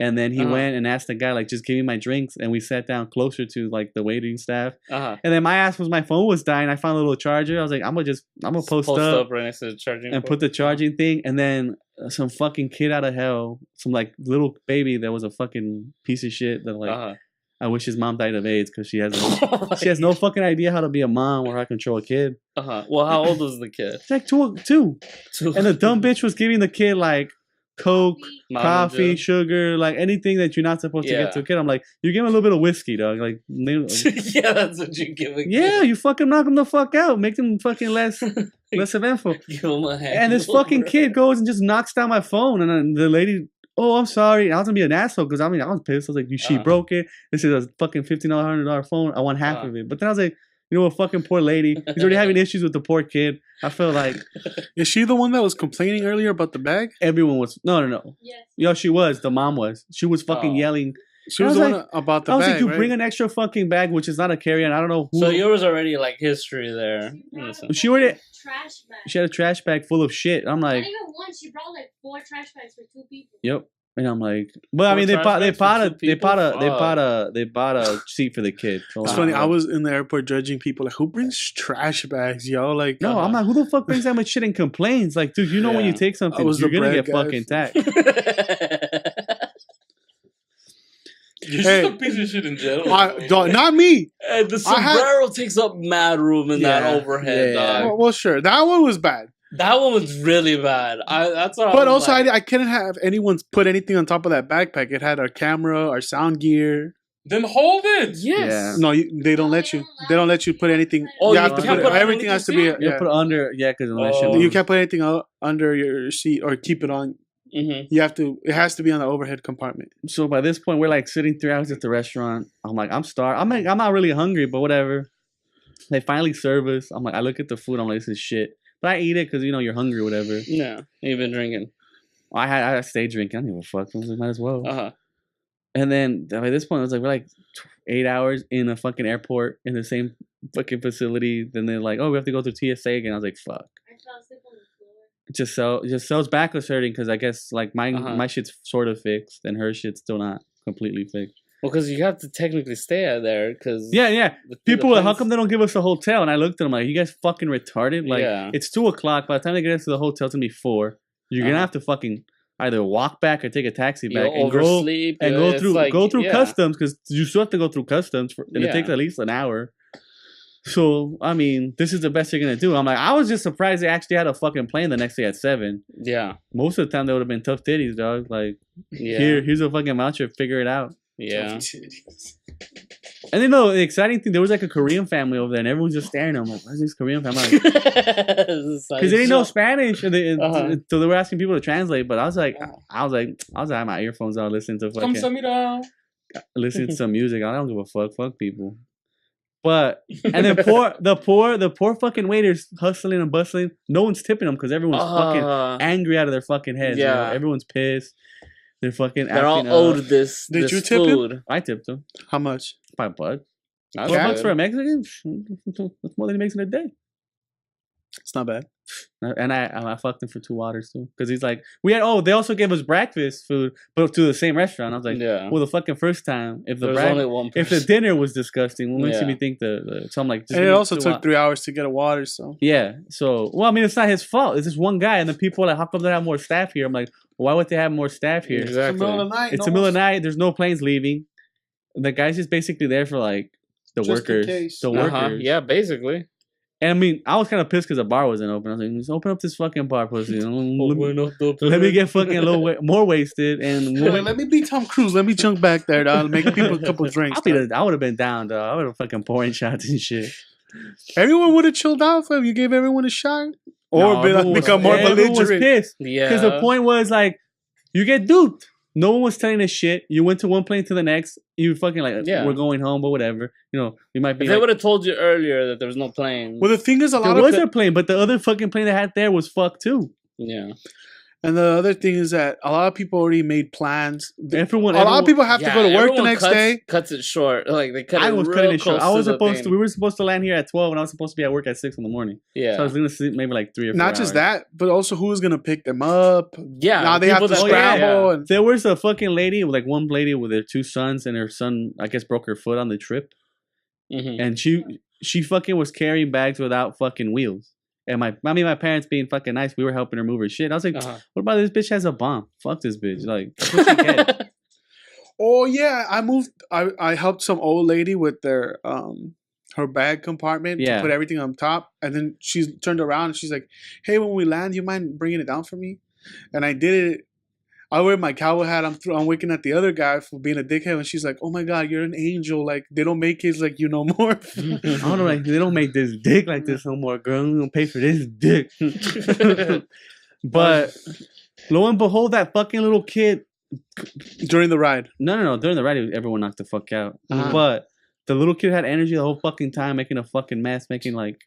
and then he went and asked the guy like, "Just give me my drinks," and we sat down closer to like the waiting staff, and then my ass was my phone was dying. I found a little charger. I was like, I'm gonna post up right next to the charging and put the charging thing, and then some fucking kid out of hell, some like little baby that was a fucking piece of shit that like. I wish his mom died of AIDS because she has no fucking idea how to be a mom or how to control a kid. Well, how old was the kid? It's like two. And the dumb bitch was giving the kid like Coke, coffee, sugar, like anything that you're not supposed to give to a kid. I'm like, you give him a little bit of whiskey, dog. Like, yeah, that's what you give a kid. Yeah, you fucking knock him the fuck out, make them fucking less eventful. Give him a hand. And this fucking kid goes and just knocks down my phone, and then the lady. Oh, I'm sorry. I was gonna be an asshole because I was pissed. I was like, she broke it. This is a fucking $1,500 phone. I want half of it. But then I was like, you know, a fucking poor lady. He's already having issues with the poor kid. I feel like. Is she the one that was complaining earlier about the bag? Everyone was. No. Yes. Yo, she was. The mom was. She was fucking yelling. She was the one about the bag. I was like, you bring an extra fucking bag, which is not a carry-on. I don't know who. So yours already like history there. She already. Trash bag. She had a trash bag full of shit. I'm like. Not even one. She brought like 4 trash bags for 2 people. Yep. And I'm like, well, I mean, they bought a seat for the kid. So it's funny. I was in the airport judging people like, who brings trash bags, yo? Like, no, I'm like, who the fuck brings that much shit and complains? Like, dude, you know when you take something, you're gonna get fucking taxed. You're just a piece of shit in general. Not me. And the sombrero takes up mad room in that overhead, dog. Well, sure. That one was bad. That one was really bad. That's what. But also, I couldn't have anyone put anything on top of that backpack. It had our camera, our sound gear. Then hold it. Yes. Yeah. No, they don't let you. They don't let you put anything. Oh, you have to put everything has to be. You put under, because you can't put anything under your seat or keep it on. You have to. It has to be on the overhead compartment. So by this point, we're like sitting 3 hours at the restaurant. I'm like, I'm starved. I'm not really hungry, but whatever. They finally serve us. I'm like, I look at the food. I'm like, this is shit. But I eat it because, you're hungry or whatever. Yeah. You've been drinking. I stayed drinking. I don't give a fuck. I was like, might as well. And then by this point, it was like, we're like 8 hours in a fucking airport in the same fucking facility. Then they're like, oh, we have to go through TSA again. I was like, fuck. I fell asleep on the floor. Just Cell's back was hurting because I guess like my shit's sort of fixed and her shit's still not completely fixed. Well, because you have to technically stay out there. Cause people were like, how come they don't give us a hotel? And I looked at them like, you guys fucking retarded? Like, it's 2 o'clock. By the time they get us to the hotel, it's going to be 4. You're going to have to fucking either walk back or take a taxi back and go through customs because you still have to go through customs and it takes at least an hour. So, I mean, this is the best you're going to do. I'm like, I was just surprised they actually had a fucking plane the next day at 7. Yeah. Most of the time, they would have been tough titties, dog. Like, here's a fucking voucher. Figure it out. Yeah. And then the exciting thing, there was like a Korean family over there, and everyone's just staring at them. Like, where's this Korean family? Because they didn't know Spanish, so they were asking people to translate. But I was like, I had my earphones on, listening to listening to some music. I don't give a fuck. Fuck people. But and then the poor fucking waiters hustling and bustling. No one's tipping them because everyone's fucking angry out of their fucking heads. Yeah, you know? Everyone's pissed. They're all owed this. Did you tip him? I tipped him. How much? $5. $5 for a Mexican? That's more than he makes in a day. It's not bad. And I fucked him for 2 waters too, because he's like, they also gave us breakfast food, but to the same restaurant. I was like, well, the fucking first time, if the dinner was disgusting, what makes me think so I'm like, and it also took 3 hours to get a water, so yeah. So well, I mean, it's not his fault. It's just one guy, and the people are like, how come they have more staff here? I'm like, why would they have more staff here? Exactly. It's the middle of the night. It's the middle of the night. There's no planes leaving. The guy's just basically there for like the workers. The workers. Yeah, basically. And I mean, I was kind of pissed because the bar wasn't open. I was like, just open up this fucking bar, pussy. Let me get fucking a little more wasted. And let me be Tom Cruise. Let me chunk back there, dog. Make people a couple drinks. I would have been down, dog. I would have fucking pouring shots and shit. Everyone would have chilled out for you. Gave everyone a shot. Or become more belligerent. Everyone was pissed. Yeah. Because the point was like, you get duped. No one was telling us shit. You went to one plane to the next. You fucking like, we're going home, but whatever. You know, we might be. If they would have told you earlier that there was no plane. Well, the thing is, there was a plane, but the other fucking plane they had there was fucked too. Yeah. And the other thing is that a lot of people already made plans. A lot of people have to go to work the next day. Cuts it short. Like they cut. I was cutting it short. We were supposed to land here at 12, and I was supposed to be at work at 6 in the morning. Yeah. So I was gonna sleep maybe like 3 or 4 Not hours. just that, but also who was gonna pick them up. Yeah. Now they have to scramble. And there was a fucking lady, like one lady with her 2 sons, and her son, I guess, broke her foot on the trip, and she fucking was carrying bags without fucking wheels. And my parents being fucking nice, we were helping her move her shit. I was like, what about this bitch has a bomb? Fuck this bitch. Like, that's what she get. Oh yeah, I helped some old lady with their her bag compartment to put everything on top, and then she turned around and she's like, "Hey, when we land, you mind bringing it down for me?" And I did it. I wear my cowboy hat. I'm winking at the other guy for being a dickhead, and she's like, "Oh my god, you're an angel! Like they don't make kids like you no more." I don't know, like they don't make this dick like this no more, girl. We don't pay for this dick. But lo and behold, that fucking little kid during the ride. No, during the ride, everyone knocked the fuck out. But the little kid had energy the whole fucking time, making a fucking mess, making like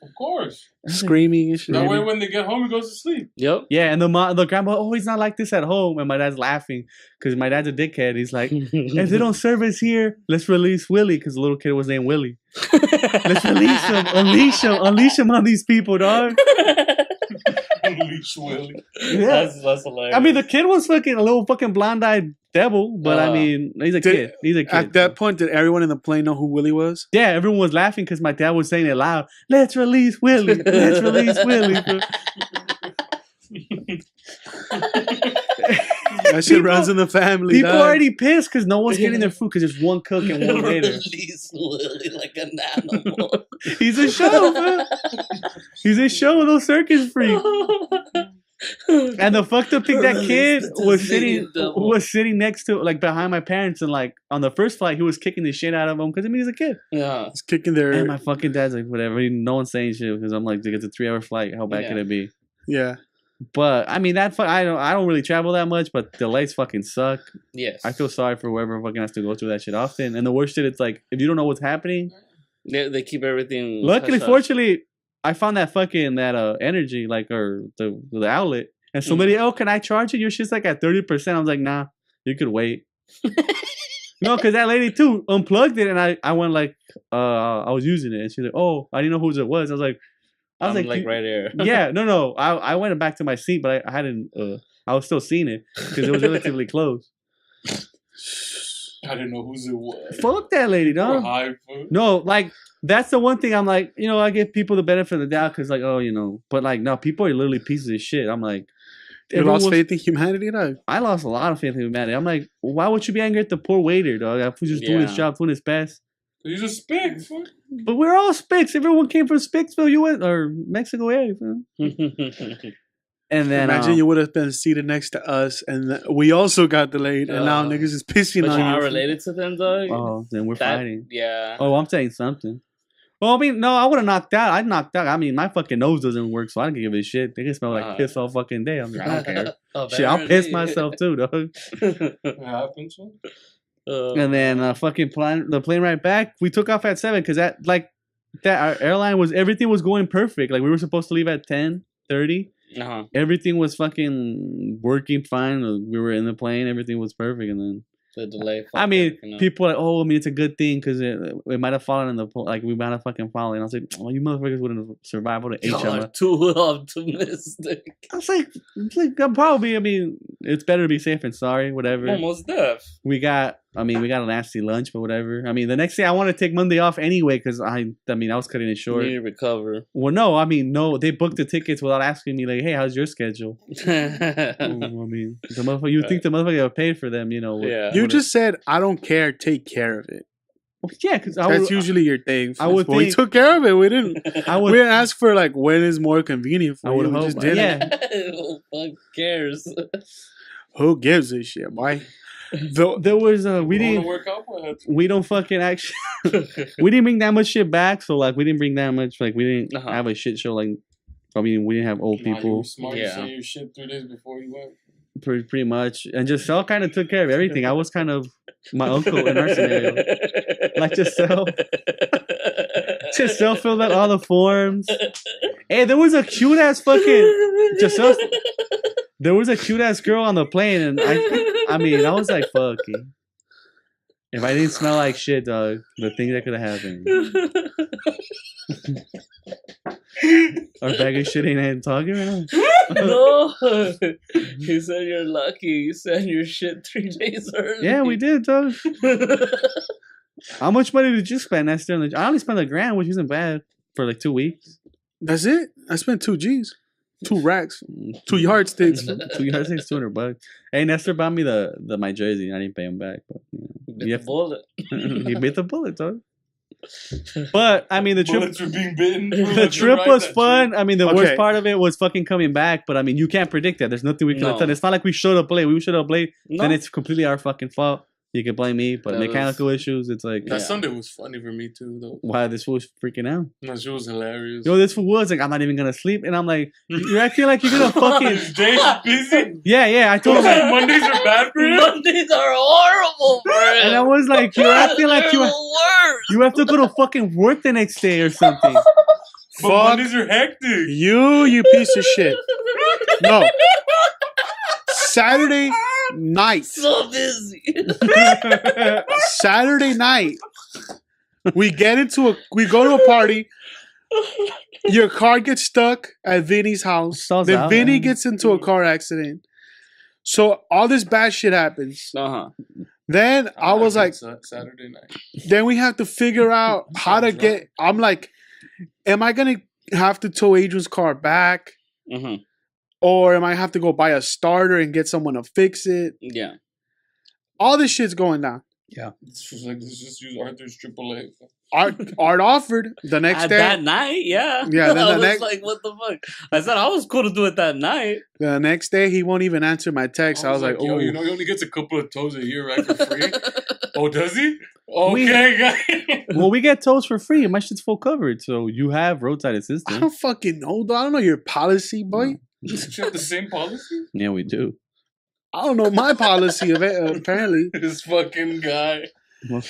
Of course. Screaming and shit. That way when they get home, he goes to sleep. Yep. Yeah, and the grandpa, he's not like this at home. And my dad's laughing because my dad's a dickhead. He's like, if they don't serve us here, let's release Willie, because the little kid was named Willie. Let's release him. Unleash him on these people, dog. Unleash Willie. Yeah. That's hilarious. I mean, the kid was fucking a little fucking blonde-eyed devil, but I mean, he's a kid. He's a kid. At that point, did everyone in the plane know who Willie was? Yeah, everyone was laughing because my dad was saying it loud. Let's release Willie. Let's release Willie. That shit runs in the family. People are already pissed because no one's getting their food because there's one cook and one waiter. Release Willie like an animal. He's a show, man. He's a show with those circus freaks. And the fucked up thing, that kid was sitting next to, like, behind my parents, and like on the first flight he was kicking the shit out of them because I mean he's a kid. Yeah, he's kicking their. And my fucking dad's like, whatever. No one's saying shit because I'm like, it's a 3-hour flight. How bad can it be? Yeah. But I mean I don't really travel that much, but delays fucking suck. Yes. I feel sorry for whoever fucking has to go through that shit often. And the worst shit, it's like if you don't know what's happening, they keep everything. Luckily, fortunately, I found that fucking energy, like, or the outlet, and somebody, can I charge it? Your shit's like at 30%. I was like, nah, you could wait. No, because that lady too unplugged it, and I went like, I was using it, and she's like, oh, I didn't know whose it was. I was like right here. Yeah, no, I went back to my seat, but I hadn't. I was still seeing it because it was relatively close. I didn't know whose it was. Fuck that lady, dog. No, like, that's the one thing I'm like, I give people the benefit of the doubt because, like, but like, no, people are literally pieces of shit. I'm like, you lost faith in humanity, dog? I lost a lot of faith in humanity. I'm like, why would you be angry at the poor waiter, dog? That fool's just doing his job, doing his best. He's a spick. But we're all spicks. Everyone came from Spicksville, U.S. or Mexico area. And then imagine you would have been seated next to us, and we also got delayed, and now niggas is pissing but on you. But you're not related to them, dog. Oh, then we're fighting. Yeah. Oh, I'm saying something. Well, I mean, no, I would have knocked out. I'd knocked out. I mean, my fucking nose doesn't work, so I don't give a shit. They can smell like piss all fucking day. I'm like, I don't care. Shit, I'll piss myself too, dog. It happens. And then the plane right back. We took off at 7 because our airline was everything was going perfect. Like we were supposed to leave at 10:30. Everything was fucking working fine. We were in the plane. Everything was perfect, and then. The delay. I mean, people are like, oh, I mean, it's a good thing because it might have fallen in the like we might have fucking fallen. And I was like, oh, you motherfuckers wouldn't have survived. Would have too optimistic. I was like, probably. I mean, it's better to be safe than sorry. Whatever. Almost deaf. We got a nasty lunch, but whatever. I mean, the next day I want to take Monday off anyway because I was cutting it short. You need to recover. Well, no, they booked the tickets without asking me like, hey, how's your schedule? I mean, you think the motherfucker paid for them, you know? Yeah. You just said, I don't care, take care of it. Well, yeah, because that's usually your thing. We took care of it. We didn't. We didn't ask for like when is more convenient for you. We just did it. Who cares? Who gives a shit? Why? There was we don't fucking actually we didn't bring that much shit back, so like we didn't bring that much, like we didn't have a shit show, like I mean we didn't have old people. You were smart. You say your shit 3 days before you went. Pretty much, and Giselle kind of took care of everything. I was kind of my uncle in our scenario, like Giselle filled out all the forms. Hey, there was a cute ass fucking Giselle. There was a cute ass girl on the plane, and I mean, I was like, fuck you. If I didn't smell like shit, dog, the things that could have happened. Our bag of shit ain't talking right now. No. You said you're lucky. You said your shit 3 days early. Yeah, we did, dog. How much money did you spend, Esther? I only spent $1,000, which isn't bad for like 2 weeks. That's it? I spent 2 G's. 2 racks. 2 yardsticks. 2 yardsticks, $200. Hey, Nestor bought me my jersey. I didn't pay him back, but he bit the bullet. He bit the bullet, dog. But I mean, the trip. Bullets were being bitten. The trip was fun. I mean, the worst part of it was fucking coming back. But I mean, you can't predict that. There's nothing we could have done. It's not like we should have late. We should have late. Then it's completely our fucking fault. You can blame me, but mechanical issues, it's like... That Sunday was funny for me, too, though. Why? This fool was freaking out. No, she was hilarious. Yo, this fool was like, I'm not even going to sleep. And I'm like, you're acting like you're going to fucking... Days busy? Yeah, I told him... Like, Mondays are bad for you? Mondays are horrible, bro. And I was like, you're acting like you have to go to fucking work the next day or something. But Mondays are hectic. You piece of shit. No. Saturday night. So busy. Saturday night. We go to a party. Your car gets stuck at Vinny's house. Then Vinny gets into a car accident. So all this bad shit happens. Then I was like, Saturday night. Then we have to figure out how to get. I'm like, am I gonna have to tow Adrian's car back? Or am I have to go buy a starter and get someone to fix it? Yeah. All this shit's going down. Yeah. It's like, let's just use Arthur's AAA. Art offered the next day. That night, yeah. Yeah, then I was like, what the fuck? I said I was cool to do it that night. The next day, he won't even answer my text. I was like, yo, you know, he only gets a couple of tows a year, right, for free? Oh, does he? Okay, guys. Well, we get tows for free. My shit's full covered, so you have roadside assistance. I don't fucking know, though. I don't know your policy, boy. You have the same policy? Yeah, we do. I don't know my policy of it, apparently. This fucking guy. I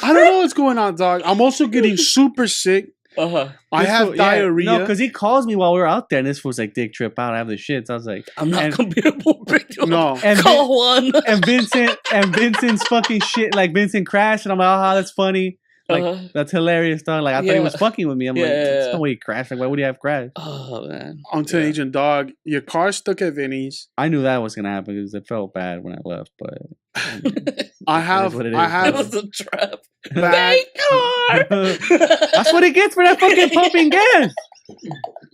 don't know what's going on, dog. I'm also getting super sick. I have diarrhea. No, because he calls me while we were out there, and this was like, "Dick, trip out. I have the shits." I was like, "I'm not gonna be able to bring you no." And call one. And Vincent's fucking shit. Like Vincent crashed, and I'm like, "Oh, that's funny." Like that's hilarious, dog. Like I thought he was fucking with me. I'm like, there's no way he crashed. Like, why would he have crashed? Oh man. I'm telling Agent Dog, your car's stuck at Vinny's. I knew that was gonna happen because it felt bad when I left, but It was a trap. Bad car. That's what he gets for that fucking pumping gas.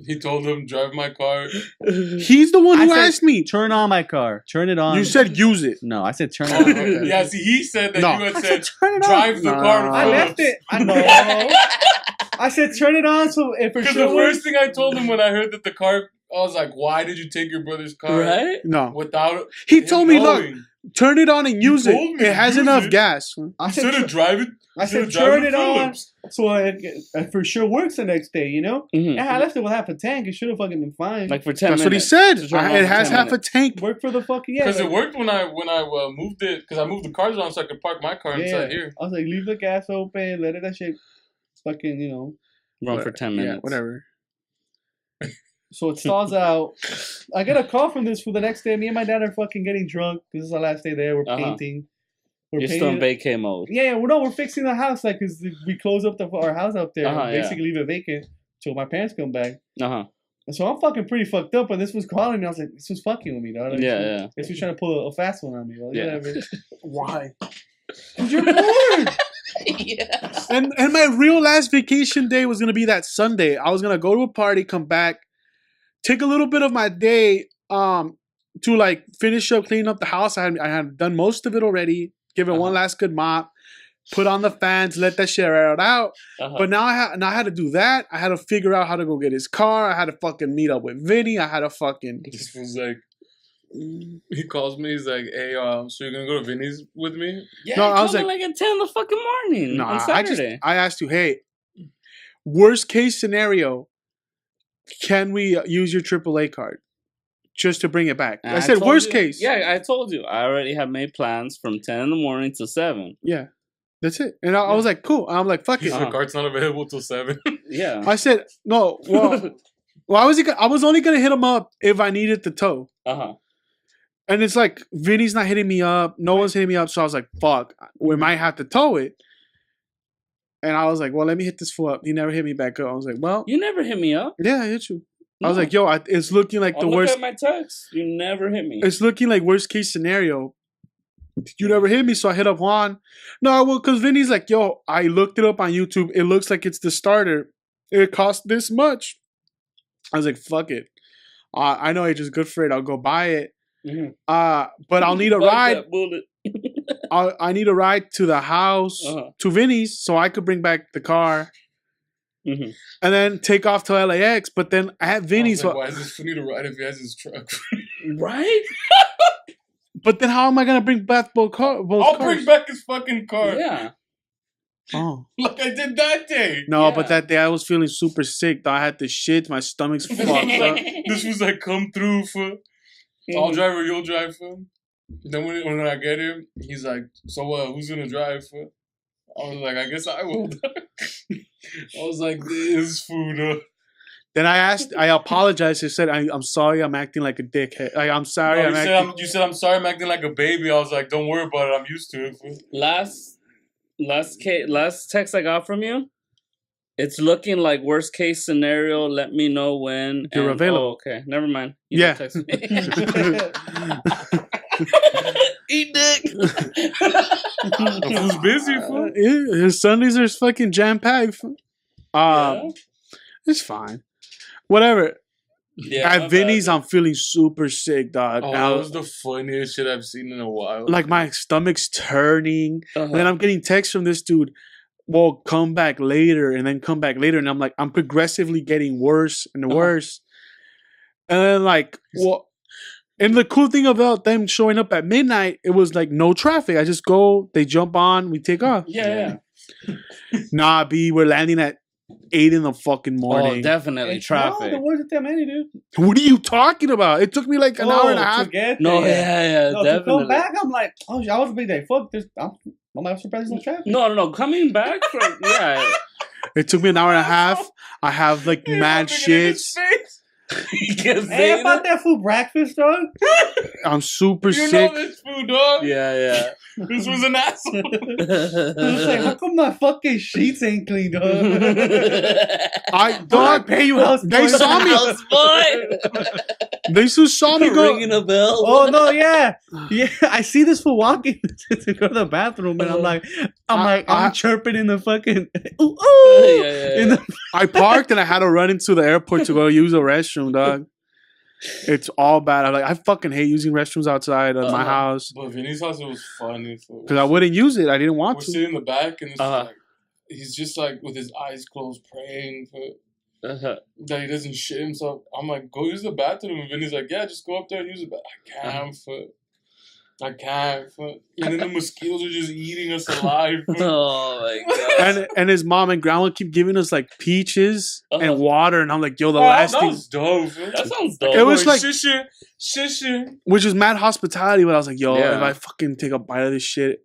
He told him, drive my car. He's the one who asked me. Turn on my car. Turn it on. You said use it. No, I said turn it on. Okay. Yeah, see, he said that you had said turn it on. drive the car to I left it. I know. I said turn it on so if for Because sure the first thing I told him when I heard that the car, I was like, why did you take your brother's car? Right? No. Without He him told me, knowing? look, turn it on and use it. told me It has use enough it. gas. I Instead said of drive it, I said instead of turn driving it on Phillips. so it for sure works the next day, you know? Mhm. Yeah, I left it with half a tank. It should have fucking been fine. Like for 10 That's minutes. what he said. Just run on It for has 10 half a minutes. tank. Work for the fucking Because like, it worked when I moved it. Because I moved the cars around so I could park my car inside here. I was like, leave the gas open, let it that shit fucking, you know. Run for 10 minutes. Yeah, whatever. So it stalls out. I get a call from this for the next day. Me and my dad are fucking getting drunk. This is our last day there. We're painting. You're still in vacay mode. Yeah, we're fixing the house, like, because we close up our house up there. Yeah. Basically leave it vacant till my parents come back. Uh-huh. And so I'm fucking pretty fucked up, and this was calling me. I was like, this was fucking with me, dog. Like, Yeah. This was trying to pull a fast one on me. Like, Yeah. whatever. Why? Because you're bored. Yeah. And my real last vacation day was gonna be that Sunday. I was gonna go to a party, come back, take a little bit of my day to like finish up cleaning up the house. I had done most of it already. Give it one last good mop, put on the fans, let that shit air out. But now I had to do that. I had to figure out how to go get his car. I had to fucking meet up with Vinny. I had to fucking. This was like, he calls me. He's like, "Hey, so you're gonna go to Vinny's with me?" Yeah, No, I was like at 10 in the fucking morning No, on Saturday. I asked you, hey, worst case scenario, can we use your AAA card just to bring it back? And I said told worst you- case. Yeah, I told you. I already have made plans from 10 in the morning to 7. Yeah. That's it. And I was like, cool. I'm like, fuck He it. said the card's not available till 7. Yeah. I said, no, well, I was only gonna hit him up if I needed the tow. Uh-huh. And it's like Vinny's not hitting me up, no one's hitting me up, so I was like, fuck, we might have to tow it. And I was like, well, let me hit this fool up. He never hit me back up. I was like, well, You never hit me up. yeah, I hit you. I was No. like, yo, it's looking like I'll the look worst. at my text. You never hit me. It's looking like worst case scenario. You never hit me, so I hit up Juan. No, well, because Vinny's like, yo, I looked it up on YouTube. It looks like it's the starter. It costs this much. I was like, fuck it. I know it's just good for it. I'll go buy it. Mhm. But I'll need a Fuck ride. that bullet. I need a ride to the house, Uh-huh. to Vinny's, so I could bring back the car. Mhm. And then take off to LAX. But then I had Vinny's. Like, why is this fool need a ride if he has his truck? Right? But then how am I going to bring back both cars? I'll bring back his fucking car. Yeah. Oh. Like I did that day. No, Yeah. but that day I was feeling super sick. Though I had the shit. My stomach's fucked up. This was like, come through for. I'll drive or you'll drive for. Then when I get him, he's like, so who's gonna drive for? I was like, I guess I will. I was like, this food. Then I apologized. I said, I'm sorry. I'm acting like a dickhead. I'm sorry. No, I'm you said I'm sorry. I'm acting like a baby. I was like, don't worry about it. I'm used to it. Fool. Last text I got from you. It's looking like worst case scenario. Let me know when You're available. Oh, okay, never mind. You Yeah. can text me. Eat dick. The fool's busy. Fool. His Sundays are fucking jam packed. Yeah. It's fine. Whatever. Yeah, At my Vinny's, bad. I'm feeling super sick, dog. Oh, that was the funniest shit I've seen in a while. Like my stomach's turning. Uh-huh. And then I'm getting texts from this dude. Well, come back later, and then come back later, and I'm like, I'm progressively getting worse and worse. And then like, well, and the cool thing about them showing up at midnight, it was like no traffic. I just go, they jump on, we take off. Yeah. Nah, B, we're landing at 8 in the fucking morning. Oh, definitely traffic. No, there wasn't that many, dude. What are you talking about? It took me like an hour and a half. To get No, there. yeah, No, to definitely. come back, I'm like, oh, I was a big day. Fuck this. I'm surprised there's no traffic. No. Coming back from It took me an hour and a half. I have like mad shits. Hey, about that food breakfast, dog. I'm super You sick. know this food, dog. Yeah. This was an asshole. It's like, how come my fucking sheets ain't clean, dog? I Dog, dog. pay you house. They saw me. They just saw me go. Ringing a bell. Oh no, yeah. I see this fool walking to go to the bathroom, and I'm chirping in the fucking. In the, I parked and I had to run into the airport to go use a restroom, dog. It's all bad. I'm like, I fucking hate using restrooms outside of my house. But Vinny's house, it was funny. Because I wouldn't use it. I didn't want We're to. sitting in the back, and it's like, he's just like with his eyes closed, praying for that he doesn't shit himself. I'm like, go use the bathroom. And Vinny's like, yeah, just go up there and use it. But I can't. And then the mosquitoes are just eating us alive. Oh my god! And his mom and grandma keep giving us like peaches and water, and I'm like, yo, the last that thing. was dope. That sounds dope. It was like shish. Which was mad hospitality, but I was like, yo, Yeah. if I fucking take a bite of this shit,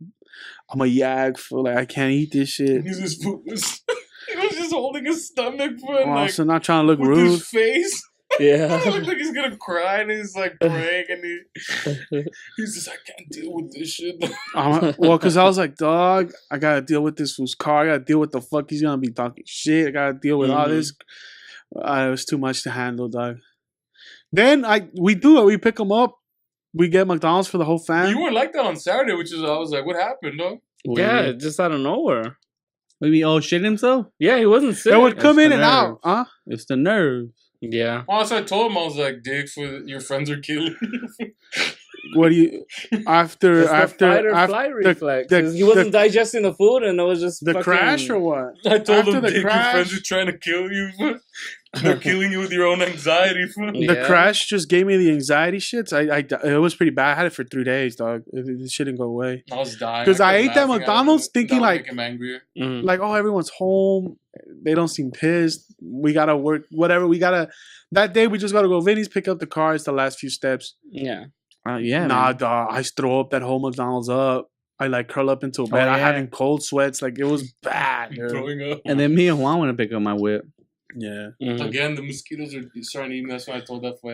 I'm a yag for like I can't eat this shit. He was just holding his stomach for I'm like also not trying to look with rude. his face. Yeah. He looked like he's gonna cry, and he's like praying, and he's just, I can't deal with this shit. Well, because I was like, dog, I gotta deal with this fool's car. I gotta deal with the fuck he's gonna be talking shit. I gotta deal with all this. It was too much to handle, dog. Then we do it. We pick him up. We get McDonald's for the whole family. You weren't like that on Saturday, which is I was like, what happened, dog? Yeah, just out of nowhere. maybe shit himself. Yeah, he wasn't sick. It would come It's in the and out, nerves. huh? It's the nerves. Yeah. Honestly, I told him, I was like, dig for your friends are killing you. What do you after It's the fight or flight reflex. He wasn't digesting the food, and it was just the fucking... crash or what? I told After him, the dig, your crash- friends are trying to kill you. They're killing you with your own anxiety. The Yeah. crash just gave me the anxiety shits. It was pretty bad. I had it for 3 days, dog. It shouldn't go away. I was dying. 'Cause I kept ate that laughing at McDonald's him. thinking, That would like- make him angrier. Mhm. Like, oh, everyone's home. They don't seem pissed. We gotta work. Whatever. That day we just gotta go. Vinny's pick up the car. It's the last few steps. Yeah. Yeah. Nah, man. dog. I throw up that whole McDonald's up. I like curl up into a bed. I yeah. having cold sweats. Like it was bad. dude. Throwing up. And then me and Juan went to pick up my whip. Yeah. Mhm. Again, the mosquitoes are starting to eat me. That's why I told that boy,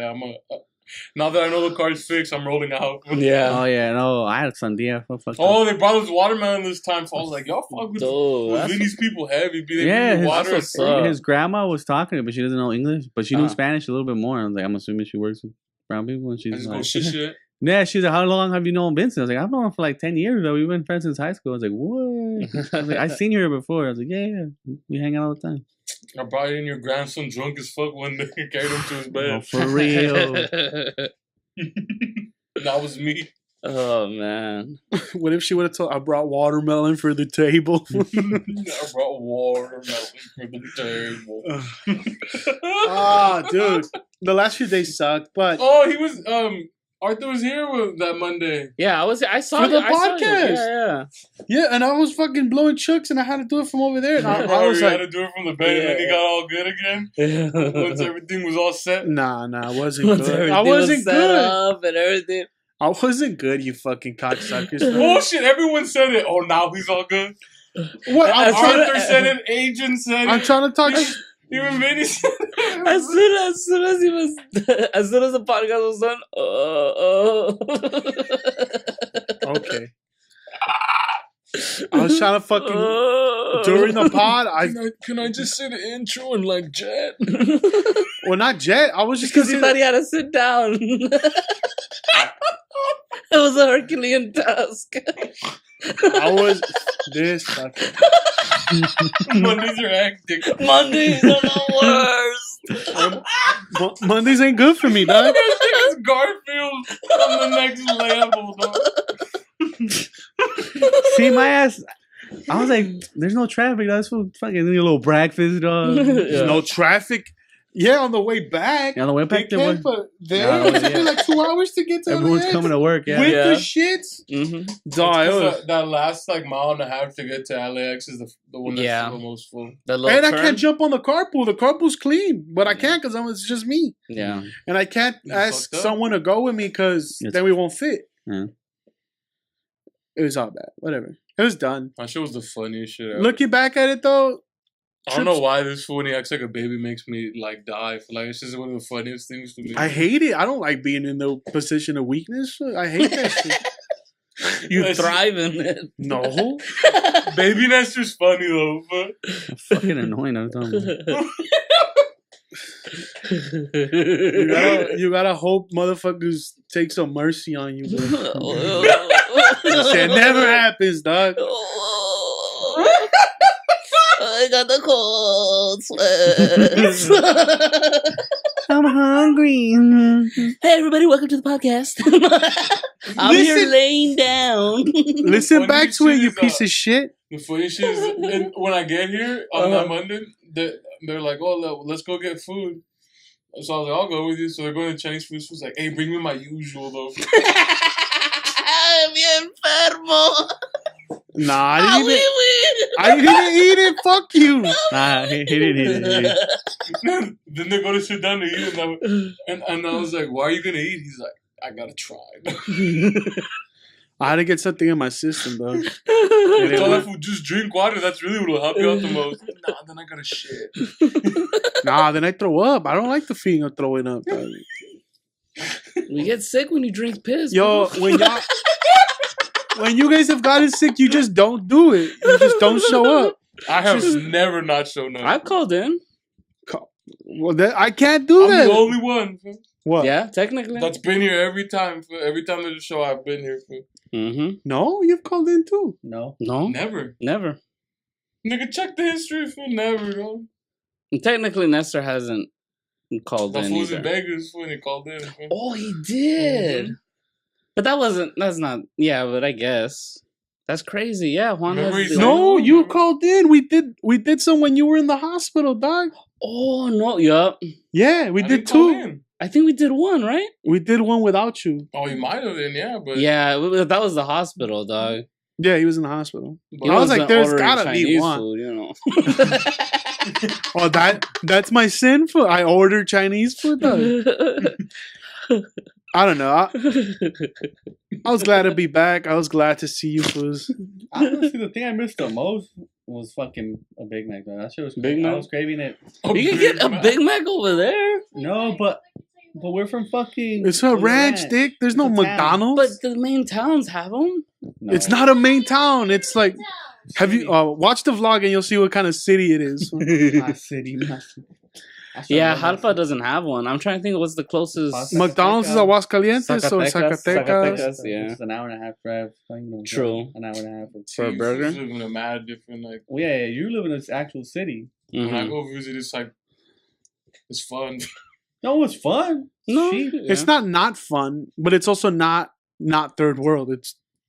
now that I know the car's fixed, I'm rolling out. Yeah. Oh yeah, no, I had sandia. Oh, they brought us watermelon this time. So I was like, y'all fuck with, Oh, with that's Vinny's people heavy. They Yeah, bring you his- water. that's what's up. His grandma was talking to her, but she doesn't know English. But she knew Uh-huh. Spanish a little bit more. I was like, I'm assuming she works with brown people. And I she's just go like, shit. yeah, she's like, how long have you known Vincent? I was like, I've known him for like 10 years, though. We've been friends since high school. I was like, what? I was like, I've seen you here before. I was like, yeah, we hang out all the time. I brought in your grandson drunk as fuck one day and carried him to his Oh, bed. for real. That was me. Oh man. What if she would have told? I brought watermelon for the table. I brought watermelon for the table. Ah, dude. The last few days sucked, but Oh, he was Arthur was here that Monday. Yeah, I saw For the I saw you. podcast. Yeah. yeah, and I was fucking blowing chucks, and I had to do it from over there. And I Bro, was you had like, to do it from the bed, and then he got all good again. Yeah. Once everything was all set. nah, it wasn't Once good. everything I was wasn't set good. up and everything. I wasn't good, you fucking cocksuckers. Bullshit, everyone said it. Oh, now he's all good. What? Arthur said it, Agent said it. I'm trying to talk. Even Vinny said it. As soon as he was, as soon as the podcast was done, Okay. I was trying to fucking during the pod. Can I just say the intro and like Jet? Well, not Jet. I was just because he gonna thought he had to sit down. It was a Herculean task. I was this fucking. Mondays are hectic. Mondays are the worst. Mondays ain't good for me, dog. It's Garfield on the next level, dog. See, my ass. I was like, there's no traffic. That's what fucking a little breakfast, dog. There's no traffic. Yeah, on the way back. On the way back, there was. but there Yeah, it took me like 2 hours to get to Everyone's LAX. coming to work, yeah. With Yeah. the shits. Mm-hmm. Dog, it was- That last like mile and a half to get to LAX is the one that's Yeah. the most full. and I can't jump on the carpool. The carpool's clean, but I can't because it's just me. Yeah. And I can't You ask fucked up. someone to go with me because It's- then we won't fit. Yeah. It was all bad. Whatever. It was done. That shit was the funniest shit ever. Looking back at it though, I don't know why this fool, when he acts like a baby, makes me like die. Like, it's just one of the funniest things to me. I hate it. I don't like being in the position of weakness. I hate that shit. You thrive in it. No. Baby Nestor's funny though. But... Fucking annoying. I'm telling you. You gotta hope motherfuckers take some mercy on you, bro. That shit never happens, dog. I got the cold sweats. I'm hungry. Hey, everybody, welcome to the podcast. I'm here laying down. Listen back to it, you piece of shit. The funny shit is, when I get here on that Monday, they're like, oh, let's go get food. So I was like, I'll go with you. So they're going to Chinese food. So it's like, hey, bring me my usual, though. Nah, I didn't even eat it. Fuck you. Nah, he didn't eat it. Then they go to sit down to eat, and I was like, why are you going to eat? He's like, I got to try. I had to get something in my system, though. Just drink water. That's really what will help you out the most. Nah, then I got to shit. Nah, then I throw up. I don't like the feeling of throwing up, dog. We get sick when you drink piss. Yo, when you guys have gotten sick, you just don't do it. You just don't show up. I have never not shown up. I've called in. Well, I can't do that. I'm the only one. What? Yeah, technically. That's been here every time. Every time there's a show, I've been here. Mm-hmm. No, you've called in too. No. Never. Nigga, check the history. Never, bro. And technically, Nestor hasn't called in. He was in Vegas when he called in. Oh, he did. Mm-hmm. But that's not. Yeah, but I guess that's crazy. Yeah, Juan. No, you called in. We did some when you were in the hospital, dog. Oh no! Yup. Yeah, we did two. I think we did one, right? We did one without you. Oh, you might have been, yeah, but that was the hospital, dog. Yeah, he was in the hospital. But I was like, there's gotta be one. Food, you know. Oh, that's my sin food. I ordered Chinese food, dog. I don't know. I was glad to be back. I was glad to see you, fools. Honestly, the thing I missed the most was fucking a Big Mac. Though. That shit was Big Mac. I was craving it. You can get a Big Mac over there. No, but we're from fucking. It's a ranch, Dick. There's no McDonald's. But the main towns have them. No. It's not a main town. It's like, have you watch the vlog and you'll see what kind of city it is. My city. Yeah, Jalpa doesn't have one. I'm trying to think of what's the closest. McDonald's is Aguascalientes or Zacatecas. Yeah, it's an hour and a half drive. True. An hour and a half for a burger. You live in a mad different Well, yeah, you live in this actual city. Mm-hmm. When I go visit, it's like it's fun. No, it's fun. No, it's not fun, but it's also not third world.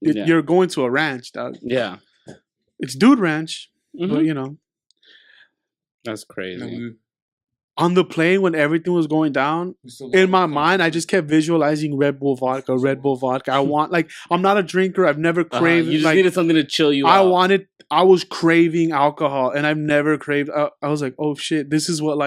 You're going to a ranch, dog. Yeah, it's dude ranch, but you know, that's crazy. On the plane, when everything was going down, in my mind, I just kept visualizing Red Bull vodka. I want, I'm not a drinker. I've never craved. You just needed something to chill you out. I was craving alcohol, and I've never craved. I was like, oh shit, this is what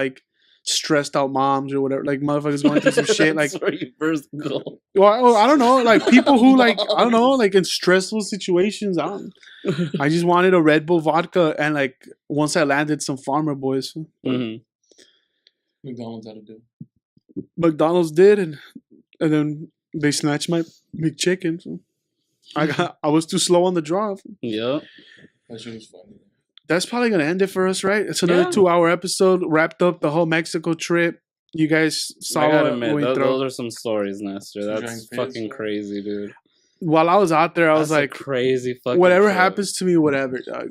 stressed out moms or whatever, motherfuckers going through some shit. That's where you first go. Well, I don't know, people who I don't know, in stressful situations. I just wanted a Red Bull vodka, and once I landed, some Farmer Boys. Mm-hmm. McDonald's had to do. McDonald's did, and then they snatched my McChicken. So I was too slow on the draw. Yeah, that shit was funny. That's probably gonna end it for us, right? It's another 2-hour episode. Wrapped up the whole Mexico trip. You guys saw. I gotta admit, those are some stories, Nestor. That's fucking crazy, dude. While I was out there, I was like, crazy fucking. Whatever happens to me, whatever, dog.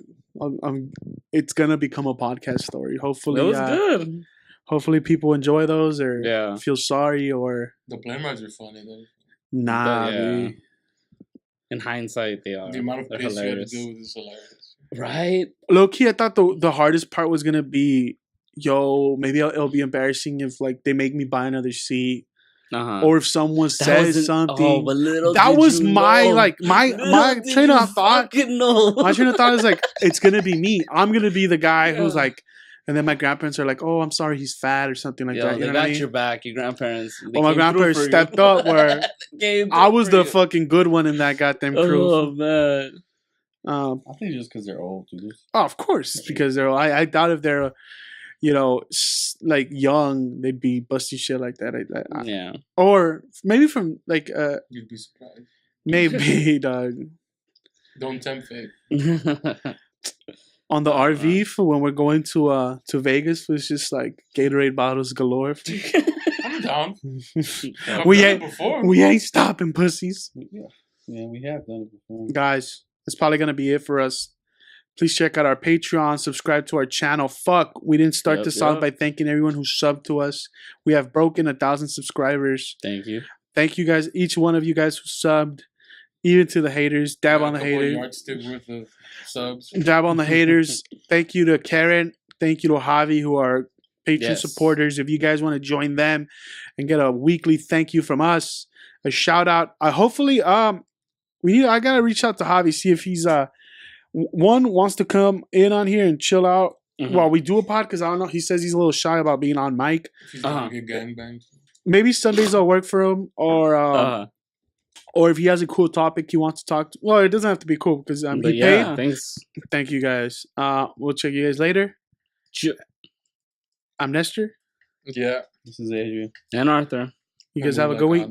It's gonna become a podcast story. Hopefully, it was good. Hopefully people enjoy those or feel sorry or... The plane rides are funny though. Nah, in hindsight, they are. The amount of piss you had to do with is hilarious. Right? Low-key, I thought the hardest part was going to be, maybe it'll be embarrassing if they make me buy another seat. Or if someone says something. That was my train of thought. My train of thought is it's going to be me. I'm going to be the guy who's and then my grandparents are like, "Oh, I'm sorry, he's fat," or something like that. You know got your back. Your grandparents. My grandparents stepped up where I was the fucking good one in that goddamn crew. Oh man! I think just because they're old, dude. Oh, of course, it's because they're. I doubt if they're, like young, they'd be busting shit like that. Yeah. Or maybe from like You'd be surprised. Maybe, dog. Don't tempt fate. On the RV for when we're going to Vegas, it's just like Gatorade bottles galore. I'm down. We ain't stopping, pussies. Yeah, we have done it before. Guys, that's probably gonna be it for us. Please check out our Patreon, subscribe to our channel. Fuck, we didn't start this off by thanking everyone who subbed to us. We have broken 1,000 subscribers. Thank you. Thank you guys, each one of you guys who subbed. Even to the haters, dab on the haters. Yardstick worth of subs. Dab on the haters. Thank you to Karen. Thank you to Javi, who are Patreon supporters. If you guys want to join them and get a weekly thank you from us, a shout out. Hopefully, I gotta reach out to Javi, see if he's wants to come in on here and chill out while we do a pod. Because I don't know, he says he's a little shy about being on mic. If he's gonna get gangbanged. Maybe Sundays will work for him, or if he has a cool topic he wants to talk to. Well, it doesn't have to be cool because he paid. Thanks. Thank you guys. We'll check you guys later. I'm Nestor. Yeah. This is Adrian. And Arthur. You guys have a good week.